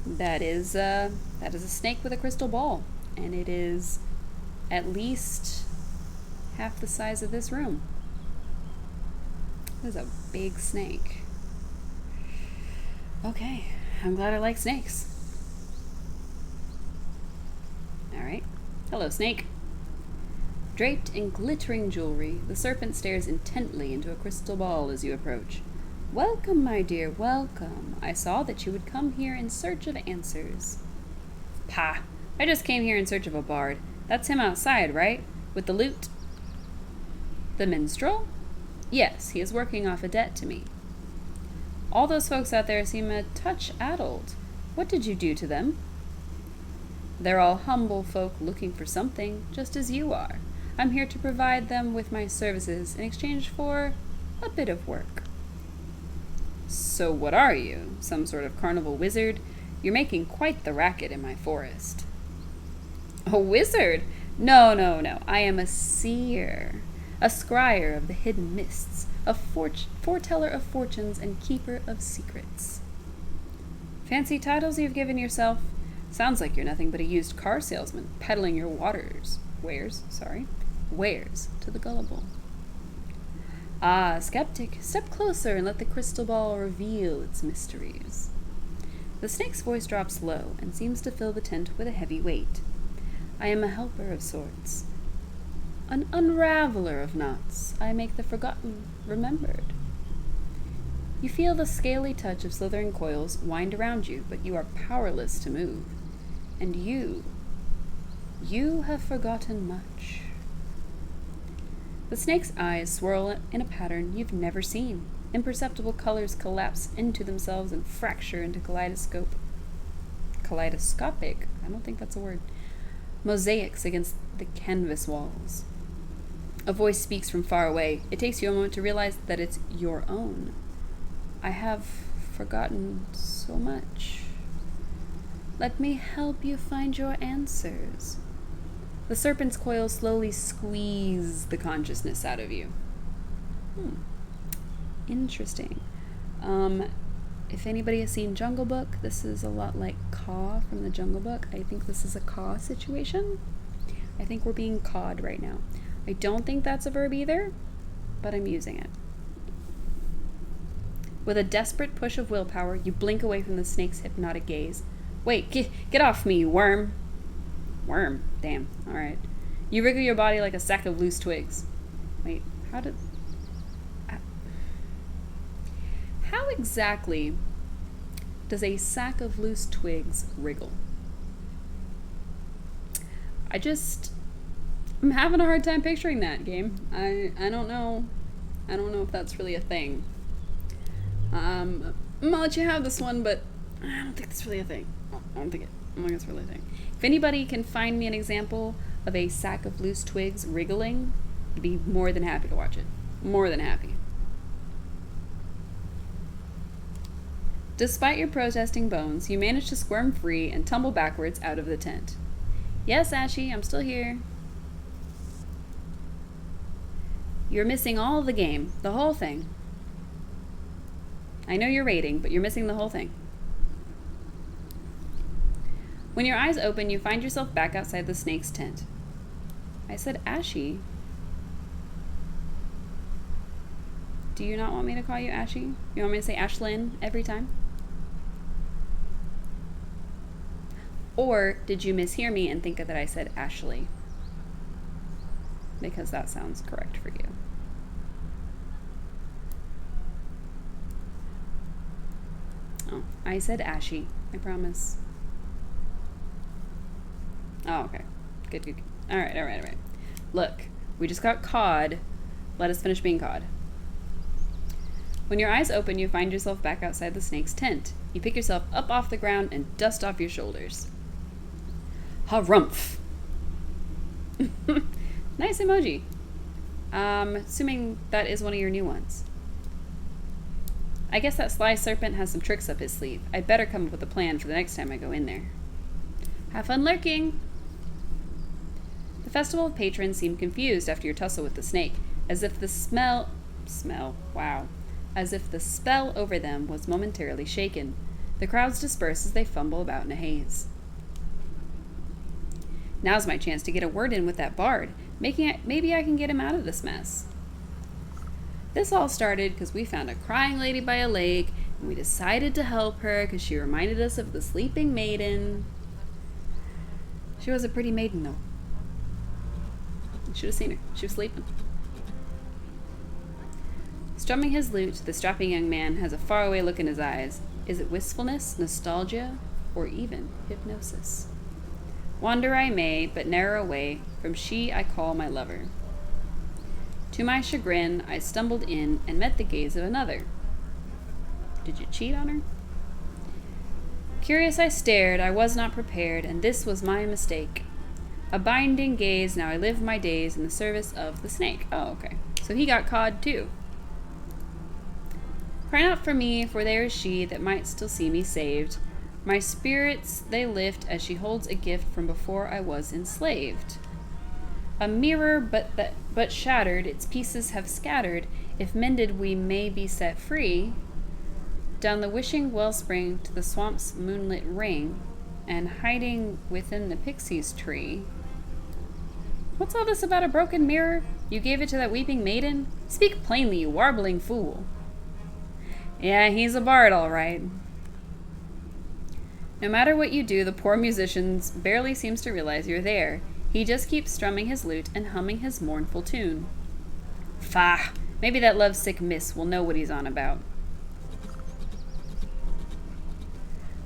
That is a snake with a crystal ball, and it is at least half the size of this room. That is a big snake. Okay, I'm glad I like snakes. Alright. Hello, snake. Draped in glittering jewelry, the serpent stares intently into a crystal ball as you approach. Welcome, my dear, welcome. I saw that you would come here in search of answers. Pah! I just came here in search of a bard. That's him outside, right? With the lute? The minstrel? Yes, he is working off a debt to me. All those folks out there seem a touch addled. What did you do to them? They're all humble folk looking for something, just as you are. I'm here to provide them with my services in exchange for a bit of work. So what are you? Some sort of carnival wizard? You're making quite the racket in my forest. A wizard? No, no, no. I am a seer. A scryer of the hidden mists. A foreteller of fortunes and keeper of secrets. Fancy titles you've given yourself? Sounds like you're nothing but a used car salesman peddling your wares to the gullible. Ah, skeptic, step closer and let the crystal ball reveal its mysteries. The snake's voice drops low and seems to fill the tent with a heavy weight. I am a helper of sorts. An unraveler of knots. I make the forgotten remembered. You feel the scaly touch of slithering coils wind around you, but you are powerless to move. And you have forgotten much. The snake's eyes swirl in a pattern you've never seen. Imperceptible colors collapse into themselves and fracture into kaleidoscopic, I don't think that's a word, mosaics against the canvas walls. A voice speaks from far away. It takes you a moment to realize that it's your own. I have forgotten so much. Let me help you find your answers. The serpent's coils slowly squeeze the consciousness out of you. Interesting. If anybody has seen Jungle Book, this is a lot like Caw from the Jungle Book. I think this is a Caw situation. I think we're being cawed right now. I don't think that's a verb either, but I'm using it. With a desperate push of willpower, you blink away from the snake's hypnotic gaze. Wait, get off me, you worm. Worm, damn, alright. You wriggle your body like a sack of loose twigs. Wait, how exactly does a sack of loose twigs wriggle? I'm having a hard time picturing that, game. I don't know. I don't know if that's really a thing. I'm gonna let you have this one, but I don't think that's really a thing. I don't think it's really a thing. If anybody can find me an example of a sack of loose twigs wriggling, I'd be more than happy to watch it. More than happy. Despite your protesting bones, you manage to squirm free and tumble backwards out of the tent. Yes, Ashy, I'm still here. You're missing all of the game, the whole thing. I know you're raiding, but you're missing the whole thing. When your eyes open, you find yourself back outside the snake's tent. I said Ashy. Do you not want me to call you Ashy? You want me to say Ashlyn every time? Or did you mishear me and think that I said Ashley? Because that sounds correct for you. Oh, I said Ashy, I promise. Oh, okay. Good. All right. Look, we just got cawed. Let us finish being cawed. When your eyes open, you find yourself back outside the snake's tent. You pick yourself up off the ground and dust off your shoulders. Harumph. Nice emoji. Assuming that is one of your new ones. I guess that sly serpent has some tricks up his sleeve. I'd better come up with a plan for the next time I go in there. Have fun lurking! The Festival of Patrons seemed confused after your tussle with the snake, as if the as if the spell over them was momentarily shaken. The crowds disperse as they fumble about in a haze. Now's my chance to get a word in with that bard. Maybe I can get him out of this mess. This all started because we found a crying lady by a lake, and we decided to help her because she reminded us of the sleeping maiden. She was a pretty maiden, though. You should have seen her. She was sleeping. Strumming his lute, the strapping young man has a faraway look in his eyes. Is it wistfulness, nostalgia, or even hypnosis? Wander I may, but narrow away from she I call my lover. To my chagrin, I stumbled in and met the gaze of another. Did you cheat on her? Curious I stared, I was not prepared, and this was my mistake. A binding gaze, now I live my days in the service of the snake. Oh, okay. So he got cawed too. Cry not for me, for there is she that might still see me saved. My spirits they lift as she holds a gift from before I was enslaved. A mirror but shattered, its pieces have scattered. If mended we may be set free. Down the wishing wellspring to the swamp's moonlit ring, and hiding within the pixie's tree. What's all this about a broken mirror? You gave it to that weeping maiden? Speak plainly, you warbling fool. Yeah, he's a bard, all right. No matter what you do, the poor musician barely seems to realize you're there. He just keeps strumming his lute and humming his mournful tune. Faugh! Maybe that lovesick miss will know what he's on about.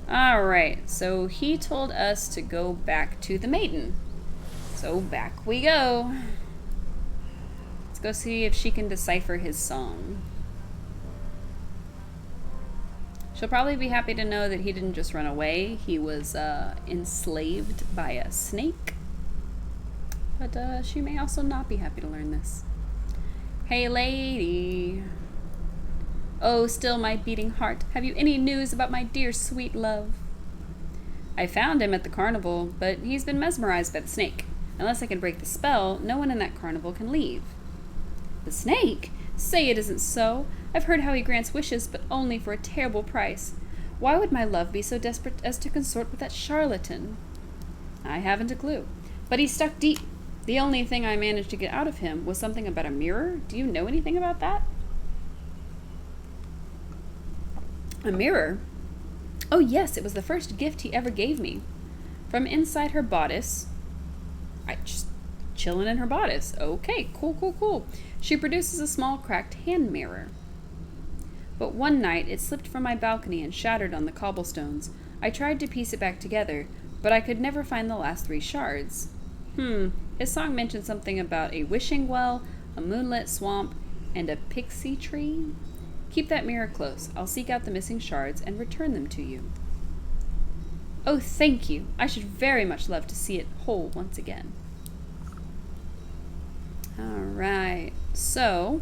Alright, so he told us to go back to the maiden. So back we go. Let's go see if she can decipher his song. She'll probably be happy to know that he didn't just run away. He was enslaved by a snake. But she may also not be happy to learn this. Hey, lady. Oh, still my beating heart, have you any news about my dear sweet love? I found him at the carnival, but he's been mesmerized by the snake. Unless I can break the spell, no one in that carnival can leave. The snake? Say it isn't so. I've heard how he grants wishes, but only for a terrible price. Why would my love be so desperate as to consort with that charlatan? I haven't a clue. But he's stuck deep. The only thing I managed to get out of him was something about a mirror. Do you know anything about that? A mirror? Oh yes, it was the first gift he ever gave me. From inside her bodice... just chilling in her bodice. Okay, cool. She produces a small cracked hand mirror. But one night, it slipped from my balcony and shattered on the cobblestones. I tried to piece it back together, but I could never find the last 3 shards. His song mentioned something about a wishing well, a moonlit swamp, and a pixie tree. Keep that mirror close. I'll seek out the missing shards and return them to you. Oh, thank you. I should very much love to see it whole once again. Alright, so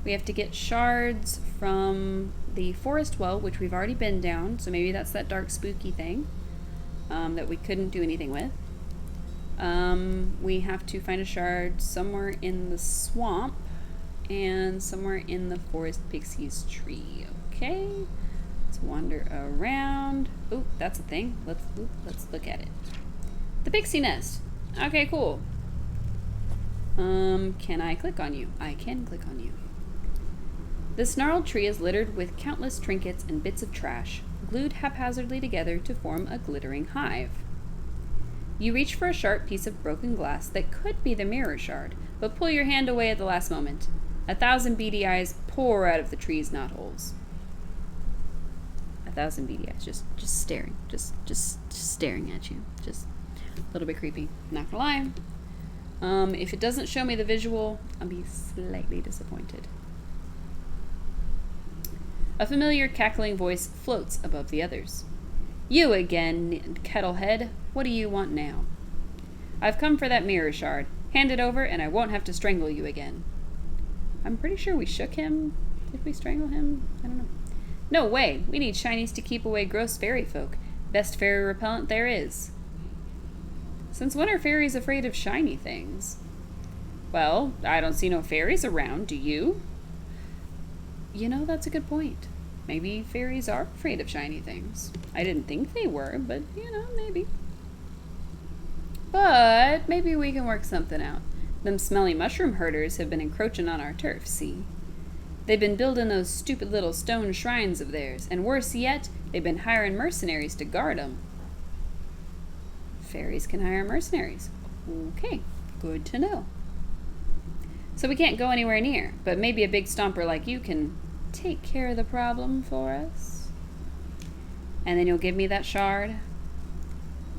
we have to get shards from the forest well, which we've already been down, so maybe that's that dark spooky thing that we couldn't do anything with. We have to find a shard somewhere in the swamp and somewhere in the forest pixie's tree. Okay, let's wander around. Oh, that's a thing. Let's look at it. The pixie nest. Okay, cool. Can I click on you? I can click on you. This gnarled tree is littered with countless trinkets and bits of trash, glued haphazardly together to form a glittering hive. You reach for a sharp piece of broken glass that could be the mirror shard, but pull your hand away at the last moment. 1,000 beady eyes pour out of the tree's knotholes. 1,000 beady eyes, just staring, just staring at you. Just a little bit creepy. Not gonna lie. If it doesn't show me the visual, I'll be slightly disappointed. A familiar cackling voice floats above the others. You again, Kettlehead. What do you want now? I've come for that mirror shard. Hand it over and I won't have to strangle you again. I'm pretty sure we shook him. Did we strangle him? I don't know. No way. We need shinies to keep away gross fairy folk. Best fairy repellent there is. Since when are fairies afraid of shiny things? Well, I don't see no fairies around, do you? You know, that's a good point. Maybe fairies are afraid of shiny things. I didn't think they were, but, you know, maybe. But maybe we can work something out. Them smelly mushroom herders have been encroaching on our turf, see? They've been building those stupid little stone shrines of theirs, and worse yet, they've been hiring mercenaries to guard them. Fairies can hire mercenaries. Okay, good to know. So we can't go anywhere near, but maybe a big stomper like you can take care of the problem for us. And then you'll give me that shard.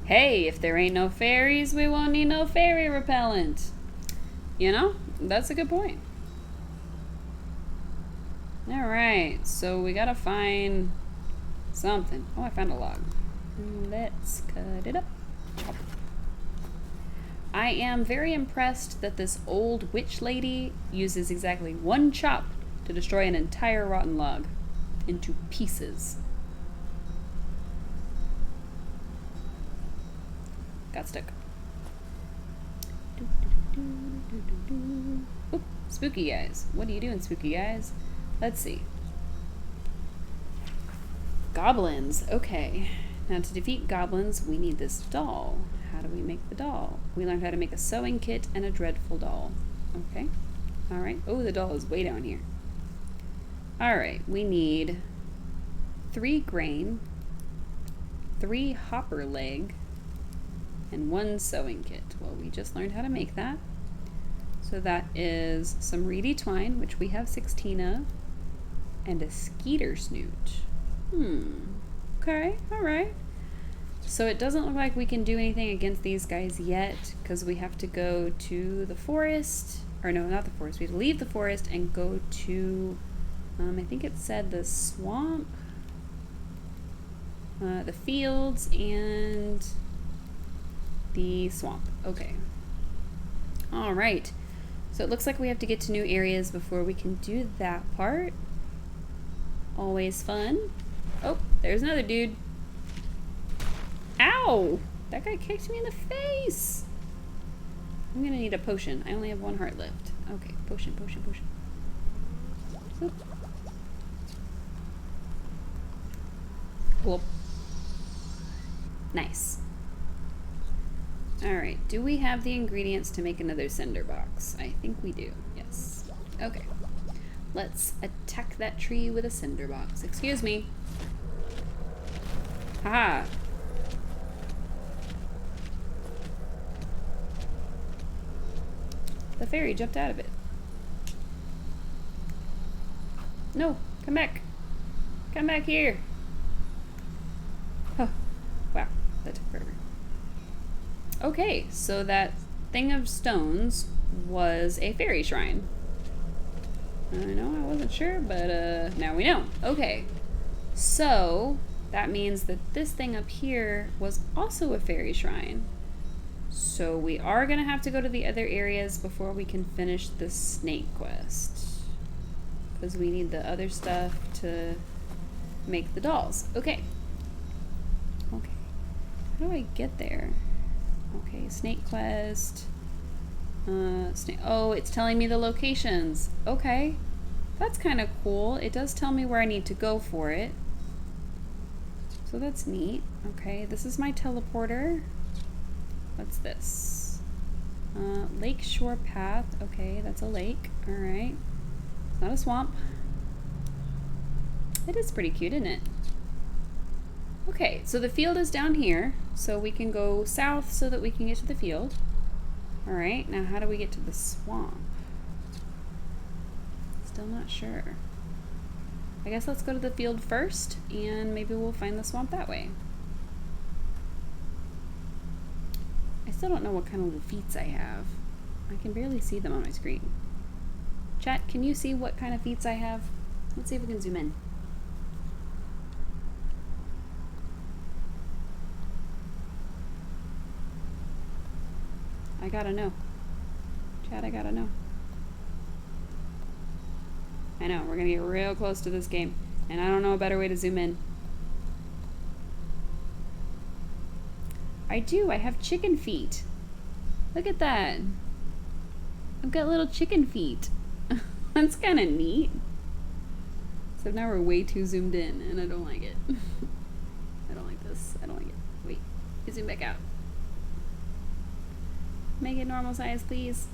Hey, if there ain't no fairies, we won't need no fairy repellent. You know, that's a good point. Alright, so we gotta find something. Oh, I found a log. Let's cut it up. Chop. I am very impressed that this old witch lady uses exactly 1 chop to destroy an entire rotten log into pieces. Got stuck. Oop, spooky eyes. What are you doing, spooky eyes? Let's see. Goblins. Okay. Now to defeat goblins, we need this doll. How do we make the doll? We learned how to make a sewing kit and a dreadful doll. Okay. Alright. Oh, the doll is way down here. Alright, we need 3 grain, 3 hopper leg, and 1 sewing kit. Well, we just learned how to make that. So that is some reedy twine, which we have 16 of, and a skeeter snoot. Okay, alright. So it doesn't look like we can do anything against these guys yet, because we have to go to the forest. Or no, not the forest. We have to leave the forest and go to, I think it said the swamp, the fields, and the swamp. Okay. Alright. So it looks like we have to get to new areas before we can do that part. Always fun. Oh, there's another dude. Ow! That guy kicked me in the face! I'm gonna need a potion. I only have 1 heart left. Okay, potion, potion, potion. Oop. Cool. Nice. Alright, do we have the ingredients to make another cinder box? I think we do, yes. Okay. Let's attack that tree with a cinder box. Excuse me. Haha. The fairy jumped out of it. No, come back. Come back here. Oh, wow, that took forever. Okay, so that thing of stones was a fairy shrine. I know, I wasn't sure, but now we know. Okay, so that means that this thing up here was also a fairy shrine. So we are gonna have to go to the other areas before we can finish the snake quest. Because we need the other stuff to make the dolls. Okay. Okay. How do I get there? Okay, snake quest. Oh, it's telling me the locations. Okay. That's kind of cool. It does tell me where I need to go for it. So that's neat. Okay, this is my teleporter. What's this? Lake shore path. Okay, that's a lake. Alright. It's not a swamp. It is pretty cute, isn't it? Okay, so the field is down here. So we can go south so that we can get to the field. Alright, now how do we get to the swamp? Still not sure. I guess let's go to the field first, and maybe we'll find the swamp that way. I still don't know what kind of little feats I have. I can barely see them on my screen. Chat, can you see what kind of feats I have? Let's see if we can zoom in. I gotta know. Chat, I gotta know. I know, we're gonna get real close to this game, and I don't know a better way to zoom in. I do, I have chicken feet. Look at that. I've got little chicken feet. That's kind of neat. So now we're way too zoomed in, and I don't like it. I don't like this. I don't like it. Wait, zoom back out. Make it normal size, please.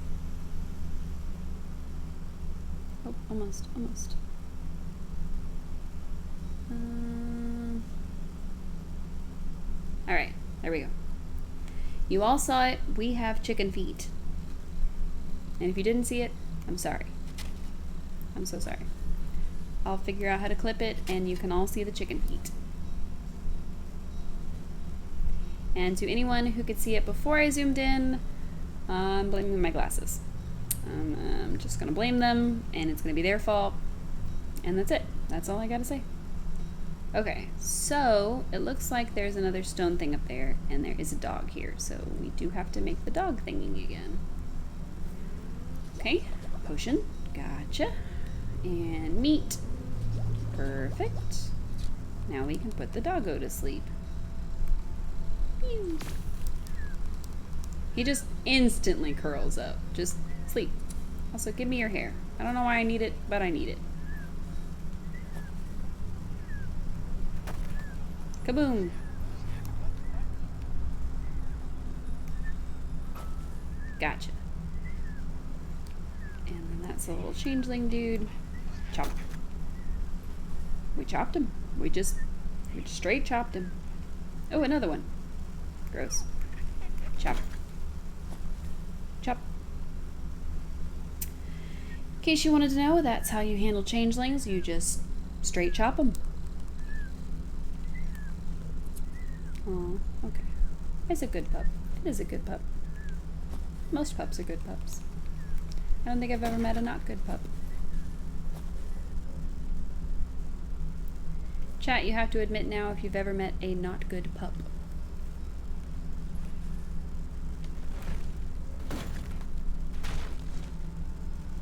Oh, almost, almost. Alright, there we go. You all saw it. We have chicken feet. And if you didn't see it, I'm sorry. I'm so sorry. I'll figure out how to clip it, and you can all see the chicken feet. And to anyone who could see it before I zoomed in, I'm blaming my glasses. I'm just gonna blame them, and it's gonna be their fault, and that's it. That's all I gotta say. Okay, so it looks like there's another stone thing up there, and there is a dog here, so we do have to make the dog thingy again. Okay, potion, gotcha, and meat, perfect. Now we can put the doggo to sleep. Pew. He just instantly curls up. Just sleep. Also, give me your hair. I don't know why I need it, but I need it. Kaboom! Gotcha. And then That's a little changeling dude. Chop. We chopped him. We just straight chopped him. Oh, another one. Gross. Chop. Chop. In case you wanted to know, that's how you handle changelings. You just straight chop them. Oh, okay. It's a good pup. It is a good pup. Most pups are good pups. I don't think I've ever met a not good pup. Chat, you have to admit now if you've ever met a not good pup.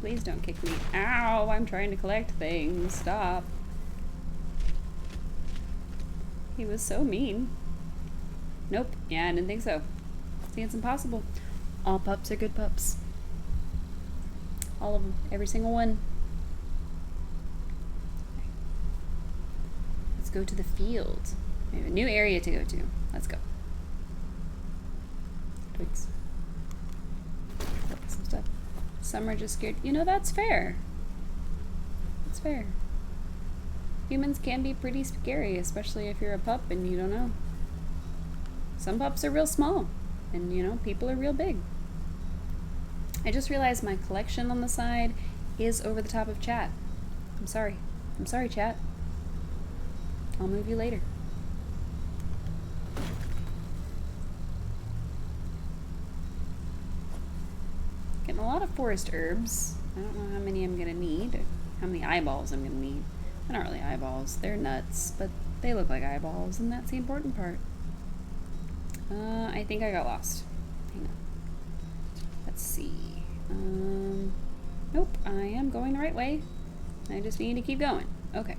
Please don't kick me. Ow, I'm trying to collect things. Stop. He was so mean. Nope. Yeah, I didn't think so. See, it's impossible. All pups are good pups. All of them. Every single one. Let's go to the field. We have a new area to go to. Let's go. Twigs. Some stuff. Some are just scared. You know, that's fair. That's fair. Humans can be pretty scary, especially if you're a pup and you don't know. Some pups are real small, and you know, people are real big. I just realized my collection on the side is over the top of chat. I'm sorry. I'm sorry, chat. I'll move you later. Getting a lot of forest herbs. I don't know how many I'm gonna need, or how many eyeballs I'm gonna need. They're not really eyeballs, they're nuts, but they look like eyeballs, and that's the important part. I think I got lost. Hang on. Let's see. Nope, I am going the right way. I just need to keep going. Okay.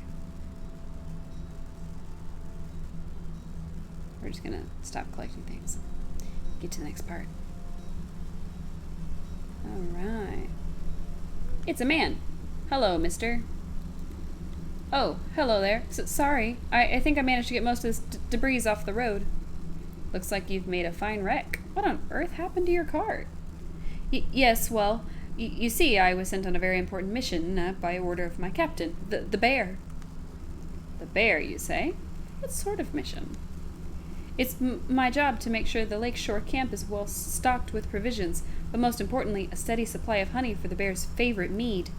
We're just gonna stop collecting things. Get to the next part. Alright. It's a man. Hello, mister. Oh, hello there. Sorry. I think I managed to get most of this debris off the road. Looks like you've made a fine wreck. What on earth happened to your cart? Yes, well, you see, I was sent on a very important mission by order of my captain, the bear. The bear, you say? What sort of mission? It's my job to make sure the lakeshore camp is well stocked with provisions, but most importantly, a steady supply of honey for the bear's favorite mead.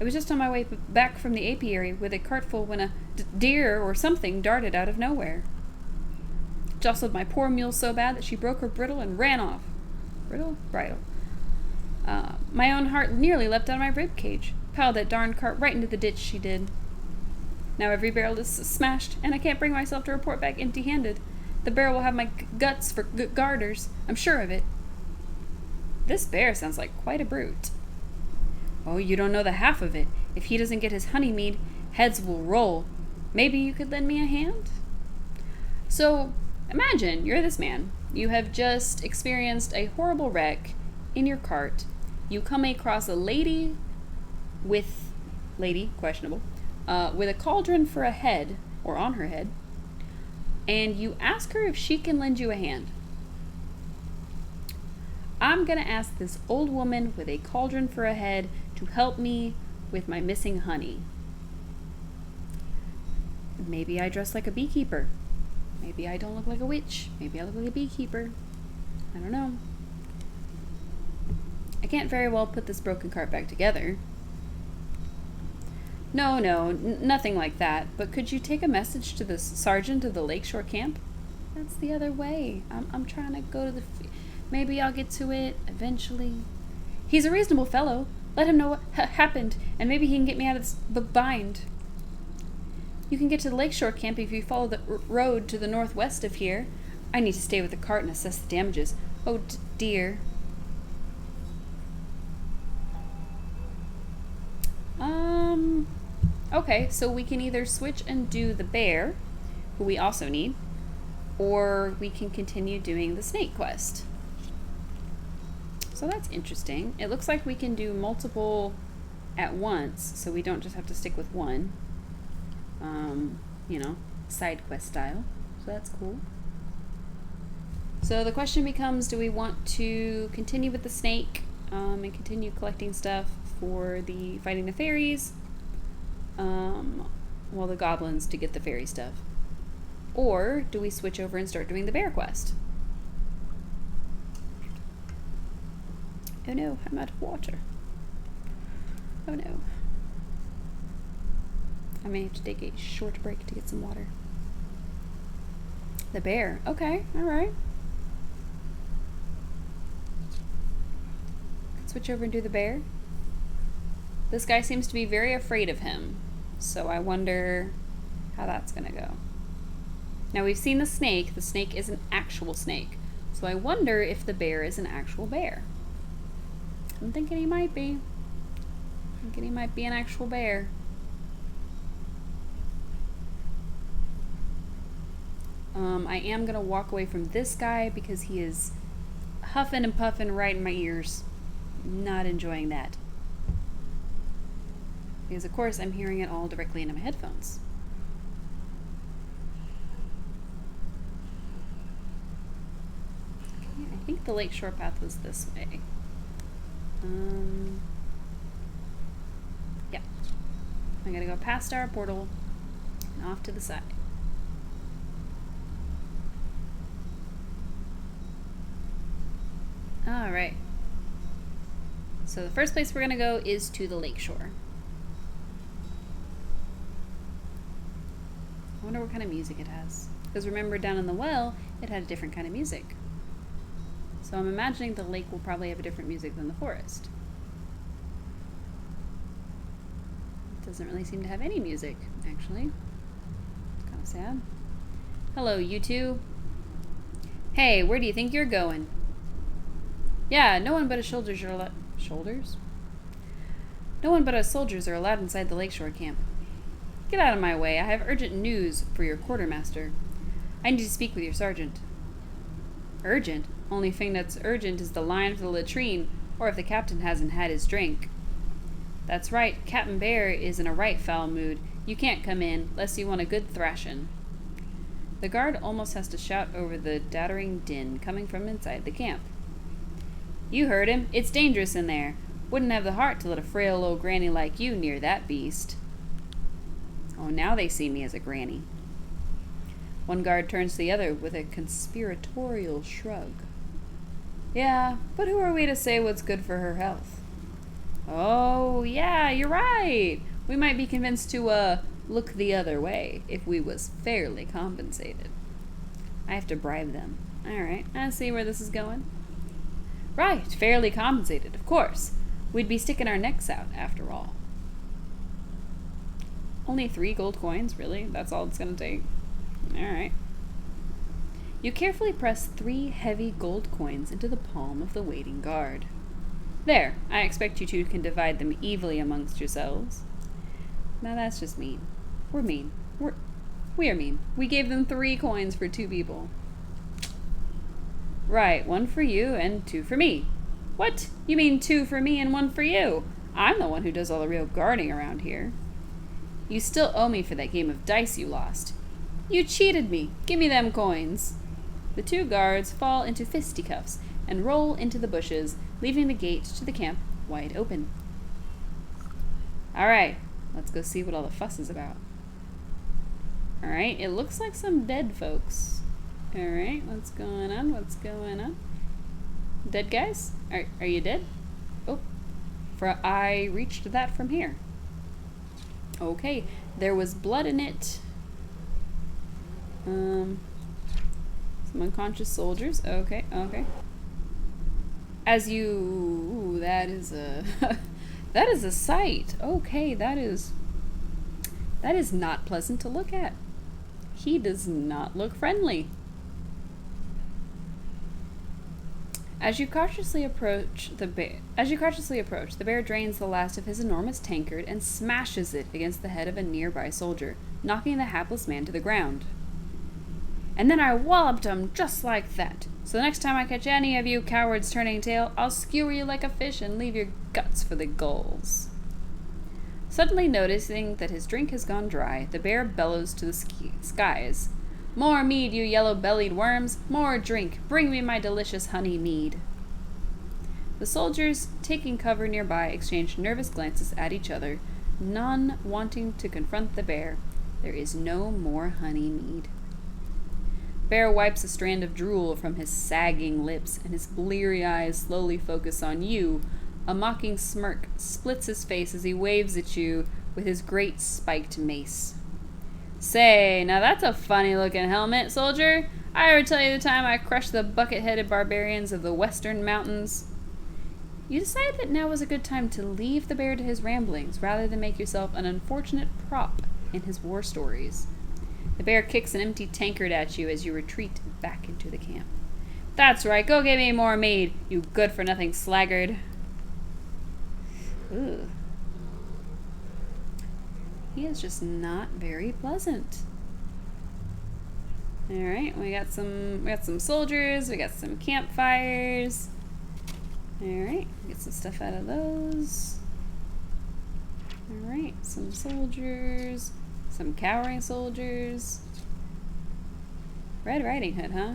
I was just on my way back from the apiary with a cart full when a deer or something darted out of nowhere. Jostled my poor mule so bad that she broke her bridle and ran off. Bridle? Bridle. My own heart nearly leapt out of my rib cage. Piled that darn cart right into the ditch, she did. Now every barrel is smashed, and I can't bring myself to report back empty-handed. The bear will have my guts for garters. I'm sure of it. This bear sounds like quite a brute. Oh, you don't know the half of it. If he doesn't get his honey mead, heads will roll. Maybe you could lend me a hand? So, imagine you're this man. You have just experienced a horrible wreck in your cart. You come across a lady, questionable, with a cauldron for a head, or on her head, and you ask her if she can lend you a hand. I'm gonna ask this old woman with a cauldron for a head to help me with my missing honey. Maybe I dress like a beekeeper. Maybe I don't look like a witch. Maybe I look like a beekeeper. I don't know. I can't very well put this broken cart back together. No, nothing like that. But could you take a message to the sergeant of the lakeshore camp? That's the other way. I'm trying to go to the... Maybe I'll get to it eventually. He's a reasonable fellow. Let him know what happened, and maybe he can get me out of this bind. You can get to the lakeshore camp if you follow the road to the northwest of here. I need to stay with the cart and assess the damages. Oh, dear. Okay, so we can either switch and do the bear, who we also need, or we can continue doing the snake quest. So that's interesting. It looks like we can do multiple at once, so we don't just have to stick with one. You know, side quest style. So that's cool. So the question becomes, do we want to continue with the snake and continue collecting stuff for the fighting the fairies, while the goblins to get the fairy stuff? Or do we switch over and start doing the bear quest? Oh no, I'm out of water. Oh no. I may have to take a short break to get some water. The bear. Okay, alright. Switch over and do the bear. This guy seems to be very afraid of him, so I wonder how that's gonna go. Now we've seen the snake. The snake is an actual snake, so I wonder if the bear is an actual bear. I'm thinking he might be. I'm thinking he might be an actual bear. I am gonna walk away from this guy because he is huffing and puffing right in my ears. Not enjoying that. Because of course I'm hearing it all directly into my headphones. Okay, I think the lakeshore path was this way. Yeah. I'm gonna go past our portal and off to the side. Alright. So the first place we're gonna go is to the lakeshore. I wonder what kind of music it has. Because remember, down in the well, it had a different kind of music. So I'm imagining the lake will probably have a different music than the forest. It doesn't really seem to have any music, actually. It's kind of sad. Hello, you two. Hey, where do you think you're going? Yeah, no one but a soldiers are allowed. Shoulders? No one but us soldiers are allowed inside the lakeshore camp. Get out of my way. I have urgent news for your quartermaster. I need to speak with your sergeant. Urgent? Only thing that's urgent is the line for the latrine, or if the captain hasn't had his drink. That's right, Captain Bear is in a right foul mood. You can't come in, lest you want a good thrashing. The guard almost has to shout over the dattering din coming from inside the camp. You heard him. It's dangerous in there. Wouldn't have the heart to let a frail old granny like you near that beast. Oh, now they see me as a granny. One guard turns to the other with a conspiratorial shrug. Yeah, but who are we to say what's good for her health? Oh, yeah, you're right. We might be convinced to, look the other way if we was fairly compensated. I have to bribe them. Alright, I see where this is going. Right, fairly compensated, of course. We'd be sticking our necks out, after all. Only 3 gold coins, really? That's all it's gonna take? Alright. You carefully press 3 heavy gold coins into the palm of the waiting guard. There, I expect you two can divide them evenly amongst yourselves. Now that's just mean. We're mean. We are mean. We gave them 3 coins for 2 people. Right, 1 for you and 2 for me. What? You mean 2 for me and 1 for you? I'm the one who does all the real guarding around here. You still owe me for that game of dice you lost. You cheated me. Give me them coins. The 2 guards fall into fisticuffs and roll into the bushes, leaving the gate to the camp wide open. Alright, let's go see what all the fuss is about. Alright, it looks like some dead folks. Alright, what's going on? What's going on? Dead guys? Are you dead? Oh, for I reached that from here. Okay, there was blood in it. Some unconscious soldiers. Okay, okay. As you... Ooh, that is a... that is a sight. Okay, that is not pleasant to look at. He does not look friendly. As you cautiously approach, the bear drains the last of his enormous tankard and smashes it against the head of a nearby soldier, knocking the hapless man to the ground. And then I walloped him just like that. So the next time I catch any of you cowards turning tail, I'll skewer you like a fish and leave your guts for the gulls. Suddenly noticing that his drink has gone dry, the bear bellows to the skies. More mead, you yellow-bellied worms! More drink! Bring me my delicious honey mead! The soldiers, taking cover nearby, exchanged nervous glances at each other, none wanting to confront the bear. There is no more honey mead. Bear wipes a strand of drool from his sagging lips, and his bleary eyes slowly focus on you. A mocking smirk splits his face as he waves at you with his great spiked mace. Say, now that's a funny-looking helmet, soldier. I ever tell you the time I crushed the bucket-headed barbarians of the western mountains? You decide that now was a good time to leave the bear to his ramblings, rather than make yourself an unfortunate prop in his war stories. The bear kicks an empty tankard at you as you retreat back into the camp. That's right, go get me more mead, you good-for-nothing sluggard. Ugh. He is just not very pleasant. Alright, we got some soldiers, we got some campfires. Alright, get some stuff out of those. Alright, some soldiers. Some cowering soldiers. Red Riding Hood, huh?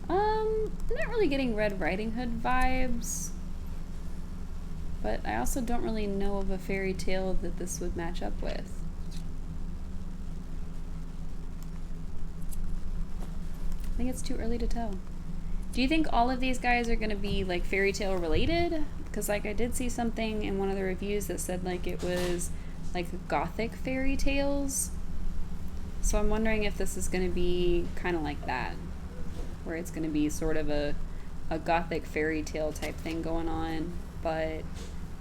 Not really getting Red Riding Hood vibes. But I also don't really know of a fairy tale that this would match up with. I think it's too early to tell. Do you think all of these guys are going to be like fairy tale related? Because like I did see something in one of the reviews that said like it was like gothic fairy tales. So I'm wondering if this is going to be kind of like that, where it's going to be sort of a gothic fairy tale type thing going on. But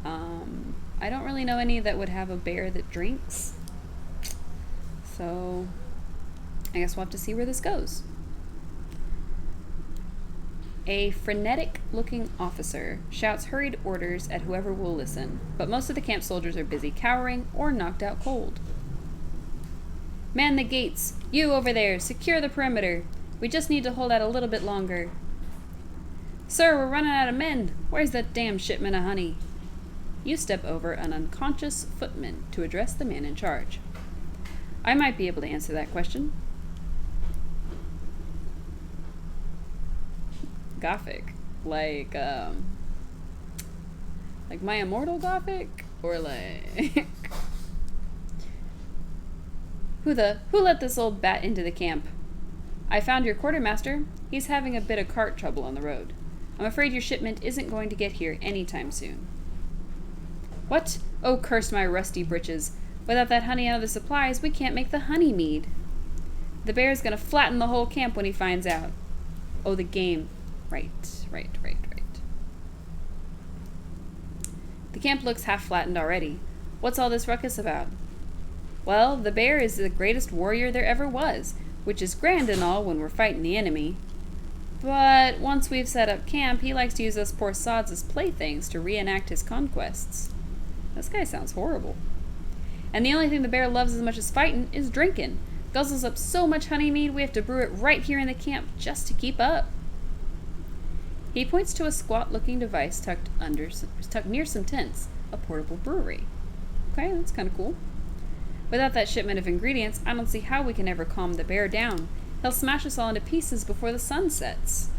I don't really know any that would have a bear that drinks. So I guess we'll have to see where this goes. A frenetic-looking officer shouts hurried orders at whoever will listen, but most of the camp soldiers are busy cowering or knocked out cold. Man the gates! You over there! Secure the perimeter! We just need to hold out a little bit longer. Sir, we're running out of men! Where's that damn shipment of honey? You step over an unconscious footman to address the man in charge. I might be able to answer that question. Gothic, like My Immortal Gothic, or like who let this old bat into the camp? I found your quartermaster. He's having a bit of cart trouble on the road. I'm afraid your shipment isn't going to get here anytime soon. What? Oh, curse my rusty breeches! Without that honey out of the supplies, we can't make the honey mead. The bear's gonna flatten the whole camp when he finds out. Oh, the game. Right. The camp looks half flattened already. What's all this ruckus about? Well, the bear is the greatest warrior there ever was, which is grand and all when we're fighting the enemy. But once we've set up camp, he likes to use us poor sods as playthings to reenact his conquests. This guy sounds horrible. And the only thing the bear loves as much as fighting is drinking. Guzzles up so much honey mead we have to brew it right here in the camp just to keep up. He points to a squat-looking device tucked near some tents, a portable brewery. Okay, that's kind of cool. Without that shipment of ingredients, I don't see how we can ever calm the bear down. He'll smash us all into pieces before the sun sets.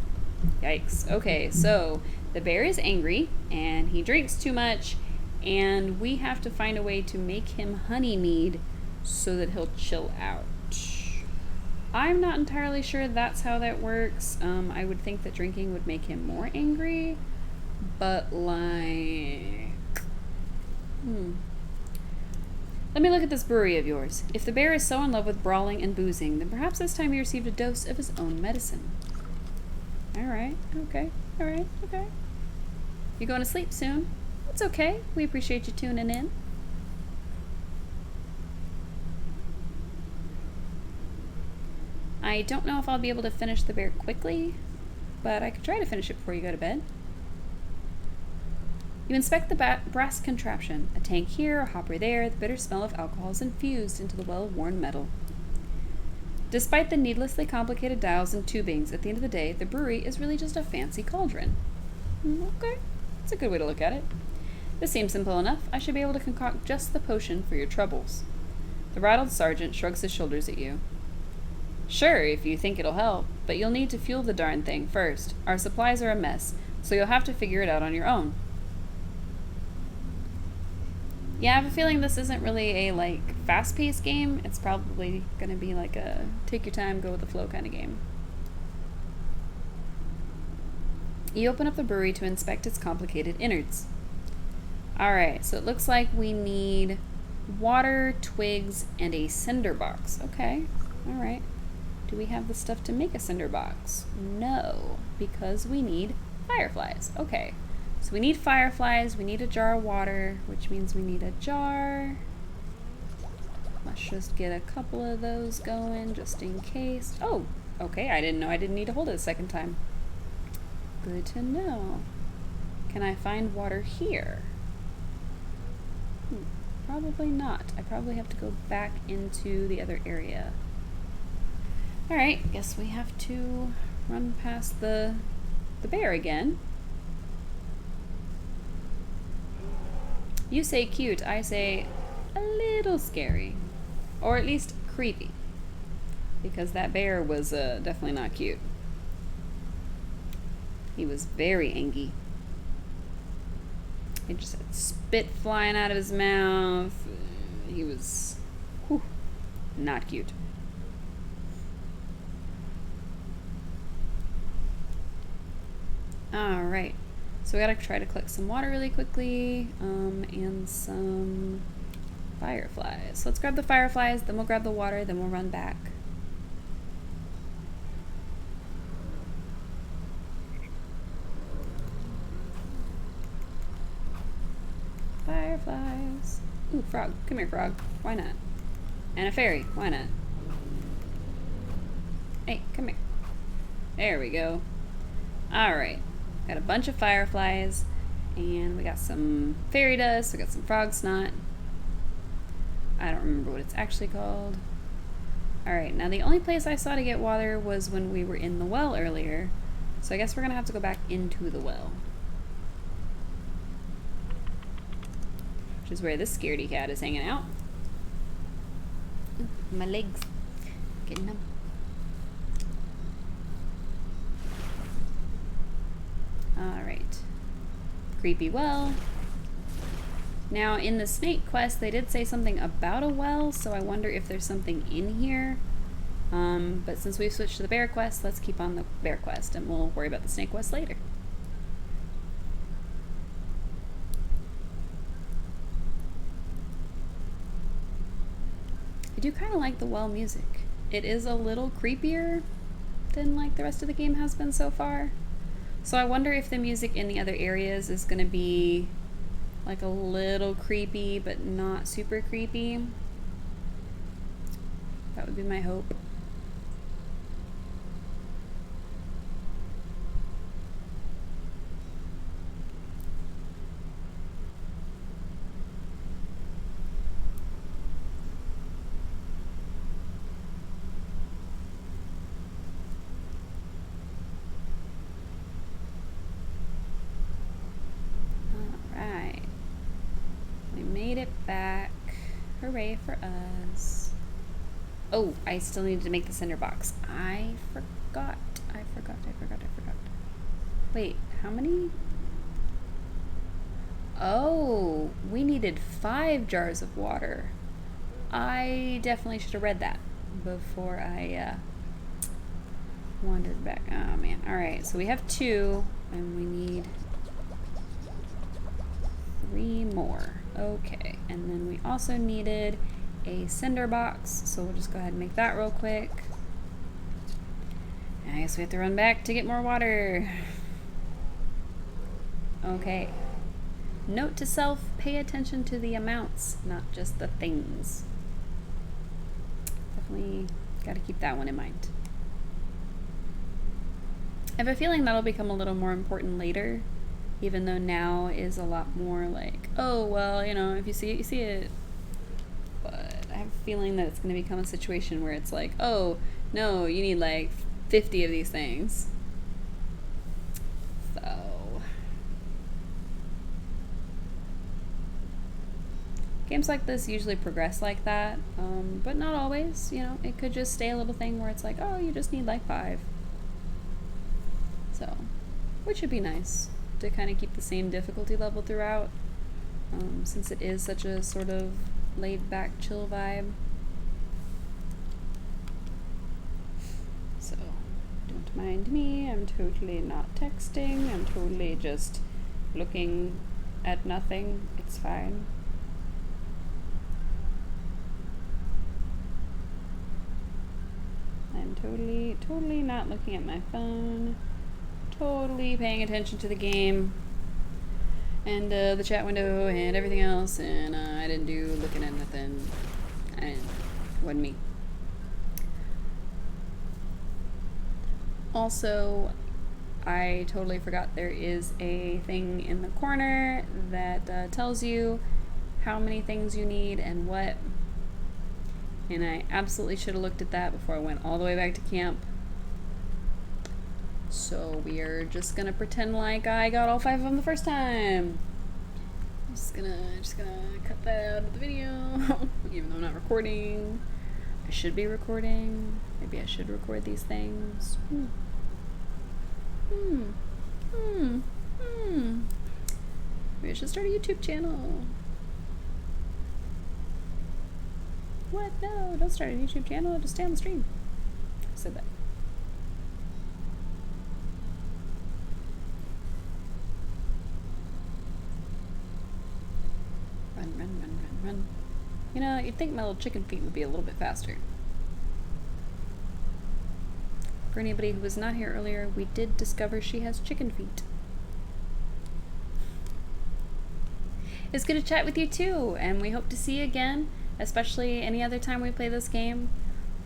Yikes. Okay, so the bear is angry, and he drinks too much, and we have to find a way to make him honey mead so that he'll chill out. I'm not entirely sure that's how that works. I would think that drinking would make him more angry, but like... Let me look at this brewery of yours. If the bear is so in love with brawling and boozing, then perhaps it's time he received a dose of his own medicine. Alright, okay, alright, okay. You're going to sleep soon? It's okay. We appreciate you tuning in. I don't know if I'll be able to finish the bear quickly, but I could try to finish it before you go to bed. You inspect the brass contraption. A tank here, a hopper there, the bitter smell of alcohol is infused into the well-worn metal. Despite the needlessly complicated dials and tubings, at the end of the day, the brewery is really just a fancy cauldron. Okay, that's a good way to look at it. This seems simple enough. I should be able to concoct just the potion for your troubles. The rattled sergeant shrugs his shoulders at you. Sure, if you think it'll help, but you'll need to fuel the darn thing first. Our supplies are a mess. So you'll have to figure it out on your own. Yeah, I have a feeling this isn't really a like fast-paced game. It's probably gonna be like a take your time, go with the flow kind of game. You open up the brewery to inspect its complicated innards. Alright, so it looks like we need water, twigs, and a cinder box. Okay, alright. Do we have the stuff to make a cinder box? No, because we need fireflies. Okay, so we need fireflies, we need a jar of water, which means we need a jar. Let's just get a couple of those going just in case. Oh, okay, I didn't know I didn't need to hold it a second time. Good to know. Can I find water here? Probably not. I probably have to go back into the other area. Alright, guess we have to run past the bear again. You say cute, I say a little scary. Or at least creepy. Because that bear was definitely not cute. He was very angry. He just had spit flying out of his mouth. He was not cute. Alright, so we gotta try to collect some water really quickly, and some fireflies. So let's grab the fireflies, then we'll grab the water, then we'll run back. Fireflies. Ooh, frog. Come here, frog. Why not? And a fairy. Why not? Hey, come here. There we go. Alright. Got a bunch of fireflies. And we got some fairy dust. We got some frog snot. I don't remember what it's actually called. Alright, now the only place I saw to get water was when we were in the well earlier. So I guess we're gonna have to go back into the well. Which is where this scaredy cat is hanging out. Ooh, my legs getting numb. Alright. Creepy well. Now in the snake quest they did say something about a well, so I wonder if there's something in here. But since we've switched to the bear quest, let's keep on the bear quest and we'll worry about the snake quest later. I do kind of like the well music. It is a little creepier than like the rest of the game has been so far. So I wonder if the music in the other areas is going to be like a little creepy but not super creepy. That would be my hope. Back. Hooray for us. Oh, I still needed to make the cinder box. I forgot. Wait, how many? Oh, we needed 5 jars of water. I definitely should have read that before I wandered back. Oh man. Alright, so we have 2 and we need 3 more. Okay, and then we also needed a cinder box, so we'll just go ahead and make that real quick. And I guess we have to run back to get more water. Okay. Note to self, pay attention to the amounts, not just the things. Definitely gotta keep that one in mind. I have a feeling that'll become a little more important later. Even though now is a lot more like, oh, well, you know, if you see it, you see it. But I have a feeling that it's going to become a situation where it's like, oh, no, you need like 50 of these things. So. Games like this usually progress like that, but not always, you know. It could just stay a little thing where it's like, oh, you just need like 5. So. which would be nice to kind of keep the same difficulty level throughout, since it is such a sort of laid-back, chill vibe. So, don't mind me, I'm totally not texting, I'm totally just looking at nothing, it's fine. I'm totally not looking at my phone, totally paying attention to the game, and the chat window and everything else, and I didn't do looking at nothing, and wasn't me. Also, I totally forgot there is a thing in the corner that tells you how many things you need and what, and I absolutely should have looked at that before I went all the way back to camp. So we are just gonna pretend like I got all 5 of them the first time. Just gonna cut that out of the video, even though I'm not recording. I should be recording. Maybe I should record these things. Maybe I should start a YouTube channel. What? No, don't start a YouTube channel. Just stay on the stream. I said that. Run. You know, you'd think my little chicken feet would be a little bit faster. For anybody who was not here earlier, we did discover she has chicken feet. It's good to chat with you too, and we hope to see you again, especially any other time we play this game.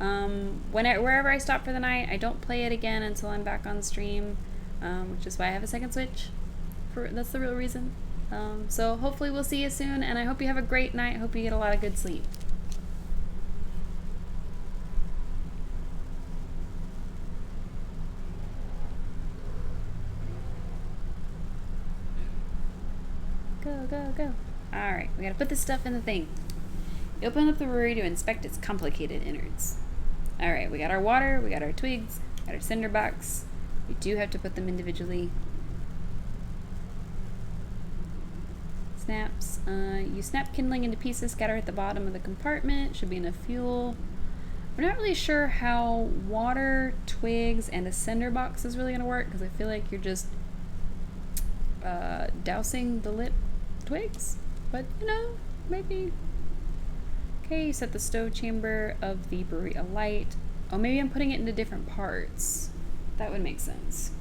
Wherever I stop for the night, I don't play it again until I'm back on stream, which is why I have a second Switch. That's the real reason. So hopefully we'll see you soon, and I hope you have a great night. Hope you get a lot of good sleep. Go. Alright, we gotta put this stuff in the thing. You open up the brewery to inspect its complicated innards. Alright, we got our water, we got our twigs, got our cinder box. We do have to put them individually. Snaps. You snap kindling into pieces, scatter at the bottom of the compartment. Should be enough fuel. We're not really sure how water, twigs, and a cinder box is really going to work, because I feel like you're just dousing the lit twigs. But, you know, maybe. Okay, you set the stove chamber of the brewery alight. Oh, maybe I'm putting it into different parts. That would make sense.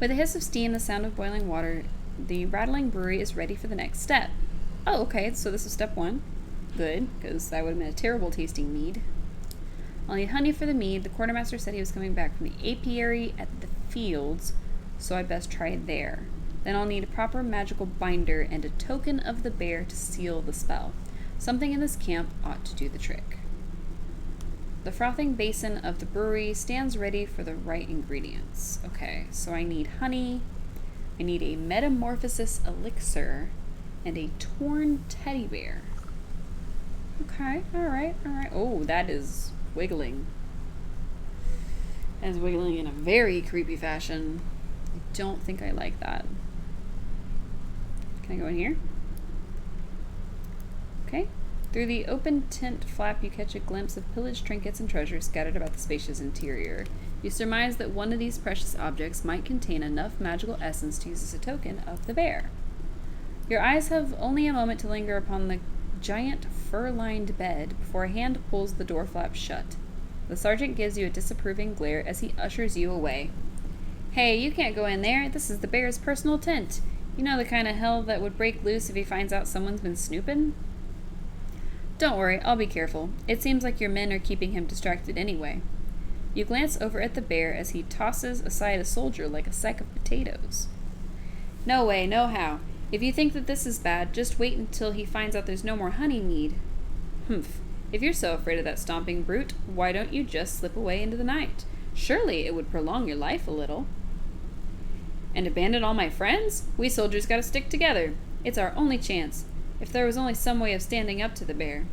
With a hiss of steam, the sound of boiling water, the rattling brewery is ready for the next step. Oh, okay, so this is step 1. Good, because that would have been a terrible tasting mead. I'll need honey for the mead. The quartermaster said he was coming back from the apiary at the fields, so I best try there. Then I'll need a proper magical binder and a token of the bear to seal the spell. Something in this camp ought to do the trick. The frothing basin of the brewery stands ready for the right ingredients. Okay, so I need honey, I need a metamorphosis elixir, and a torn teddy bear. Okay, alright. Oh, that is wiggling. That is wiggling in a very creepy fashion. I don't think I like that. Can I go in here? Okay. Through the open tent flap, you catch a glimpse of pillaged trinkets and treasures scattered about the spacious interior. You surmise that one of these precious objects might contain enough magical essence to use as a token of the bear. Your eyes have only a moment to linger upon the giant fur-lined bed before a hand pulls the door flap shut. The sergeant gives you a disapproving glare as he ushers you away. Hey, you can't go in there. This is the bear's personal tent. You know the kind of hell that would break loose if he finds out someone's been snooping? Don't worry, I'll be careful. It seems like your men are keeping him distracted anyway. You glance over at the bear as he tosses aside a soldier like a sack of potatoes. No way, no how. If you think that this is bad, just wait until he finds out there's no more honey mead. Humph. If you're so afraid of that stomping brute, why don't you just slip away into the night? Surely it would prolong your life a little. And abandon all my friends? We soldiers gotta stick together. It's our only chance. If there was only some way of standing up to the bear.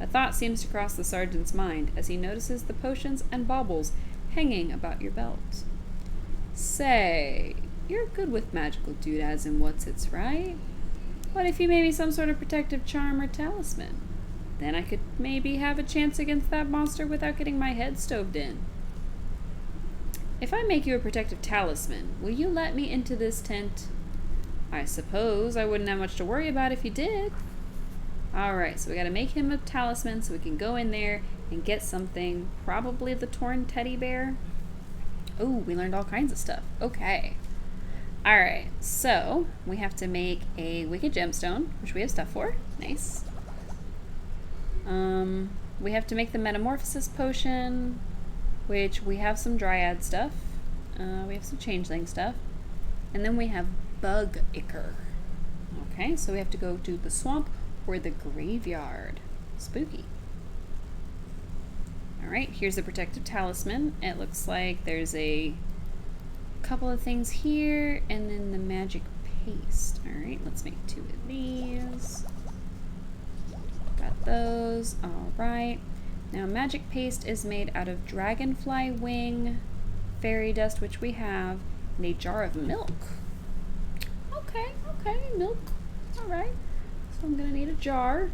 A thought seems to cross the sergeant's mind as he notices the potions and baubles hanging about your belt. Say, you're good with magical doodads and what's-its, right? What if you made me some sort of protective charm or talisman? Then I could maybe have a chance against that monster without getting my head stoved in. If I make you a protective talisman, will you let me into this tent? I suppose I wouldn't have much to worry about if you did. Alright, so we gotta make him a talisman so we can go in there and get something. Probably the torn teddy bear. Oh, we learned all kinds of stuff. Okay. Alright, so we have to make a wicked gemstone, which we have stuff for. Nice. We have to make the metamorphosis potion, which we have some dryad stuff. We have some changeling stuff. And then we have bug ichor. Okay, so we have to go to the swamp or the graveyard. Spooky. Alright, here's the protective talisman. It looks like there's a couple of things here and then the magic paste. Alright, let's make 2 of these. Got those. Alright. Now magic paste is made out of dragonfly wing, fairy dust, which we have, and a jar of milk. Okay, milk. Alright. So I'm gonna need a jar,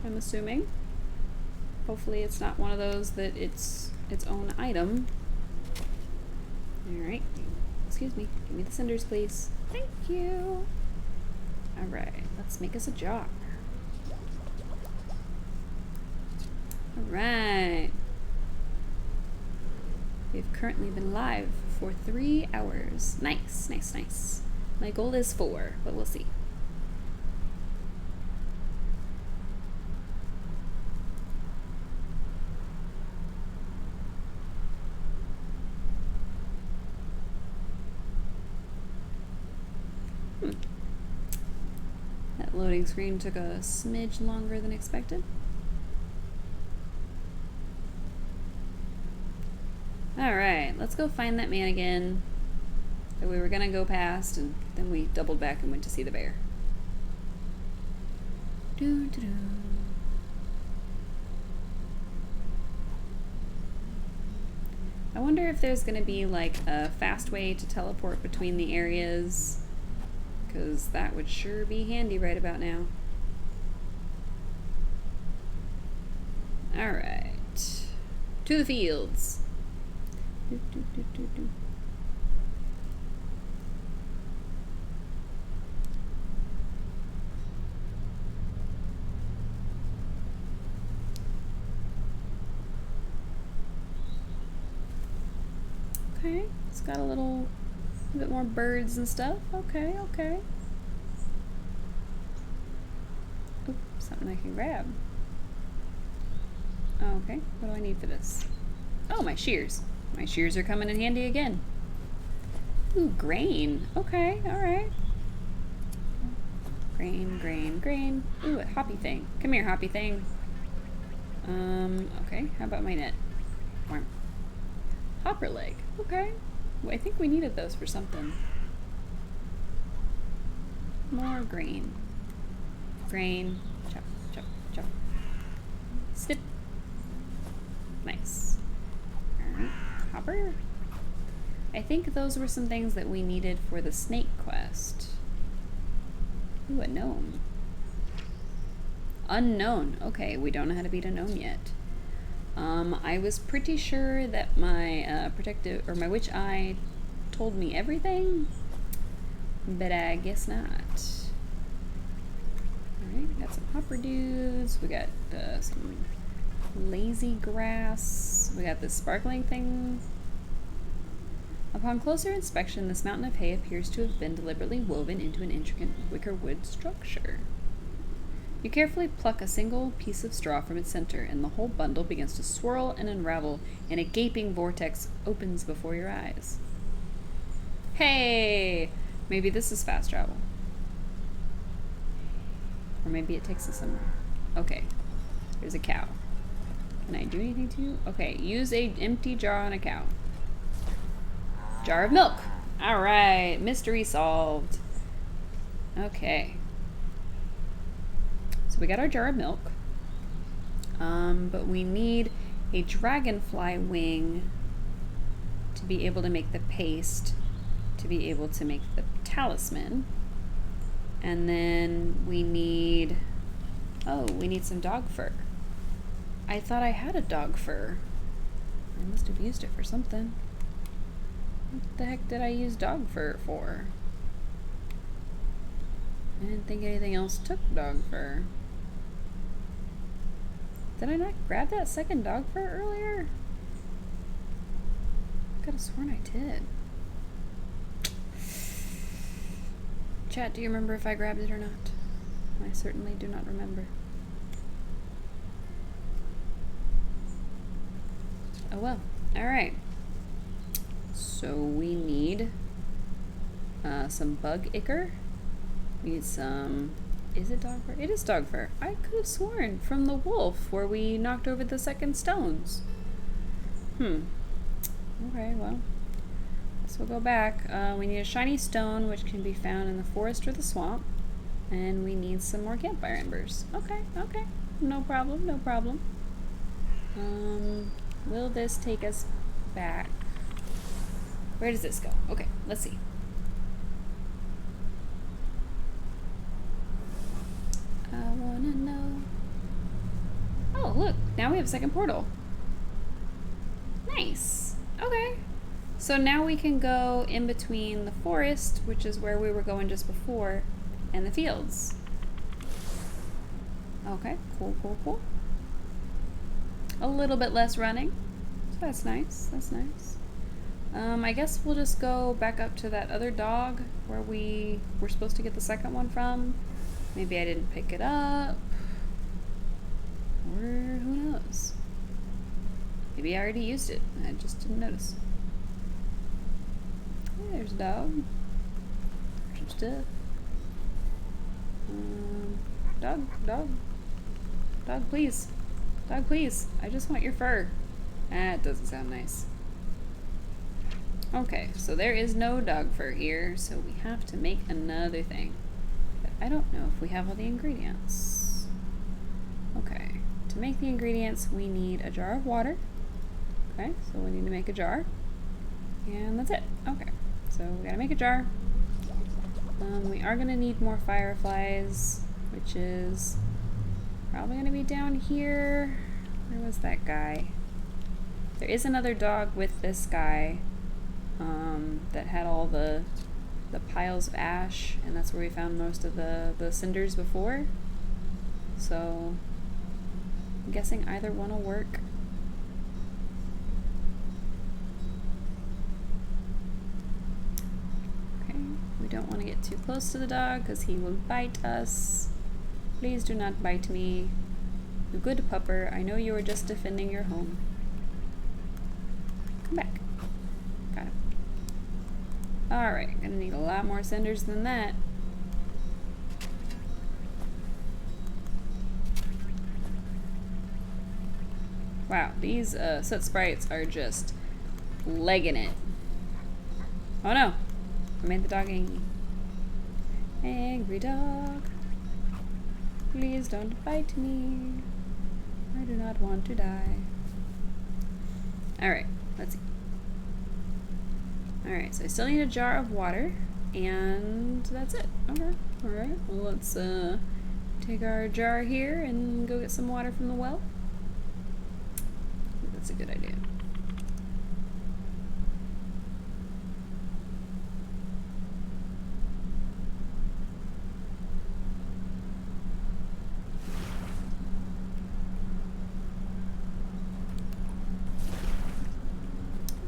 I'm assuming. Hopefully it's not one of those that it's its own item. Alright. Excuse me. Give me the cinders, please. Thank you. Alright. Let's make us a jar. Alright. We've currently been live for 3 hours. Nice, nice, nice. My goal is 4, but we'll see. That loading screen took a smidge longer than expected. Alright, let's go find that man again that we were gonna go past, and then we doubled back and went to see the bear. Doo-doo-doo. I wonder if there's gonna be like a fast way to teleport between the areas, because that would sure be handy right about now. Alright. To the fields. Do, do, do, do, do. Okay, it's got a little bit more birds and stuff. Okay, okay. Oop, something I can grab. Okay, what do I need for this? Oh, my shears. My shears are coming in handy again. Ooh, grain. Okay, alright. Grain, grain, grain. Ooh, a hoppy thing. Come here, hoppy thing. Okay, how about my net? Worm. Hopper leg. Okay. Well, I think we needed those for something. More grain. Grain. Chop, chop, chop. Snip. Nice. Alright. Hopper. I think those were some things that we needed for the snake quest. Ooh, a gnome. Unknown. Okay, we don't know how to beat a gnome yet. I was pretty sure that my my witch eye told me everything, but I guess not. Alright, got some hopper dudes. We got some lazy grass. We got this sparkling thing. Upon closer inspection, this mountain of hay appears to have been deliberately woven into an intricate wicker wood structure. You carefully pluck a single piece of straw from its center, and the whole bundle begins to swirl and unravel, and a gaping vortex opens before your eyes. Hey! Maybe this is fast travel. Or maybe it takes us somewhere. Okay. There's a cow. Can I do anything to you? Okay, use an empty jar on a cow. Jar of milk! Alright, mystery solved. Okay. So we got our jar of milk. But we need a dragonfly wing to be able to make the paste, to be able to make the talisman. And then we need, oh, we need some dog fur. I thought I had a dog fur. I must have used it for something. What the heck did I use dog fur for? I didn't think anything else took dog fur. Did I not grab that second dog fur earlier? I could have sworn I did. Chat, do you remember if I grabbed it or not? I certainly do not remember. Oh well. Alright. So we need some bug ichor. We need some... Is it dog fur? It is dog fur. I could have sworn from the wolf where we knocked over the second stones. Okay, well. Guess we'll go back. We need a shiny stone, which can be found in the forest or the swamp. And we need some more campfire embers. Okay, okay. No problem, no problem. Will this take us back? Where does this go? Okay, let's see. I wanna know. Oh, look, now we have a second portal. Nice. Okay. So now we can go in between the forest, which is where we were going just before, and the fields. Okay, cool, cool, cool. A little bit less running. So that's nice, that's nice. I guess we'll just go back up to that other dog where we were supposed to get the second one from. Maybe I didn't pick it up. Or who knows? Maybe I already used it. I just didn't notice. Hey, there's a dog. There's some stuff. Dog, please. Dog, please. I just want your fur. Ah, it doesn't sound nice. Okay, so there is no dog fur here, so we have to make another thing. But I don't know if we have all the ingredients. Okay, to make the ingredients, we need a jar of water. Okay, so we need to make a jar. And that's it. Okay, so we gotta make a jar. We are gonna need more fireflies, which is probably gonna be down here. Where was that guy? There is another dog with this guy that had all the piles of ash, and that's where we found most of the cinders before. So I'm guessing either one will work. Okay, we don't want to get too close to the dog because he will bite us. Please do not bite me. You good pupper, I know you were just defending your home. Come back. Got him. Alright, gonna need a lot more cinders than that. Wow, these soot sprites are just legging it. Oh no! I made the dog angry. Angry dog. Please don't bite me. I do not want to die. Alright, let's see. Alright, so I still need a jar of water, and that's it. Okay, alright. Well, let's take our jar here and go get some water from the well. I think that's a good idea.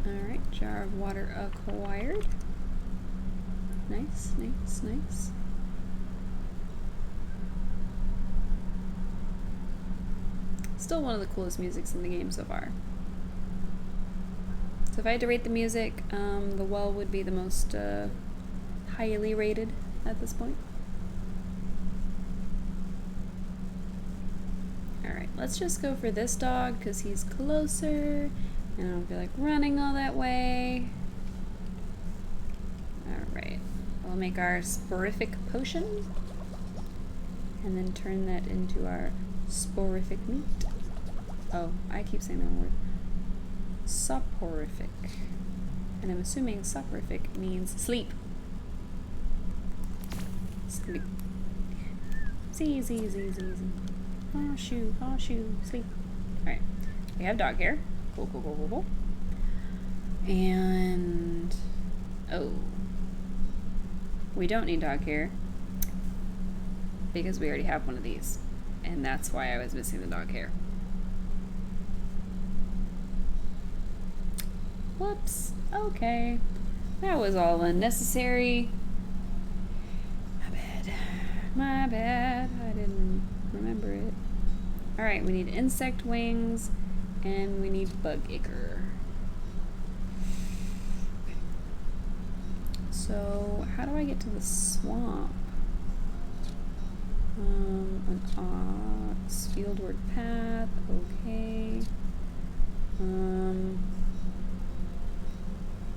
Alright, jar of water acquired. Nice, nice, nice. Still one of the coolest musics in the game so far. So if I had to rate the music, the well would be the most highly rated at this point. Alright, let's just go for this dog because he's closer. And I don't feel like running all that way. Alright. We'll make our sporific potion. And then turn that into our sporific meat. Oh, I keep saying that word. Soporific. And I'm assuming soporific means sleep. Sleep. Z, Z, Z, Z, Z. Oh, shoe, sleep. Alright. We have dog hair. Cool, cool, cool, cool, cool. And... oh. We don't need dog hair. Because we already have one of these. And that's why I was missing the dog hair. Whoops. Okay. That was all unnecessary. My bad. My bad. I didn't remember it. Alright, we need insect wings and we need bug ichor. So, how do I get to the swamp? An ox, fieldward path, okay.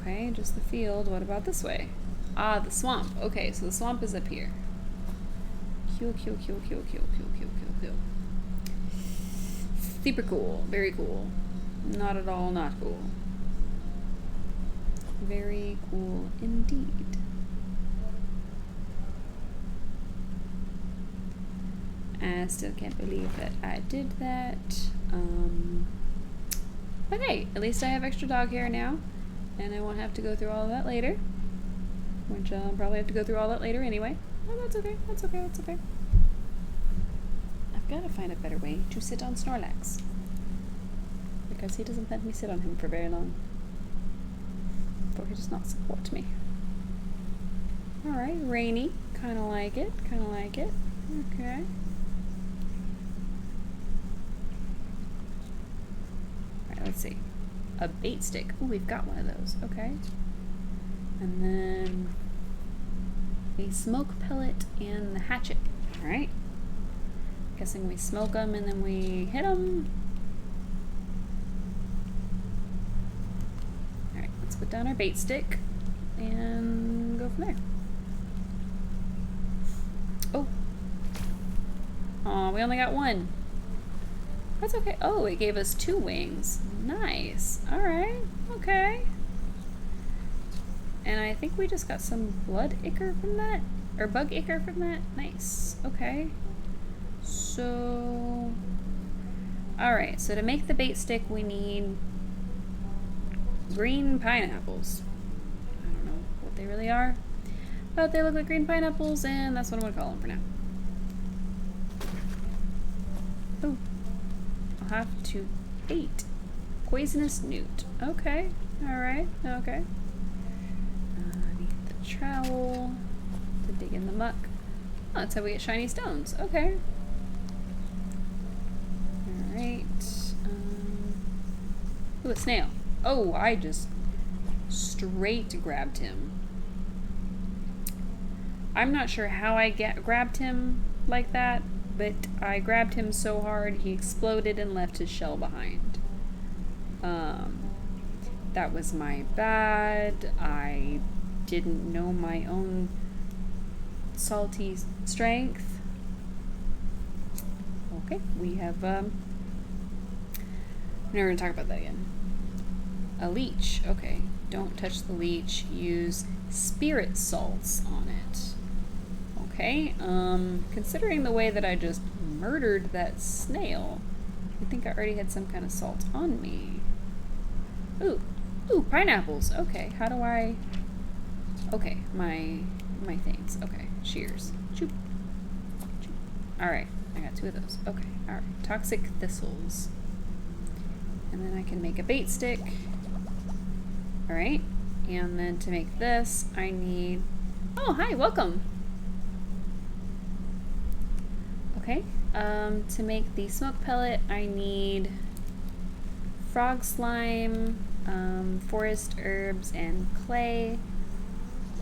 Okay, just the field. What about this way? Ah, the swamp. Okay, so the swamp is up here. Cool. Super cool. Very cool. Not at all not cool. Very cool indeed. I still can't believe that I did that. But hey, at least I have extra dog hair now. And I won't have to go through all of that later. Which I'll probably have to go through all that later anyway. Oh, that's okay, that's okay, that's okay. I've got to find a better way to sit on Snorlax. Because he doesn't let me sit on him for very long. For he does not support me. Alright, rainy. Kinda like it, kinda like it. Okay. Alright, let's see. A bait stick. Ooh, we've got one of those. Okay. And then a smoke pellet and the hatchet. Alright. Guessing we smoke them and then we hit them. Alright, let's put down our bait stick and go from there. Oh. Aw, we only got one. That's okay. Oh, it gave us 2 wings. Nice. Alright. Okay. And I think we just got some blood ichor from that? Or bug ichor from that? Nice. Okay. So... alright, so to make the bait stick we need green pineapples. I don't know what they really are. But they look like green pineapples and that's what I'm going to call them for now. Oh. I'll have to bait. Poisonous newt. Okay. Alright. Okay. I need the trowel to dig in the muck. Oh, that's how we get shiny stones. Okay. Alright. Ooh, a snail. Oh, I just straight grabbed him. I'm not sure how I grabbed him like that, but I grabbed him so hard he exploded and left his shell behind. That was my bad. I didn't know my own salty strength. Okay, we have, we're never gonna talk about that again. A leech, okay. Don't touch the leech, use spirit salts on it. Okay, considering the way that I just murdered that snail, I think I already had some kind of salt on me. Ooh, pineapples. Okay, how do I... okay, my things. Okay, shears. Choop. Choop. Alright, I got 2 of those. Okay, alright. Toxic thistles. And then I can make a bait stick. Alright, and then to make this, I need... oh, hi, welcome! Okay, to make the smoke pellet, I need frog slime, forest herbs, and clay.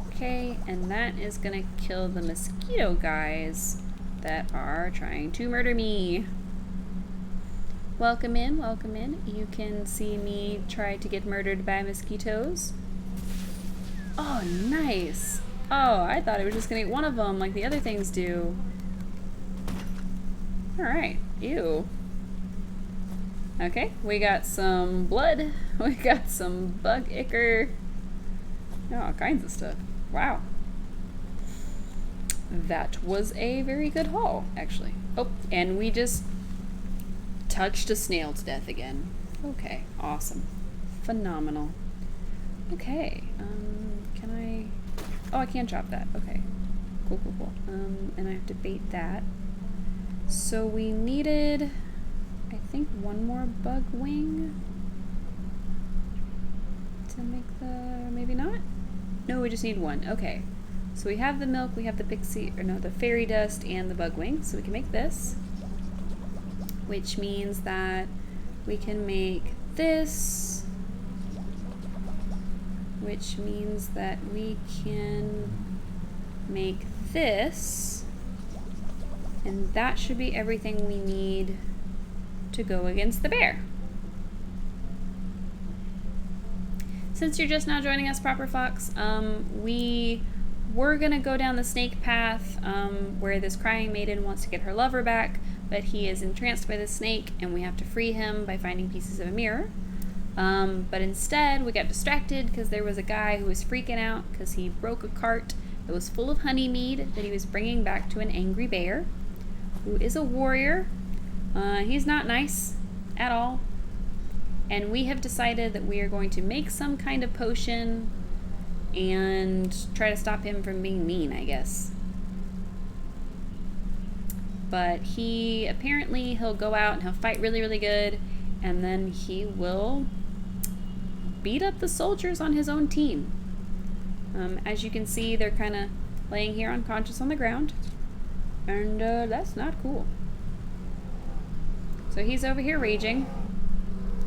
Okay, and that is gonna kill the mosquito guys that are trying to murder me. Welcome in, welcome in. You can see me try to get murdered by mosquitoes. Oh, nice. Oh, I thought I was just gonna eat one of them like the other things do. Alright, ew. Okay, we got some blood, we got some bug ichor, all kinds of stuff. Wow. That was a very good haul, actually. Oh, and we just touched a snail to death again. Okay, awesome. Phenomenal. Okay, can I... Oh, I can drop that. Okay. Cool, cool, cool. And I have to bait that. So we needed, I think, one more bug wing to make the... maybe not? No, we just need one. Okay. So we have the milk, we have the pixie, or no, the fairy dust and the bug wing. So we can make this. Which means that we can make this. Which means that we can make this. And that should be everything we need to go against the bear. Since you're just now joining us, Proper Fox, we were gonna go down the snake path where this crying maiden wants to get her lover back, but he is entranced by the snake and we have to free him by finding pieces of a mirror. But instead we got distracted because there was a guy who was freaking out because he broke a cart that was full of honey mead that he was bringing back to an angry bear, who is a warrior. He's not nice at all. And we have decided that we are going to make some kind of potion and try to stop him from being mean, I guess. But he'll go out and he'll fight really, really good, and then he will beat up the soldiers on his own team. As you can see, they're kind of laying here unconscious on the ground, and that's not cool. So he's over here raging,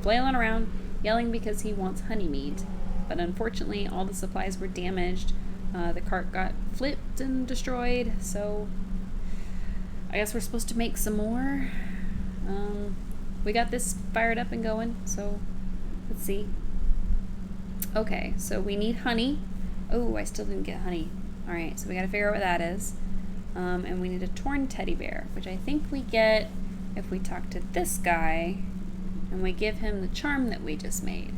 flailing around, yelling because he wants honey mead. But unfortunately, all the supplies were damaged. The cart got flipped and destroyed, so I guess we're supposed to make some more. We got this fired up and going, so let's see. Okay, so we need honey. Oh, I still didn't get honey. Alright, so we gotta figure out what that is. And we need a torn teddy bear, which I think we get if we talk to this guy and we give him the charm that we just made,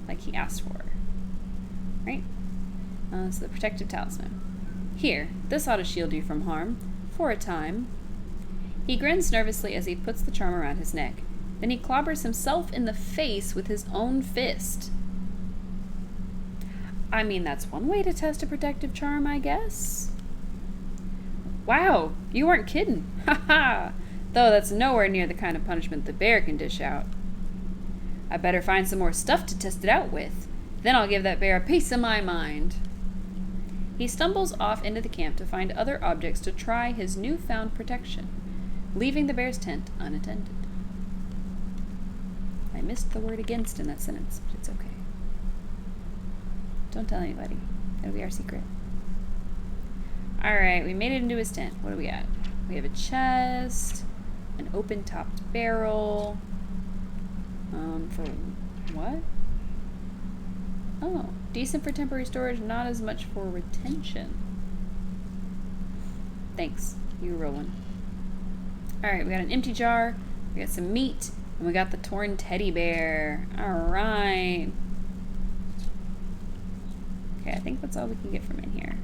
like he asked for. Right? So the protective talisman. Here, this ought to shield you from harm, for a time. He grins nervously as he puts the charm around his neck. Then he clobbers himself in the face with his own fist. I mean, that's one way to test a protective charm, I guess. Wow, you weren't kidding. Haha. Though that's nowhere near the kind of punishment the bear can dish out. I better find some more stuff to test it out with. Then I'll give that bear a piece of my mind. He stumbles off into the camp to find other objects to try his newfound protection, leaving the bear's tent unattended. I missed the word against in that sentence, but it's okay. Don't tell anybody. That'll be our secret. Alright, we made it into his tent. What do we got? We have a chest, an open-topped barrel. For what? Oh, decent for temporary storage, not as much for retention. Thanks, you rolling. Alright, we got an empty jar, we got some meat, and we got the torn teddy bear. Alright. Okay, I think that's all we can get from in here.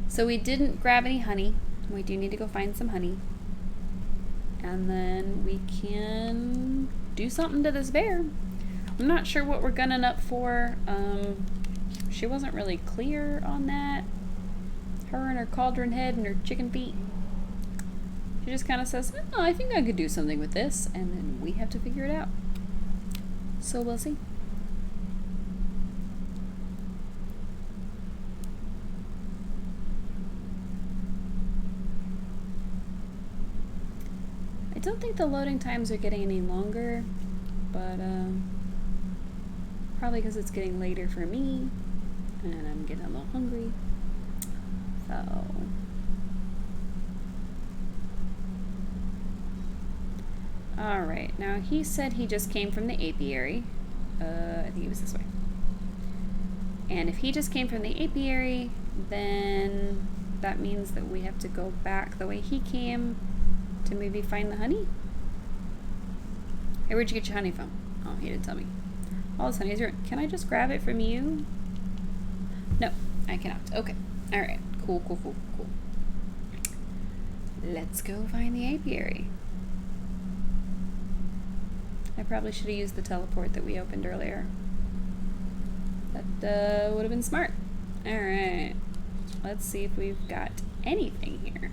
So we didn't grab any honey. We do need to go find some honey. And then we can do something to this bear. I'm not sure what we're gunning up for. She wasn't really clear on that. Her and her cauldron head and her chicken feet. She just kind of says, oh, I think I could do something with this. And then we have to figure it out. So we'll see. I don't think the loading times are getting any longer, but probably because it's getting later for me, and I'm getting a little hungry, so. Alright, now he said he just came from the apiary. I think it was this way. And if he just came from the apiary, then that means that we have to go back the way he came to maybe find the honey? Hey, where'd you get your honey from? Oh, he didn't tell me. All this honey is yours. Can I just grab it from you? No, I cannot. Okay. Alright. Cool. Let's go find the apiary. I probably should have used the teleport that we opened earlier. That would have been smart. Alright. Let's see if we've got anything here.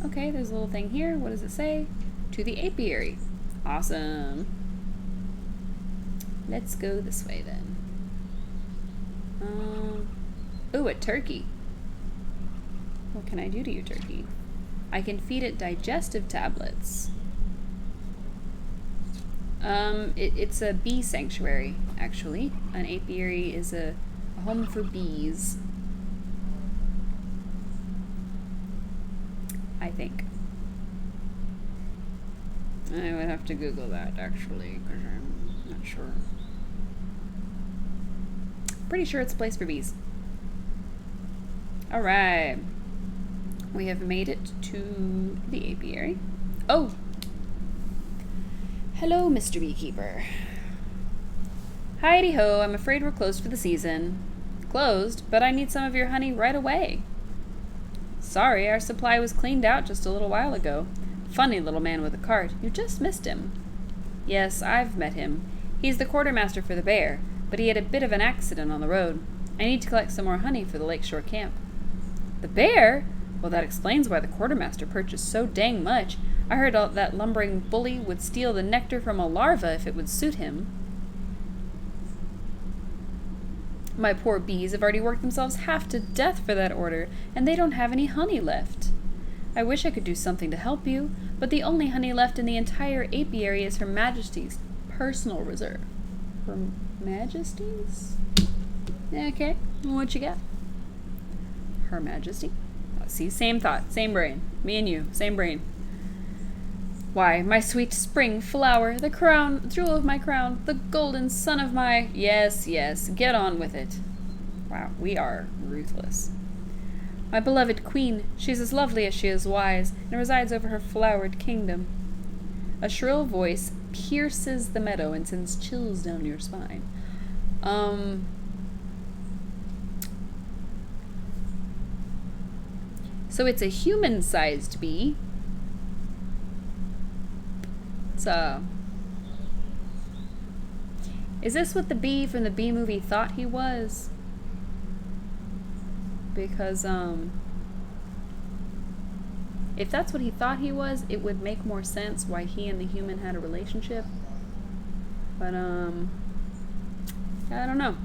Okay, there's a little thing here. What does it say? To the apiary. Awesome. Let's go this way then. Ooh, a turkey. What can I do to you, turkey? I can feed it digestive tablets. It's a bee sanctuary, actually. An apiary is a home for bees. I think. I would have to Google that, actually, because I'm not sure. Pretty sure it's a place for bees. Alright. We have made it to the apiary. Oh! Hello, Mr. Beekeeper. Heidi-ho, I'm afraid we're closed for the season. Closed? But I need some of your honey right away. Sorry, our supply was cleaned out just a little while ago. Funny little man with a cart. You just missed him. Yes, I've met him. He's the quartermaster for the Bear, but he had a bit of an accident on the road. I need to collect some more honey for the lakeshore camp. The Bear? Well, that explains why the quartermaster purchased so dang much. I heard that lumbering bully would steal the nectar from a larva if it would suit him. My poor bees have already worked themselves half to death for that order, and they don't have any honey left. I wish I could do something to help you, but the only honey left in the entire apiary is Her Majesty's personal reserve. Her Majesty's? Okay, what you got? Her Majesty? Oh, see, same thought, same brain. Me and you, same brain. Why, my sweet spring flower, the crown, jewel of my crown, the golden son of my... Yes, get on with it. Wow, we are ruthless. My beloved queen, she's as lovely as she is wise, and resides over her flowered kingdom. A shrill voice pierces the meadow and sends chills down your spine. So it's a human-sized bee. Is this what the bee from the Bee Movie thought he was? Because, if that's what he thought he was, it would make more sense why he and the human had a relationship. But, I don't know.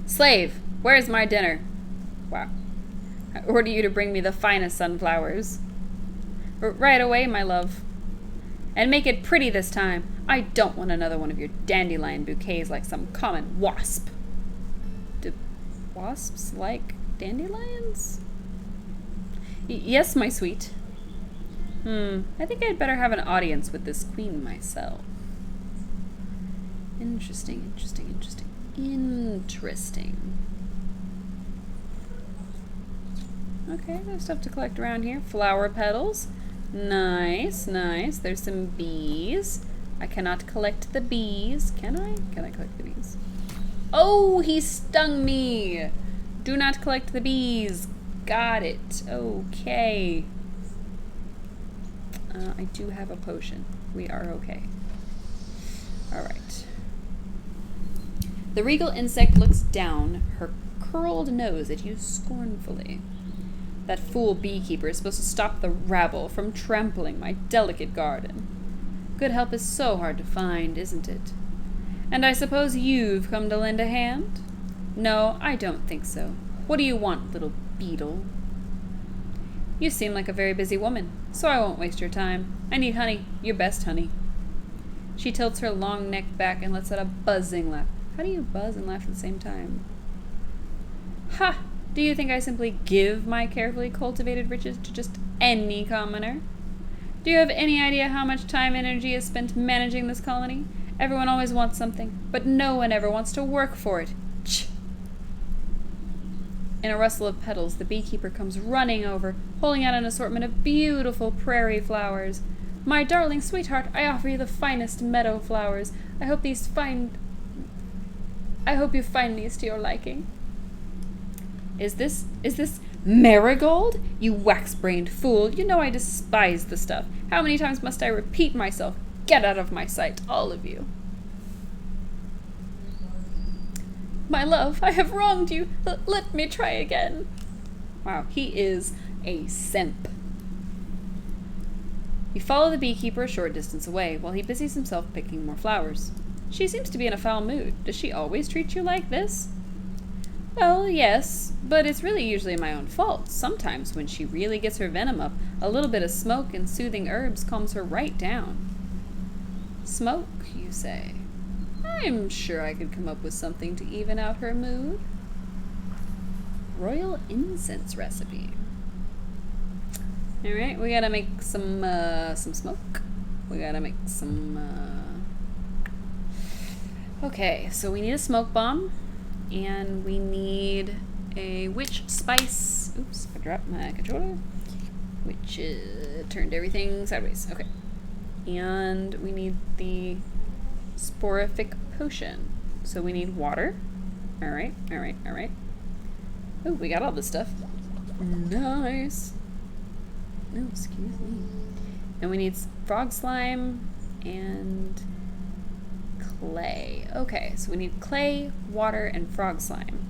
Slave, where's my dinner? Wow. I order you to bring me the finest sunflowers. Right away, my love. And make it pretty this time. I don't want another one of your dandelion bouquets like some common wasp. Do wasps like dandelions? Yes, my sweet. I think I'd better have an audience with this queen myself. Interesting. Okay, there's stuff to collect around here. Flower petals. Nice. There's some bees. I cannot collect the bees. Can I? Can I collect the bees? Oh, he stung me! Do not collect the bees. Got it. Okay. I do have a potion. We are okay. Alright. The regal insect looks down her curled nose at you scornfully. That fool beekeeper is supposed to stop the rabble from trampling my delicate garden. Good help is so hard to find, isn't it? And I suppose you've come to lend a hand? No, I don't think so. What do you want, little beetle? You seem like a very busy woman, so I won't waste your time. I need honey, your best honey. She tilts her long neck back and lets out a buzzing laugh. How do you buzz and laugh at the same time? Ha! Do you think I simply give my carefully cultivated riches to just any commoner? Do you have any idea how much time and energy is spent managing this colony? Everyone always wants something, but no one ever wants to work for it. Ch! In a rustle of petals, the beekeeper comes running over, holding out an assortment of beautiful prairie flowers. My darling sweetheart, I offer you the finest meadow flowers. I hope these fine... I hope you find these to your liking. Is this marigold? You wax-brained fool. You know I despise the stuff. How many times must I repeat myself? Get out of my sight, all of you. My love, I have wronged you. Let me try again. Wow, he is a simp. You follow the beekeeper a short distance away, while he busies himself picking more flowers. She seems to be in a foul mood. Does she always treat you like this? Well, yes, but it's really usually my own fault. Sometimes, when she really gets her venom up, a little bit of smoke and soothing herbs calms her right down. Smoke, you say? I'm sure I could come up with something to even out her mood. Royal incense recipe. Alright, we gotta make some smoke. We gotta make some, Okay, so we need a smoke bomb. And we need a witch spice. Oops, I dropped my controller. Which turned everything sideways. Okay. And we need the sporific potion. So we need water. Alright, alright, alright. Oh, we got all this stuff. Nice. Oh, excuse me. And we need frog slime and clay. Okay, so we need clay, water, and frog slime.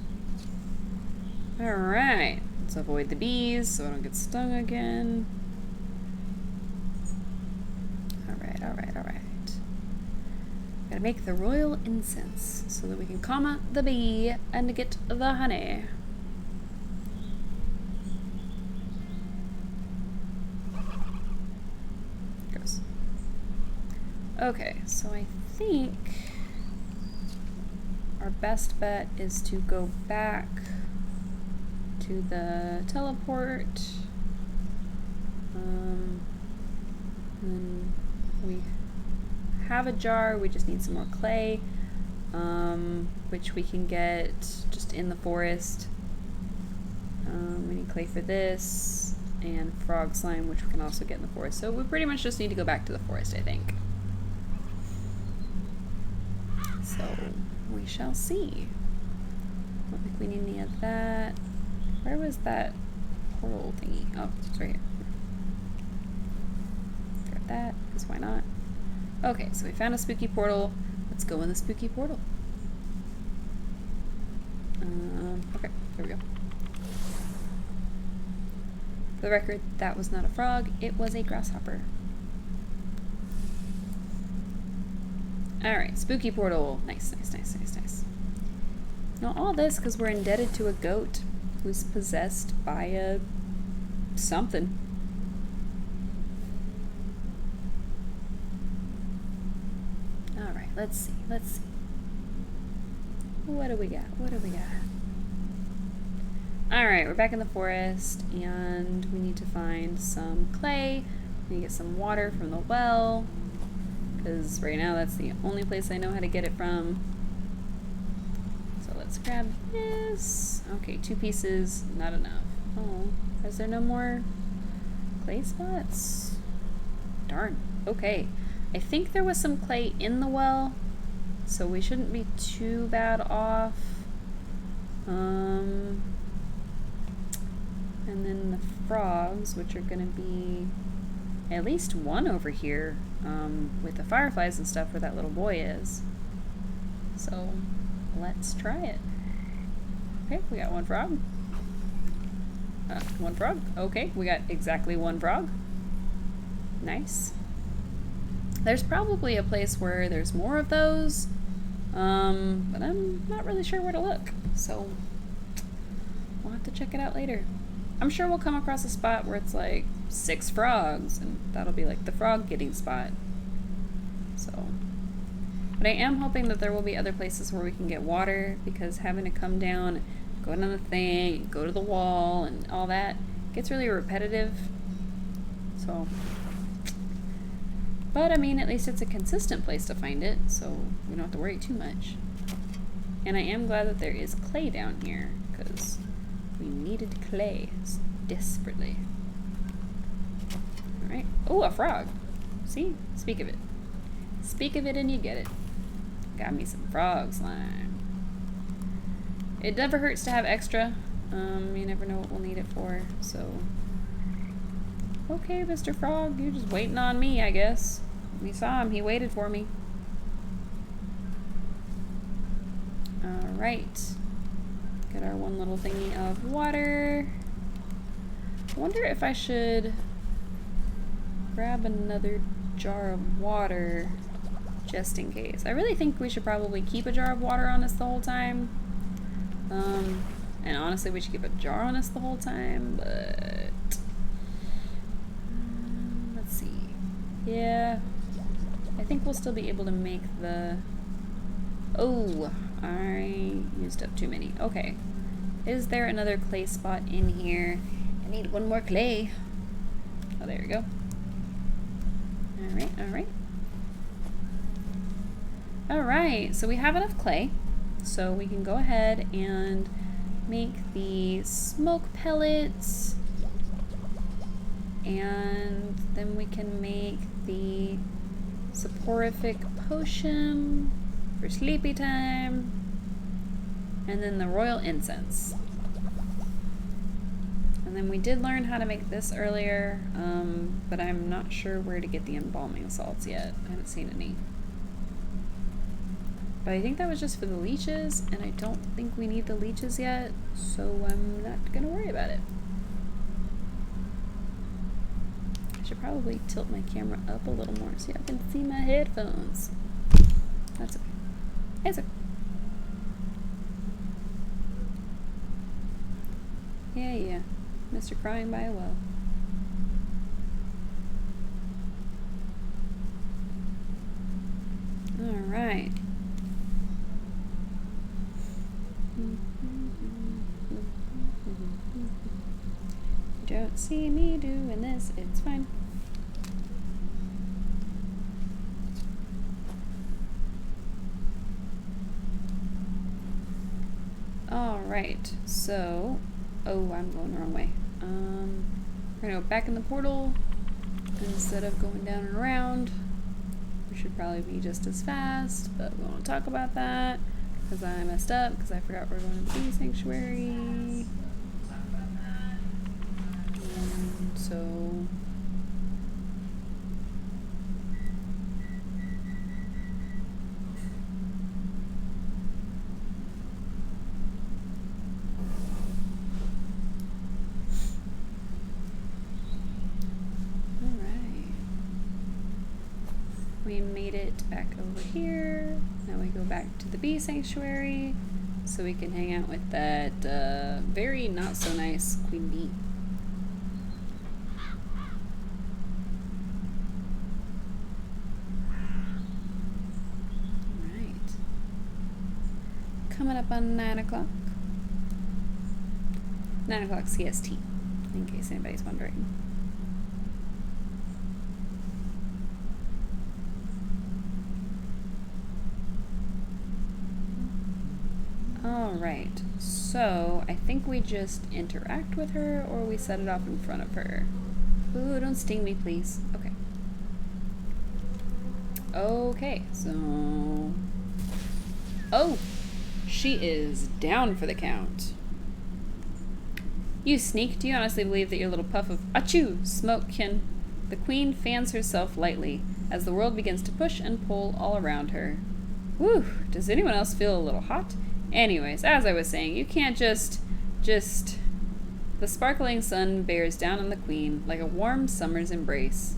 Alright. Let's avoid the bees so I don't get stung again. Alright, alright, alright. Gotta make the royal incense so that we can comma the bee and get the honey. Gross. Okay, so I think our best bet is to go back to the teleport. And we have a jar, we just need some more clay, which we can get just in the forest. We need clay for this, and frog slime, which we can also get in the forest. So we pretty much just need to go back to the forest, I think. So we shall see. I don't think we need any of that. Where was that portal thingy? Oh, it's right here. Grab that, because why not? Okay, so we found a spooky portal. Let's go in the spooky portal. Okay, there we go. For the record, that was not a frog, it was a grasshopper. Alright, spooky portal. Nice, nice, nice, nice, nice. Now all this because we're indebted to a goat who's possessed by a something. Alright, let's see, let's see. What do we got? What do we got? Alright, we're back in the forest and we need to find some clay. We need to get some water from the well. Because right now that's the only place I know how to get it from. So let's grab this. Okay, 2 pieces, not enough. Oh, is there no more clay spots? Darn. Okay, I think there was some clay in the well, so we shouldn't be too bad off. And then the frogs, which are gonna be at least one over here. With the fireflies and stuff where that little boy is. So let's try it. Okay, we got 1 frog. 1 frog. Okay, we got exactly 1 frog. Nice. There's probably a place where there's more of those, but I'm not really sure where to look. So we'll have to check it out later. I'm sure we'll come across a spot where it's like 6 frogs, and that'll be like the frog getting spot. So, but I am hoping that there will be other places where we can get water, because having to come down, go down the thing, go to the wall, and all that gets really repetitive. So, but I mean, at least it's a consistent place to find it, so we don't have to worry too much. And I am glad that there is clay down here, because we needed clay desperately. Alright. Oh, a frog. See? Speak of it. Speak of it and you get it. Got me some frog slime. it never hurts to have extra. You never know what we'll need it for, so. Okay, Mr. Frog, you're just waiting on me, I guess. We saw him, he waited for me. Alright. Get our one little thingy of water. I wonder if I should grab another jar of water just in case. I really think we should probably keep a jar of water on us the whole time. And honestly, we should keep a jar on us the whole time, but let's see. Yeah, I think we'll still be able to make the... Oh, I used up too many. Okay. Is there another clay spot in here? I need one more clay. Oh, there we go. Alright, alright. Alright, so we have enough clay. So we can go ahead and make the smoke pellets. And then we can make the soporific potion for sleepy time. And then the royal incense. And then we did learn how to make this earlier, but I'm not sure where to get the embalming salts yet. I haven't seen any. But I think that was just for the leeches, and I don't think we need the leeches yet, so I'm not gonna worry about it. I should probably tilt my camera up a little more so y'all can see my headphones. That's okay. It's okay. Yeah, yeah. Mr. Crying by a Well. Alright. Don't see me doing this, it's fine. Alright, so... Oh, I'm going the wrong way. We're gonna go back in the portal instead of going down and around. We should probably be just as fast, but we won't talk about that because I messed up because I forgot we're going to the bee sanctuary. And so we made it back over here. Now we go back to the bee sanctuary so we can hang out with that very not so nice queen bee. Alright. Coming up on 9 o'clock. 9 o'clock CST, in case anybody's wondering. Alright, so I think we just interact with her or we set it off in front of her. Ooh, don't sting me, please. Okay. Okay, so... Oh! She is down for the count. You sneak, do you honestly believe that your little puff of achoo smoke can... The queen fans herself lightly as the world begins to push and pull all around her. Whew, does anyone else feel a little hot? Anyways, as I was saying, you can't just... The sparkling sun bears down on the queen like a warm summer's embrace.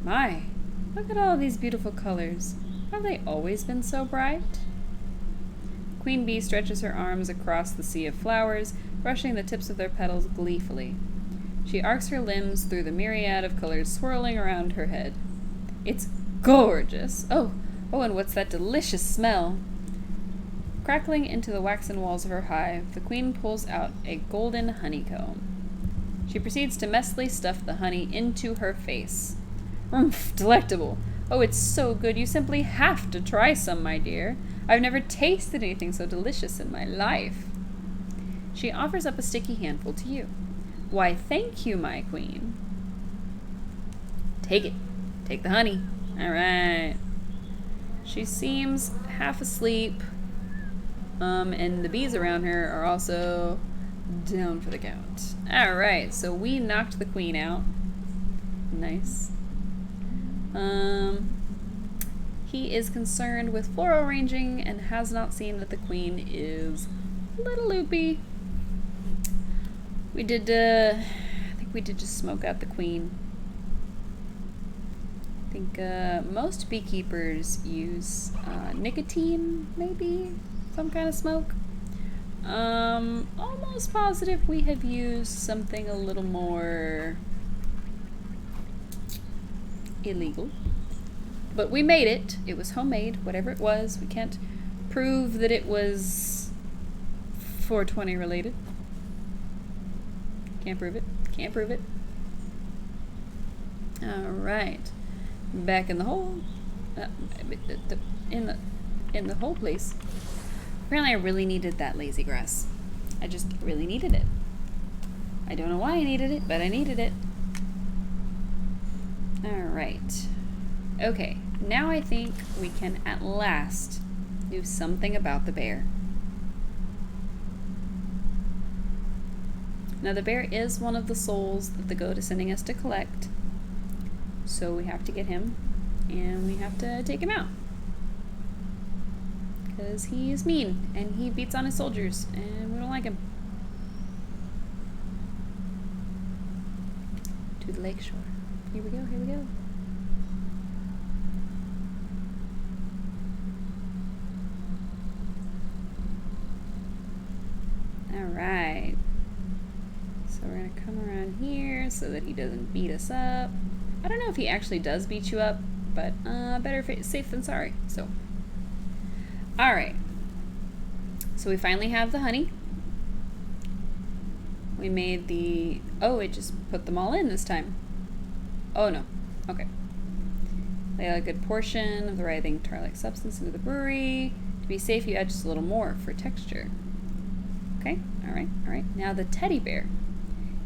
My, look at all these beautiful colors. Have they always been so bright? Queen Bee stretches her arms across the sea of flowers, brushing the tips of their petals gleefully. She arcs her limbs through the myriad of colors swirling around her head. It's gorgeous! Oh, and what's that delicious smell? Crackling into the waxen walls of her hive, the queen pulls out a golden honeycomb. She proceeds to messily stuff the honey into her face. Rumph, delectable. Oh, it's so good, you simply have to try some, my dear. I've never tasted anything so delicious in my life. She offers up a sticky handful to you. Why, thank you, my queen. Take it. Take the honey. All right. She seems half asleep. And the bees around her are also down for the count. Alright, so we knocked the queen out. Nice. He is concerned with floral ranging and has not seen that the queen is a little loopy. We did, I think we did just smoke out the queen. I think most beekeepers use nicotine, maybe? Some kind of smoke. Almost positive we have used something a little more illegal. But we made it. It was homemade, whatever it was. We can't prove that it was 420 related. Can't prove it. Can't prove it. Alright. Back in the hole. In the whole place. Apparently I really needed that lazy grass. I just really needed it. I don't know why I needed it, but I needed it. Alright. Okay, now I think we can at last do something about the bear. Now the bear is one of the souls that the goat is sending us to collect. So we have to get him, and we have to take him out. Because he is mean, and he beats on his soldiers, and we don't like him. To the lakeshore. Here we go, here we go. Alright. So we're going to come around here so that he doesn't beat us up. I don't know if he actually does beat you up, but better safe than sorry. So, alright. So we finally have the honey. We made the... Oh, it just put them all in this time. Oh, no. Okay. Lay a good portion of the writhing tar-like substance into the brewery. To be safe, you add just a little more for texture. Okay, alright, alright. Now the teddy bear.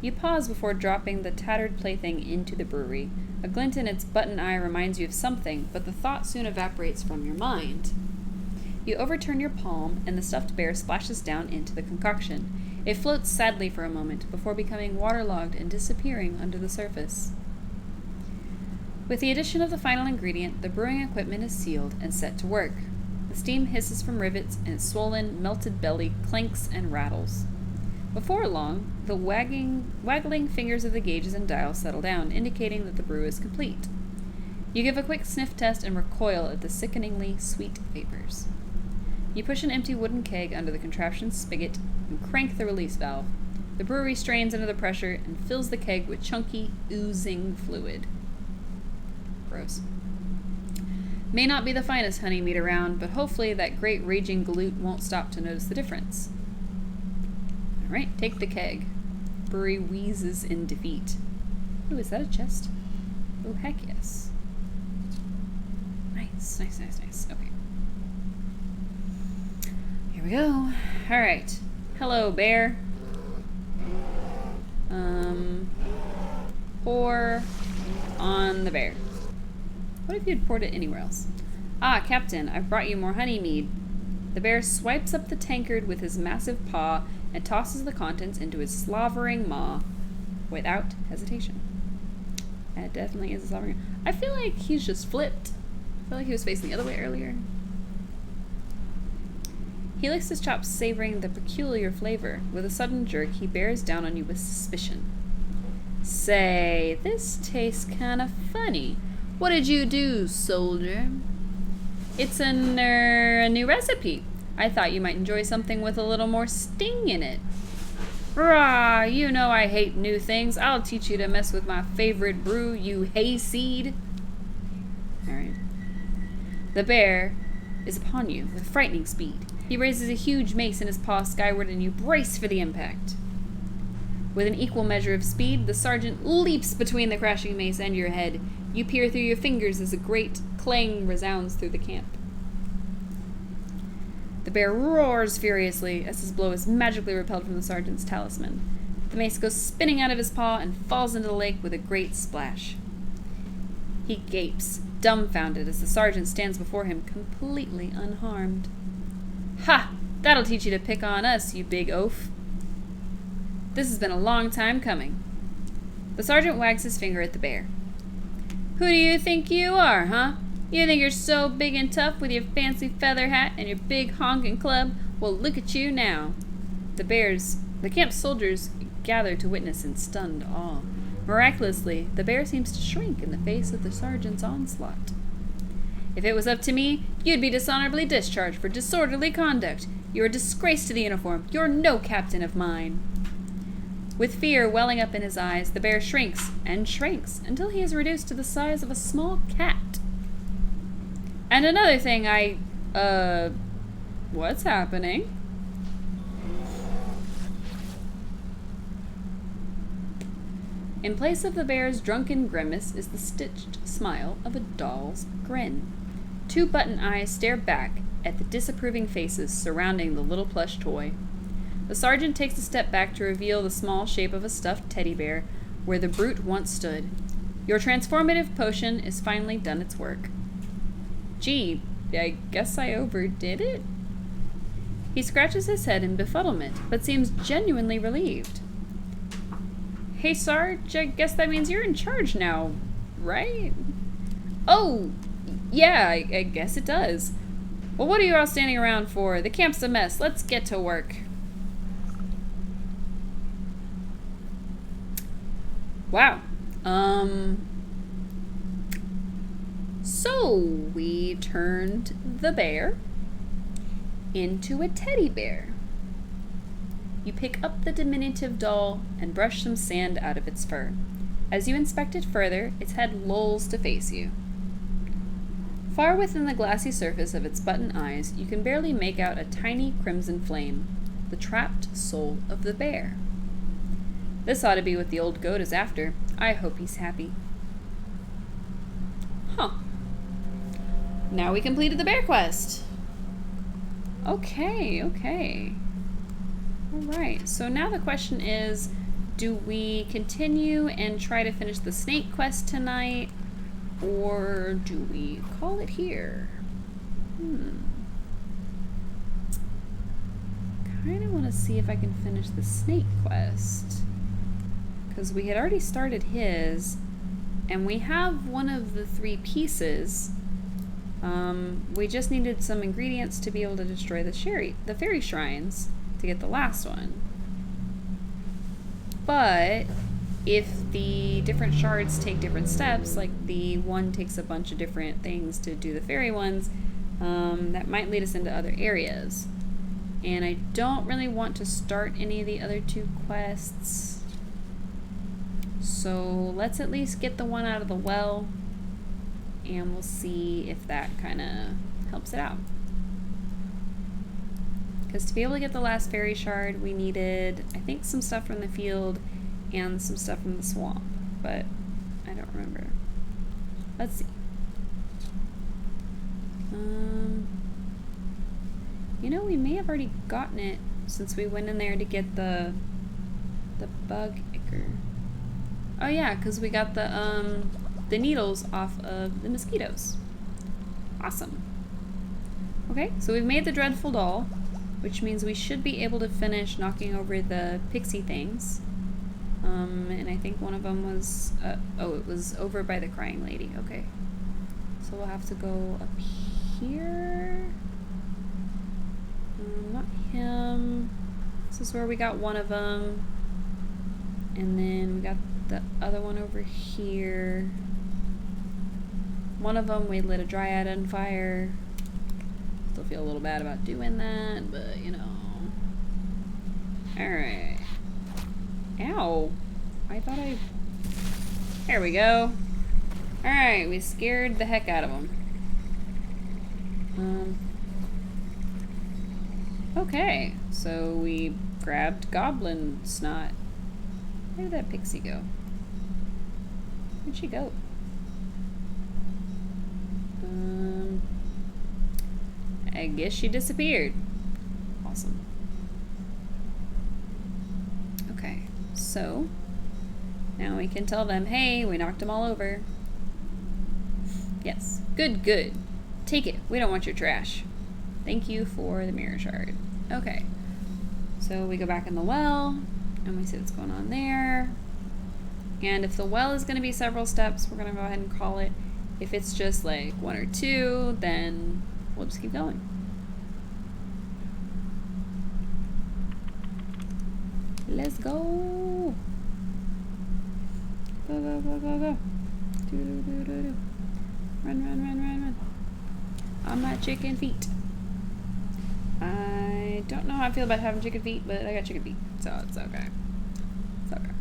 You pause before dropping the tattered plaything into the brewery. A glint in its button eye reminds you of something, but the thought soon evaporates from your mind. You overturn your palm, and the stuffed bear splashes down into the concoction. It floats sadly for a moment, before becoming waterlogged and disappearing under the surface. With the addition of the final ingredient, the brewing equipment is sealed and set to work. The steam hisses from rivets, and its swollen, melted belly clanks and rattles. Before long, the waggling fingers of the gauges and dials settle down, indicating that the brew is complete. You give a quick sniff test and recoil at the sickeningly sweet vapors. You push an empty wooden keg under the contraption's spigot and crank the release valve. The brewery strains under the pressure and fills the keg with chunky, oozing fluid. Gross. May not be the finest honey meat around, but hopefully that great raging galoot won't stop to notice the difference. Alright, take the keg. Brewery wheezes in defeat. Ooh, is that a chest? Oh, heck yes. Nice, nice, nice, nice. Okay. Here we go. Alright. Hello, bear. Pour on the bear. What if you'd poured it anywhere else? Ah, Captain, I've brought you more honey mead. The bear swipes up the tankard with his massive paw and tosses the contents into his slavering maw without hesitation. That definitely is a slavering. I feel like he's just flipped. I feel like he was facing the other way earlier. He licks his chops, savoring the peculiar flavor. With a sudden jerk, he bears down on you with suspicion. Say, this tastes kind of funny. What did you do, soldier? It's a new recipe. I thought you might enjoy something with a little more sting in it. Rah, you know I hate new things. I'll teach you to mess with my favorite brew, you hayseed. Alright. The bear is upon you with frightening speed. He raises a huge mace in his paw skyward and you brace for the impact. With an equal measure of speed, the sergeant leaps between the crashing mace and your head. You peer through your fingers as a great clang resounds through the camp. The bear roars furiously as his blow is magically repelled from the sergeant's talisman. The mace goes spinning out of his paw and falls into the lake with a great splash. He gapes, dumbfounded, as the sergeant stands before him, completely unharmed. Ha! That'll teach you to pick on us, you big oaf. This has been a long time coming. The sergeant wags his finger at the bear. Who do you think you are, huh? You think you're so big and tough with your fancy feather hat and your big honking club? Well, look at you now. The camp soldiers gather to witness in stunned awe. Miraculously, the bear seems to shrink in the face of the sergeant's onslaught. If it was up to me, you'd be dishonorably discharged for disorderly conduct. You're a disgrace to the uniform. You're no captain of mine. With fear welling up in his eyes, the bear shrinks and shrinks until he is reduced to the size of a small cat. And another thing what's happening? In place of the bear's drunken grimace is the stitched smile of a doll's grin. Two button eyes stare back at the disapproving faces surrounding the little plush toy. The sergeant takes a step back to reveal the small shape of a stuffed teddy bear where the brute once stood. Your transformative potion is finally done its work. Gee, I guess I overdid it? He scratches his head in befuddlement, but seems genuinely relieved. Hey, Sarge, I guess that means you're in charge now, right? Oh, yeah, I guess it does. Well, what are you all standing around for? The camp's a mess. Let's get to work. Wow. So we turned the bear into a teddy bear. You pick up the diminutive doll and brush some sand out of its fur. As you inspect it further, its head lolls to face you. Far within the glassy surface of its button eyes, you can barely make out a tiny crimson flame, the trapped soul of the bear. This ought to be what the old goat is after. I hope he's happy. Huh. Now we completed the bear quest. Okay. Alright, so now the question is, do we continue and try to finish the snake quest tonight, or do we call it here? Kinda want to see if I can finish the snake quest, because we had already started his, and we have one of the 3 pieces. We just needed some ingredients to be able to destroy the fairy shrines to get the last one. But if the different shards take different steps, like the one takes a bunch of different things to do the fairy ones, that might lead us into other areas. And I don't really want to start any of the other 2 quests. So let's at least get the one out of the well, and we'll see if that kind of helps it out. Because to be able to get the last fairy shard, we needed, I think, some stuff from the field and some stuff from the swamp, but I don't remember. Let's see. You know, we may have already gotten it since we went in there to get the bug ichor. Oh yeah, because we got the needles off of the mosquitoes. Awesome. Okay, so we've made the dreadful doll, which means we should be able to finish knocking over the pixie things. And I think one of them was, it was over by the crying lady. Okay. So we'll have to go up here. Not him. This is where we got one of them. And then we got the other one over here. One of them we lit a dryad on fire. Still feel a little bad about doing that, but you know. Alright. Ow. I thought I... There we go. Alright, we scared the heck out of them. Okay, so we grabbed goblin snot. Where did that pixie go? Where'd she go? I guess she disappeared. Awesome. Okay, so now we can tell them, hey, we knocked them all over. Yes, good. Take it. We don't want your trash. Thank you for the mirror shard. Okay. So we go back in the well, and we see what's going on there. And if the well is going to be several steps, we're going to go ahead and call it. If it's just like 1 or 2, then we'll just keep going. Let's go. Go, go, go, go, go. Do, do, do, do, do. Run, run, run, run, run. On my chicken feet. I don't know how I feel about having chicken feet, but I got chicken feet, so it's okay. It's okay.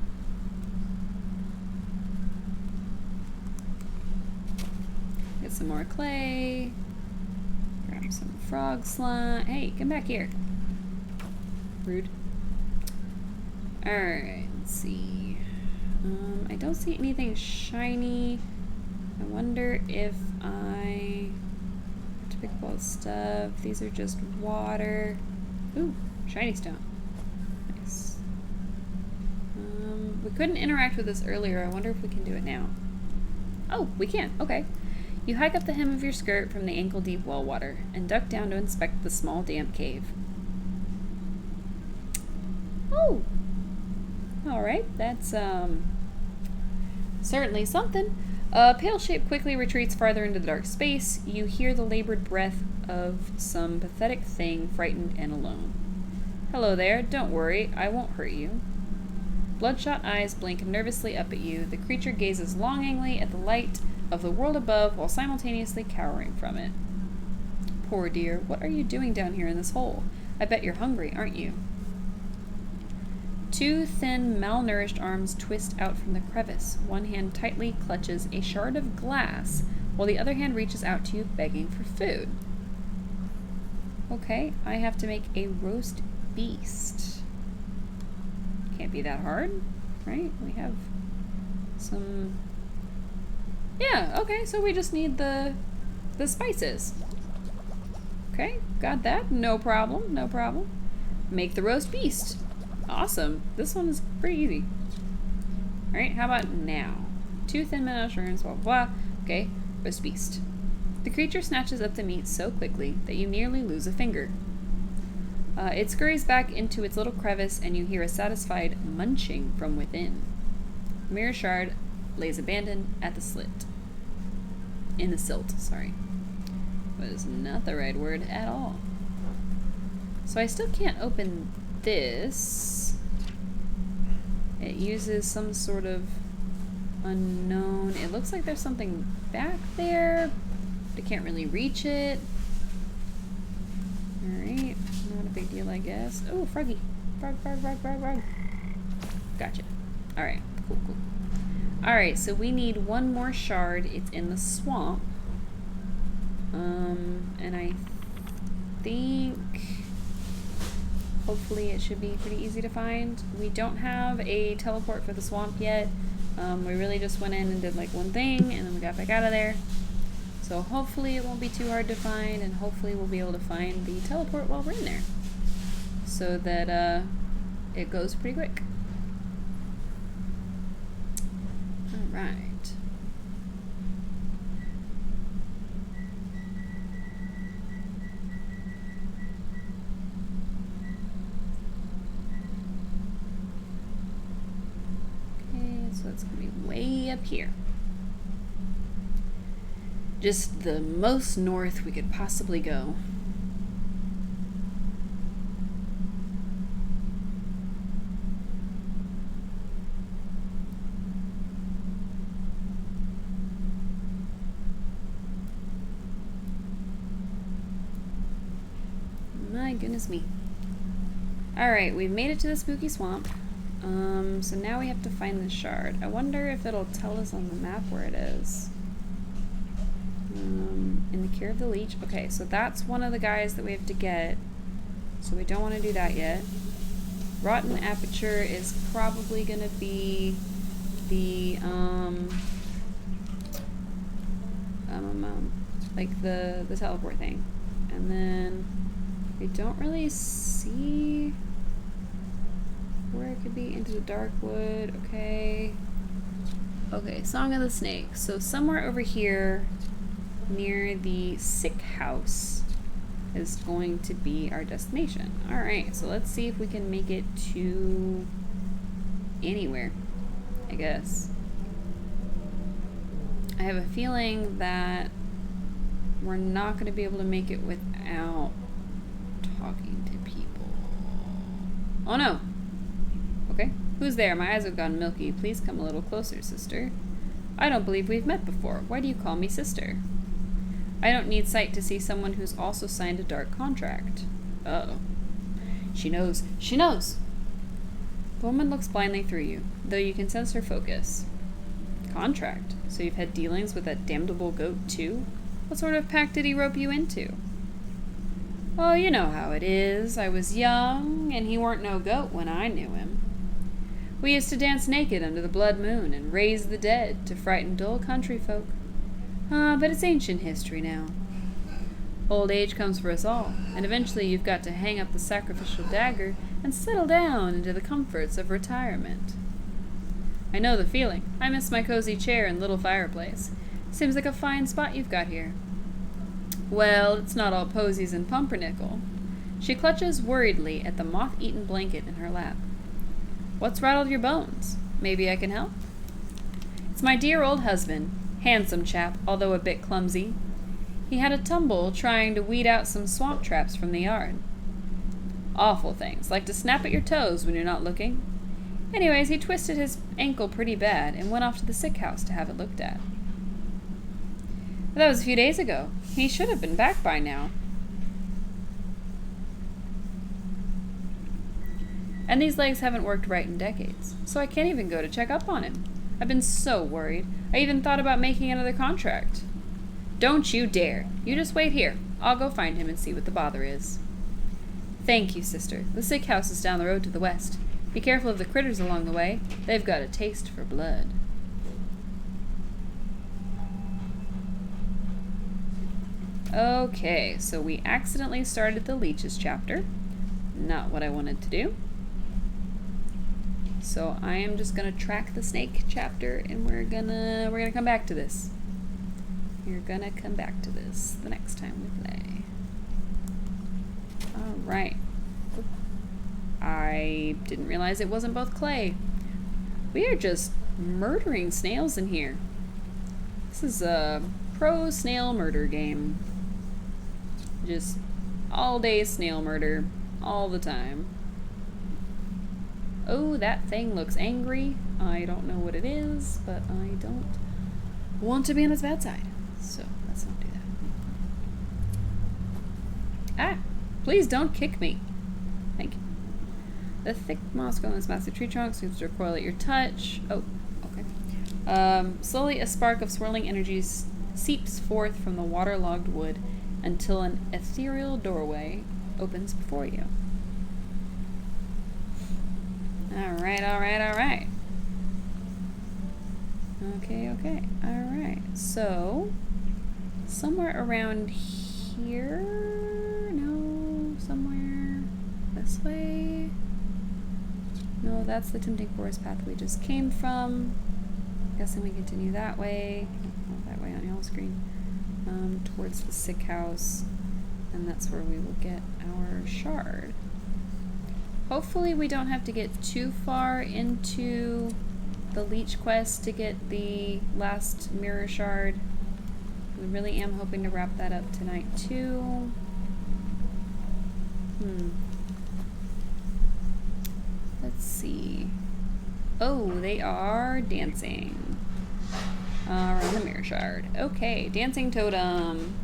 Get some more clay. Grab some frog slime. Hey, come back here. Rude. Alright, let's see. I don't see anything shiny. I wonder if I have to pick up all the stuff. These are just water. Ooh, shiny stone. Nice. We couldn't interact with this earlier. I wonder if we can do it now. Oh, we can. Okay. You hike up the hem of your skirt from the ankle-deep well water and duck down to inspect the small damp cave. Oh! Alright, that's certainly something. A pale shape quickly retreats farther into the dark space. You hear the labored breath of some pathetic thing, frightened and alone. Hello there, don't worry, I won't hurt you. Bloodshot eyes blink nervously up at you. The creature gazes longingly at the light of the world above while simultaneously cowering from it. Poor dear, what are you doing down here in this hole? I bet you're hungry, aren't you? 2 thin, malnourished arms twist out from the crevice. One hand tightly clutches a shard of glass, while the other hand reaches out to you, begging for food. Okay, I have to make a roast beast. Can't be that hard, right? We have some... Yeah, okay, so we just need the spices. Okay, got that. No problem, no problem. Make the roast beast. Awesome. This one is pretty easy. Alright, how about now? 2 thin mushrooms, blah, blah, blah. Okay, roast beast. The creature snatches up the meat so quickly that you nearly lose a finger. It scurries back into its little crevice and you hear a satisfied munching from within. Mirror shard lays abandoned at the slit. In the silt, sorry. But it's not the right word at all. So I still can't open this. It uses some sort of unknown. It looks like there's something back there, but I can't really reach it. Alright, not a big deal, I guess. Oh, froggy. Frog, frog, frog, frog, frog. Gotcha. Alright, cool, cool. Alright, so we need 1 more shard. It's in the swamp. And I think hopefully it should be pretty easy to find. We don't have a teleport for the swamp yet. We really just went in and did like 1 thing and then we got back out of there. So hopefully it won't be too hard to find, and hopefully we'll be able to find the teleport while we're in there. So that it goes pretty quick. Alright. So it's going to be way up here. Just the most north we could possibly go. My goodness me. Alright, we've made it to the spooky swamp. So now we have to find the shard. I wonder if it'll tell us on the map where it is. In the Cure of the Leech. Okay, so that's one of the guys that we have to get. So we don't want to do that yet. Rotten Aperture is probably going to be the, like the teleport thing. And then we don't really see where it could be. Into the Darkwood. Okay. Okay, Song of the Snake. So somewhere over here near the sick house is going to be our destination. Alright, so let's see if we can make it to anywhere, I guess. I have a feeling that we're not going to be able to make it without talking to people. Oh no! Okay, who's there? My eyes have gone milky. Please come a little closer, sister. I don't believe we've met before. Why do you call me sister? I don't need sight to see someone who's also signed a dark contract. Uh-oh. She knows. She knows! The woman looks blindly through you, though you can sense her focus. Contract? So you've had dealings with that damnable goat, too? What sort of pact did he rope you into? Oh, you know how it is. I was young, and he weren't no goat when I knew him. We used to dance naked under the blood moon and raise the dead to frighten dull country folk. But it's ancient history now. Old age comes for us all, and eventually you've got to hang up the sacrificial dagger and settle down into the comforts of retirement. I know the feeling. I miss my cozy chair and little fireplace. Seems like a fine spot you've got here. Well, it's not all posies and pumpernickel. She clutches worriedly at the moth-eaten blanket in her lap. What's rattled your bones? Maybe I can help? It's my dear old husband. Handsome chap, although a bit clumsy. He had a tumble trying to weed out some swamp traps from the yard. Awful things, like to snap at your toes when you're not looking. Anyways, he twisted his ankle pretty bad and went off to the sick house to have it looked at. But that was a few days ago. He should have been back by now. And these legs haven't worked right in decades, so I can't even go to check up on him. I've been so worried. I even thought about making another contract. Don't you dare. You just wait here. I'll go find him and see what the bother is. Thank you, sister. The sick house is down the road to the west. Be careful of the critters along the way. They've got a taste for blood. Okay, so we accidentally started the leeches chapter. Not what I wanted to do. So I am just gonna track the snake chapter, and we're gonna come back to this. We're gonna come back to this the next time we play. All right. I didn't realize it wasn't both clay. We are just murdering snails in here. This is a pro snail murder game. Just all day snail murder, all the time. Oh, that thing looks angry. I don't know what it is, but I don't want to be on its bad side. So let's not do that. Ah! Please don't kick me. Thank you. The thick moss growing on this massive tree trunk seems to recoil at your touch. Oh, okay. Slowly a spark of swirling energy seeps forth from the waterlogged wood until an ethereal doorway opens before you. Alright, alright, alright. Okay, okay. Alright. So, somewhere around here? No, somewhere this way? No, that's the tempting forest path we just came from. Guessing we continue that way. Oh, that way on y'all's screen. Towards the sick house. And that's where we will get our shard. Hopefully we don't have to get too far into the leech quest to get the last mirror shard. I really am hoping to wrap that up tonight too. Let's see. Oh, they are dancing around the mirror shard. Okay, dancing totem.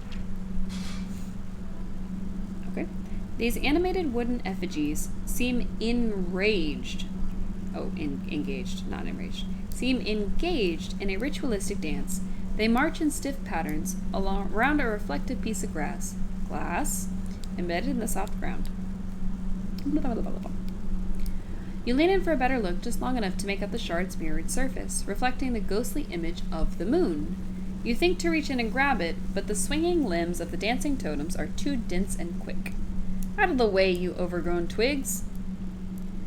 Okay. These animated wooden effigies seem enraged. Oh, engaged, not enraged. Seem engaged in a ritualistic dance. They march in stiff patterns around a reflective piece of glass, embedded in the soft ground. You lean in for a better look, just long enough to make out the shard's mirrored surface, reflecting the ghostly image of the moon. You think to reach in and grab it, but the swinging limbs of the dancing totems are too dense and quick. Out of the way, you overgrown twigs!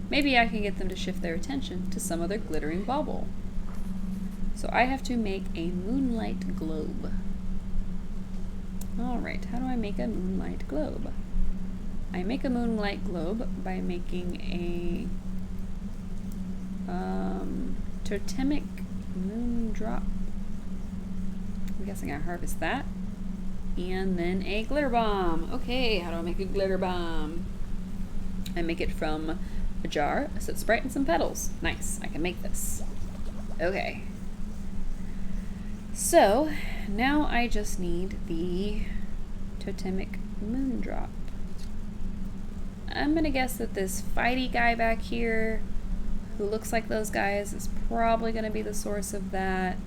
Maybe I can get them to shift their attention to some other glittering bauble. So I have to make a moonlight globe. Alright, how do I make a moonlight globe? I make a moonlight globe by making a totemic moon drop. I'm guessing I harvest that. And then a glitter bomb. Okay, how do I make a glitter bomb? I make it from a jar, a soot sprite, and some petals. Nice, I can make this. Okay. So, now I just need the totemic moon drop. I'm gonna guess that this fighty guy back here, who looks like those guys, is probably gonna be the source of that.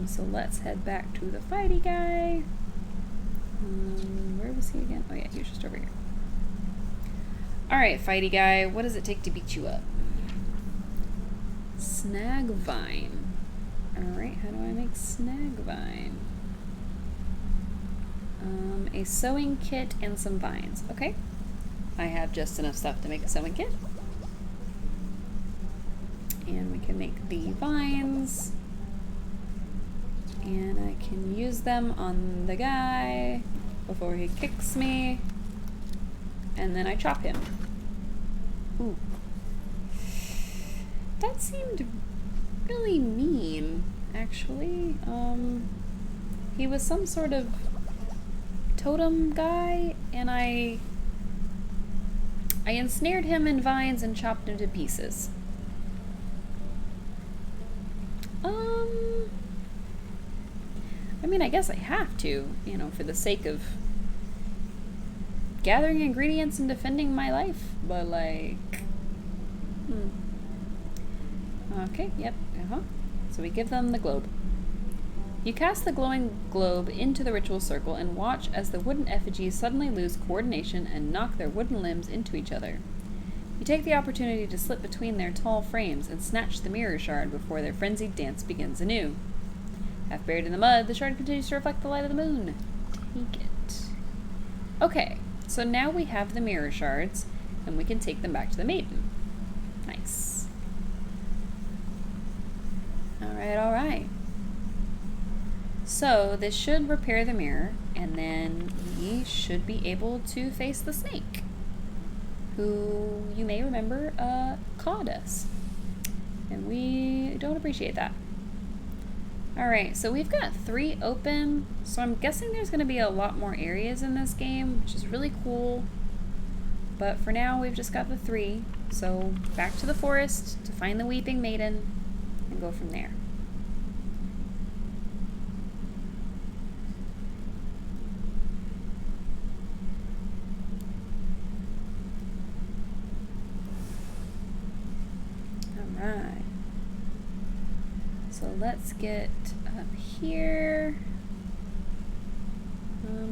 So let's head back to the fighty guy. Where was he again? Oh yeah, he was just over here. Alright, fighty guy, what does it take to beat you up? Snag vine. Alright, how do I make snag vine? A sewing kit and some vines. Okay. I have just enough stuff to make a sewing kit. And we can make the vines. And I can use them on the guy before he kicks me. And then I chop him. Ooh. That seemed really mean, actually. He was some sort of totem guy, and I ensnared him in vines and chopped him to pieces. I mean, I guess I have to, you know, for the sake of gathering ingredients and defending my life, but like, Okay, yep, So we give them the globe. You cast the glowing globe into the ritual circle and watch as the wooden effigies suddenly lose coordination and knock their wooden limbs into each other. You take the opportunity to slip between their tall frames and snatch the mirror shard before their frenzied dance begins anew. Half buried in the mud, the shard continues to reflect the light of the moon. Take it. Okay, so now we have the mirror shards, and we can take them back to the maiden. Nice. Alright. So this should repair the mirror, and then we should be able to face the snake, who you may remember clawed us. And we don't appreciate that. Alright, so we've got 3 open, so I'm guessing there's going to be a lot more areas in this game, which is really cool. But for now, we've just got the 3, so back to the forest to find the Weeping Maiden and go from there. Alright. So let's get up here.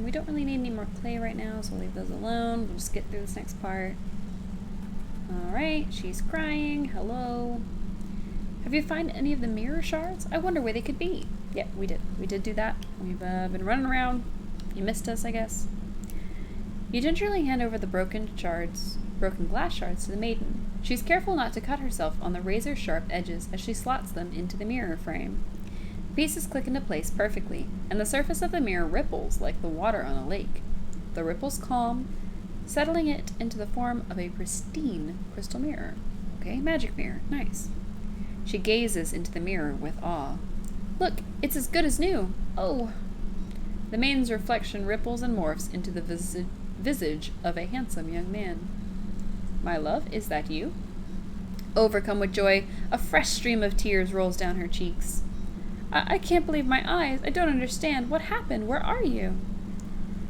We don't really need any more clay right now, so we'll leave those alone. We'll just get through this next part. Alright, she's crying. Hello. Have you found any of the mirror shards? I wonder where they could be. Yeah, we did. We did do that. We've been running around. You missed us, I guess. You gingerly hand over the broken glass shards to the maiden. She's careful not to cut herself on the razor-sharp edges as she slots them into the mirror frame. The pieces click into place perfectly, and the surface of the mirror ripples like the water on a lake. The ripples calm, settling it into the form of a pristine crystal mirror. Okay, magic mirror. Nice. She gazes into the mirror with awe. Look, it's as good as new. Oh. The maiden's reflection ripples and morphs into the visage of a handsome young man. My love, is that you? Overcome with joy, a fresh stream of tears rolls down her cheeks. I can't believe my eyes. I don't understand. What happened? Where are you?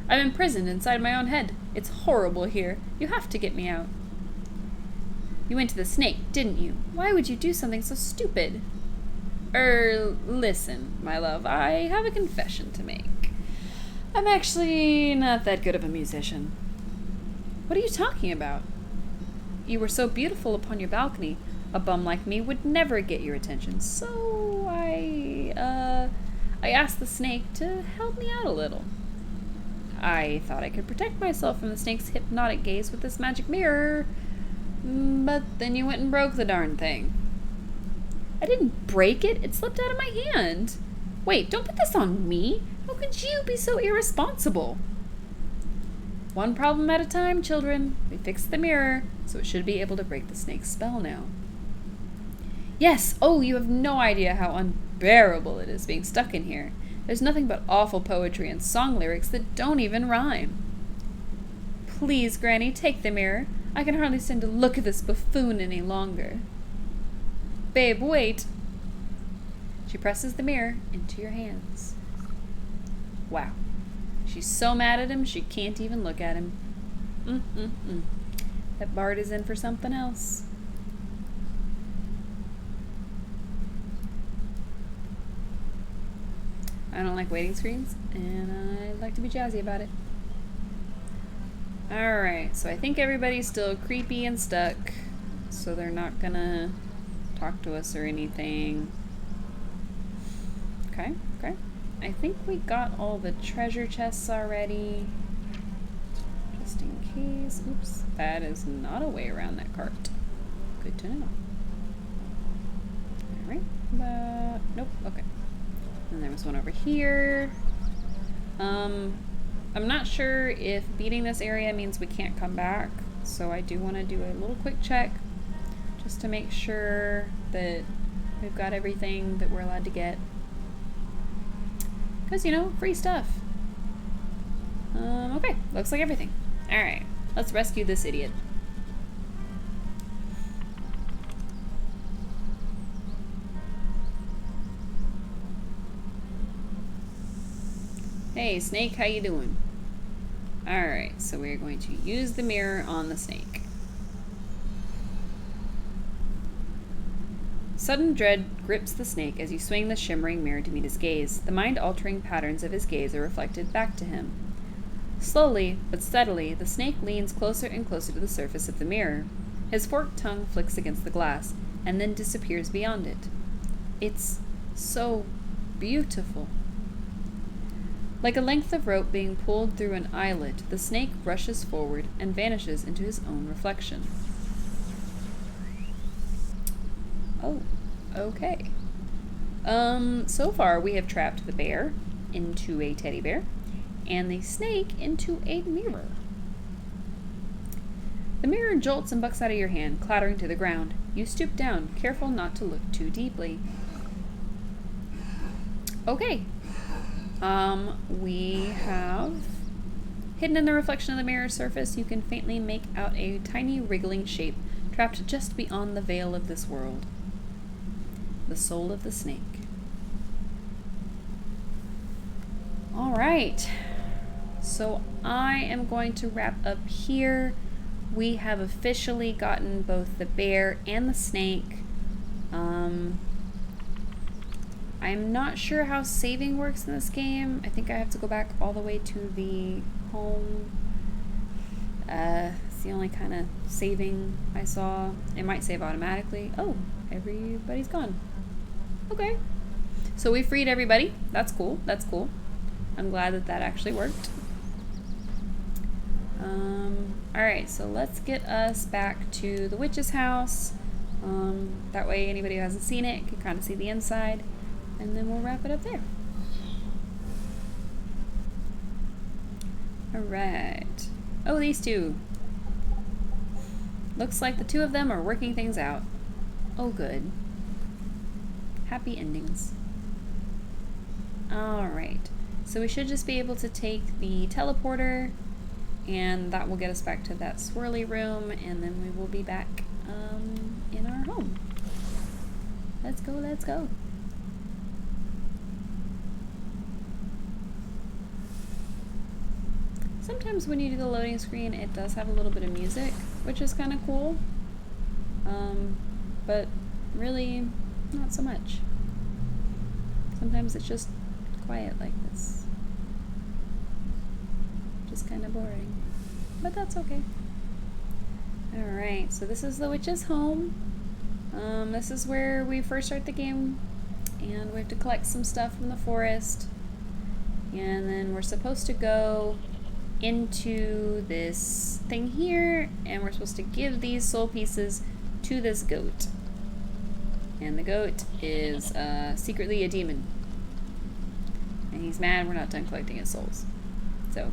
I'm imprisoned inside my own head. It's horrible here. You have to get me out. You went to the snake, didn't you? Why would you do something so stupid? Listen, my love, I have a confession to make. I'm actually not that good of a musician. What are you talking about? You were so beautiful upon your balcony. A bum like me would never get your attention, so I asked the snake to help me out a little. I thought I could protect myself from the snake's hypnotic gaze with this magic mirror, but then you went and broke the darn thing. I didn't break it. It slipped out of my hand. Wait, don't put this on me. How could you be so irresponsible? One problem at a time, children. We fixed the mirror, so it should be able to break the snake's spell now. Yes! Oh, you have no idea how unbearable it is being stuck in here. There's nothing but awful poetry and song lyrics that don't even rhyme. Please, Granny, take the mirror. I can hardly stand to look at this buffoon any longer. Babe, wait. She presses the mirror into your hands. Wow. She's so mad at him, she can't even look at him. That Bart is in for something else. I don't like waiting screens, and I like to be jazzy about it. Alright, so I think everybody's still creepy and stuck, so they're not gonna talk to us or anything. Okay, okay. I think we got all the treasure chests already. Just in case. Oops, that is not a way around that cart. Good to know. Alright, nope, okay. And there was one over here. I'm not sure if beating this area means we can't come back, so I do want to do a little quick check just to make sure that we've got everything that we're allowed to get. Because, you know, free stuff. Okay, looks like everything. Alright, let's rescue this idiot. Hey, snake, how you doing? Alright, so we're going to use the mirror on the snake. Sudden dread grips the snake as you swing the shimmering mirror to meet his gaze. The mind-altering patterns of his gaze are reflected back to him. Slowly, but steadily, the snake leans closer and closer to the surface of the mirror. His forked tongue flicks against the glass, and then disappears beyond it. It's so beautiful. Like a length of rope being pulled through an eyelet, the snake rushes forward and vanishes into his own reflection. Oh, okay. So far we have trapped the bear into a teddy bear and the snake into a mirror. The mirror jolts and bucks out of your hand, clattering to the ground. You stoop down, careful not to look too deeply. Okay. We have hidden in the reflection of the mirror's surface. You can faintly make out a tiny wriggling shape trapped just beyond the veil of this world. The soul of the snake. Alright, so I am going to wrap up here. We have officially gotten both the bear and the snake. I'm not sure how saving works in this game. I think I have to go back all the way to the home. It's the only kind of saving I saw. It might save automatically. Oh, everybody's gone. Okay. So we freed everybody. That's cool. That's cool. I'm glad that that actually worked. Alright, so let's get us back to the witch's house. That way anybody who hasn't seen it can kind of see the inside. And then we'll wrap it up there. Alright. Oh, these two. Looks like the two of them are working things out. Oh, good. Happy endings. Alright. So we should just be able to take the teleporter, and that will get us back to that swirly room, and then we will be back in our home. Let's go, let's go. Sometimes when you do the loading screen, it does have a little bit of music, which is kind of cool, but really not so much. Sometimes it's just quiet like this. Just kind of boring, but that's okay. Alright, so this is the witch's home. This is where we first start the game, and we have to collect some stuff from the forest, and then we're supposed to go into this thing here, and we're supposed to give these soul pieces to this goat. And the goat is secretly a demon. and he's mad we're not done collecting his souls. So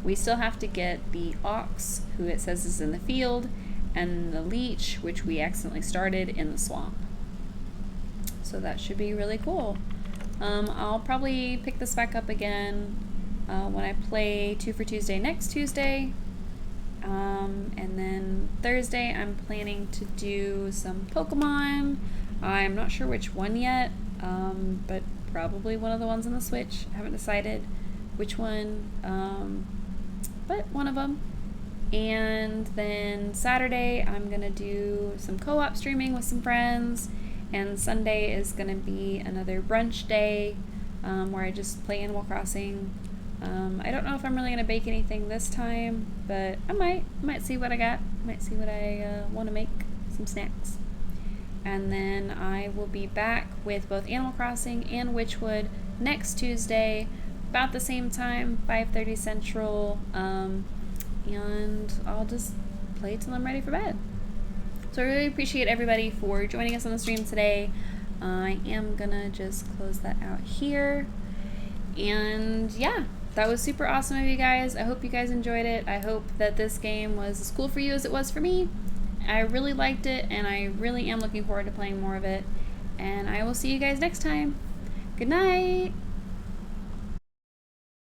we still have to get the ox, who it says is in the field, and the leech, which we accidentally started in the swamp. So that should be really cool. I'll probably pick this back up again when I play 2 for Tuesday next Tuesday. And then Thursday I'm planning to do some Pokemon. I'm not sure which one yet, but probably one of the ones on the Switch. I haven't decided which one, but one of them. And then Saturday I'm gonna do some co-op streaming with some friends, and Sunday is gonna be another brunch day where I just play Animal Crossing. I don't know if I'm really gonna bake anything this time, but I might see what I got. Might see what I want to make, some snacks. And then I will be back with both Animal Crossing and Wytchwood next Tuesday, about the same time, 5:30 Central, and I'll just play till I'm ready for bed. So I really appreciate everybody for joining us on the stream today. I am gonna just close that out here. And yeah, that was super awesome of you guys. I hope you guys enjoyed it. I hope that this game was as cool for you as it was for me. I really liked it, and I really am looking forward to playing more of it. And I will see you guys next time. Good night!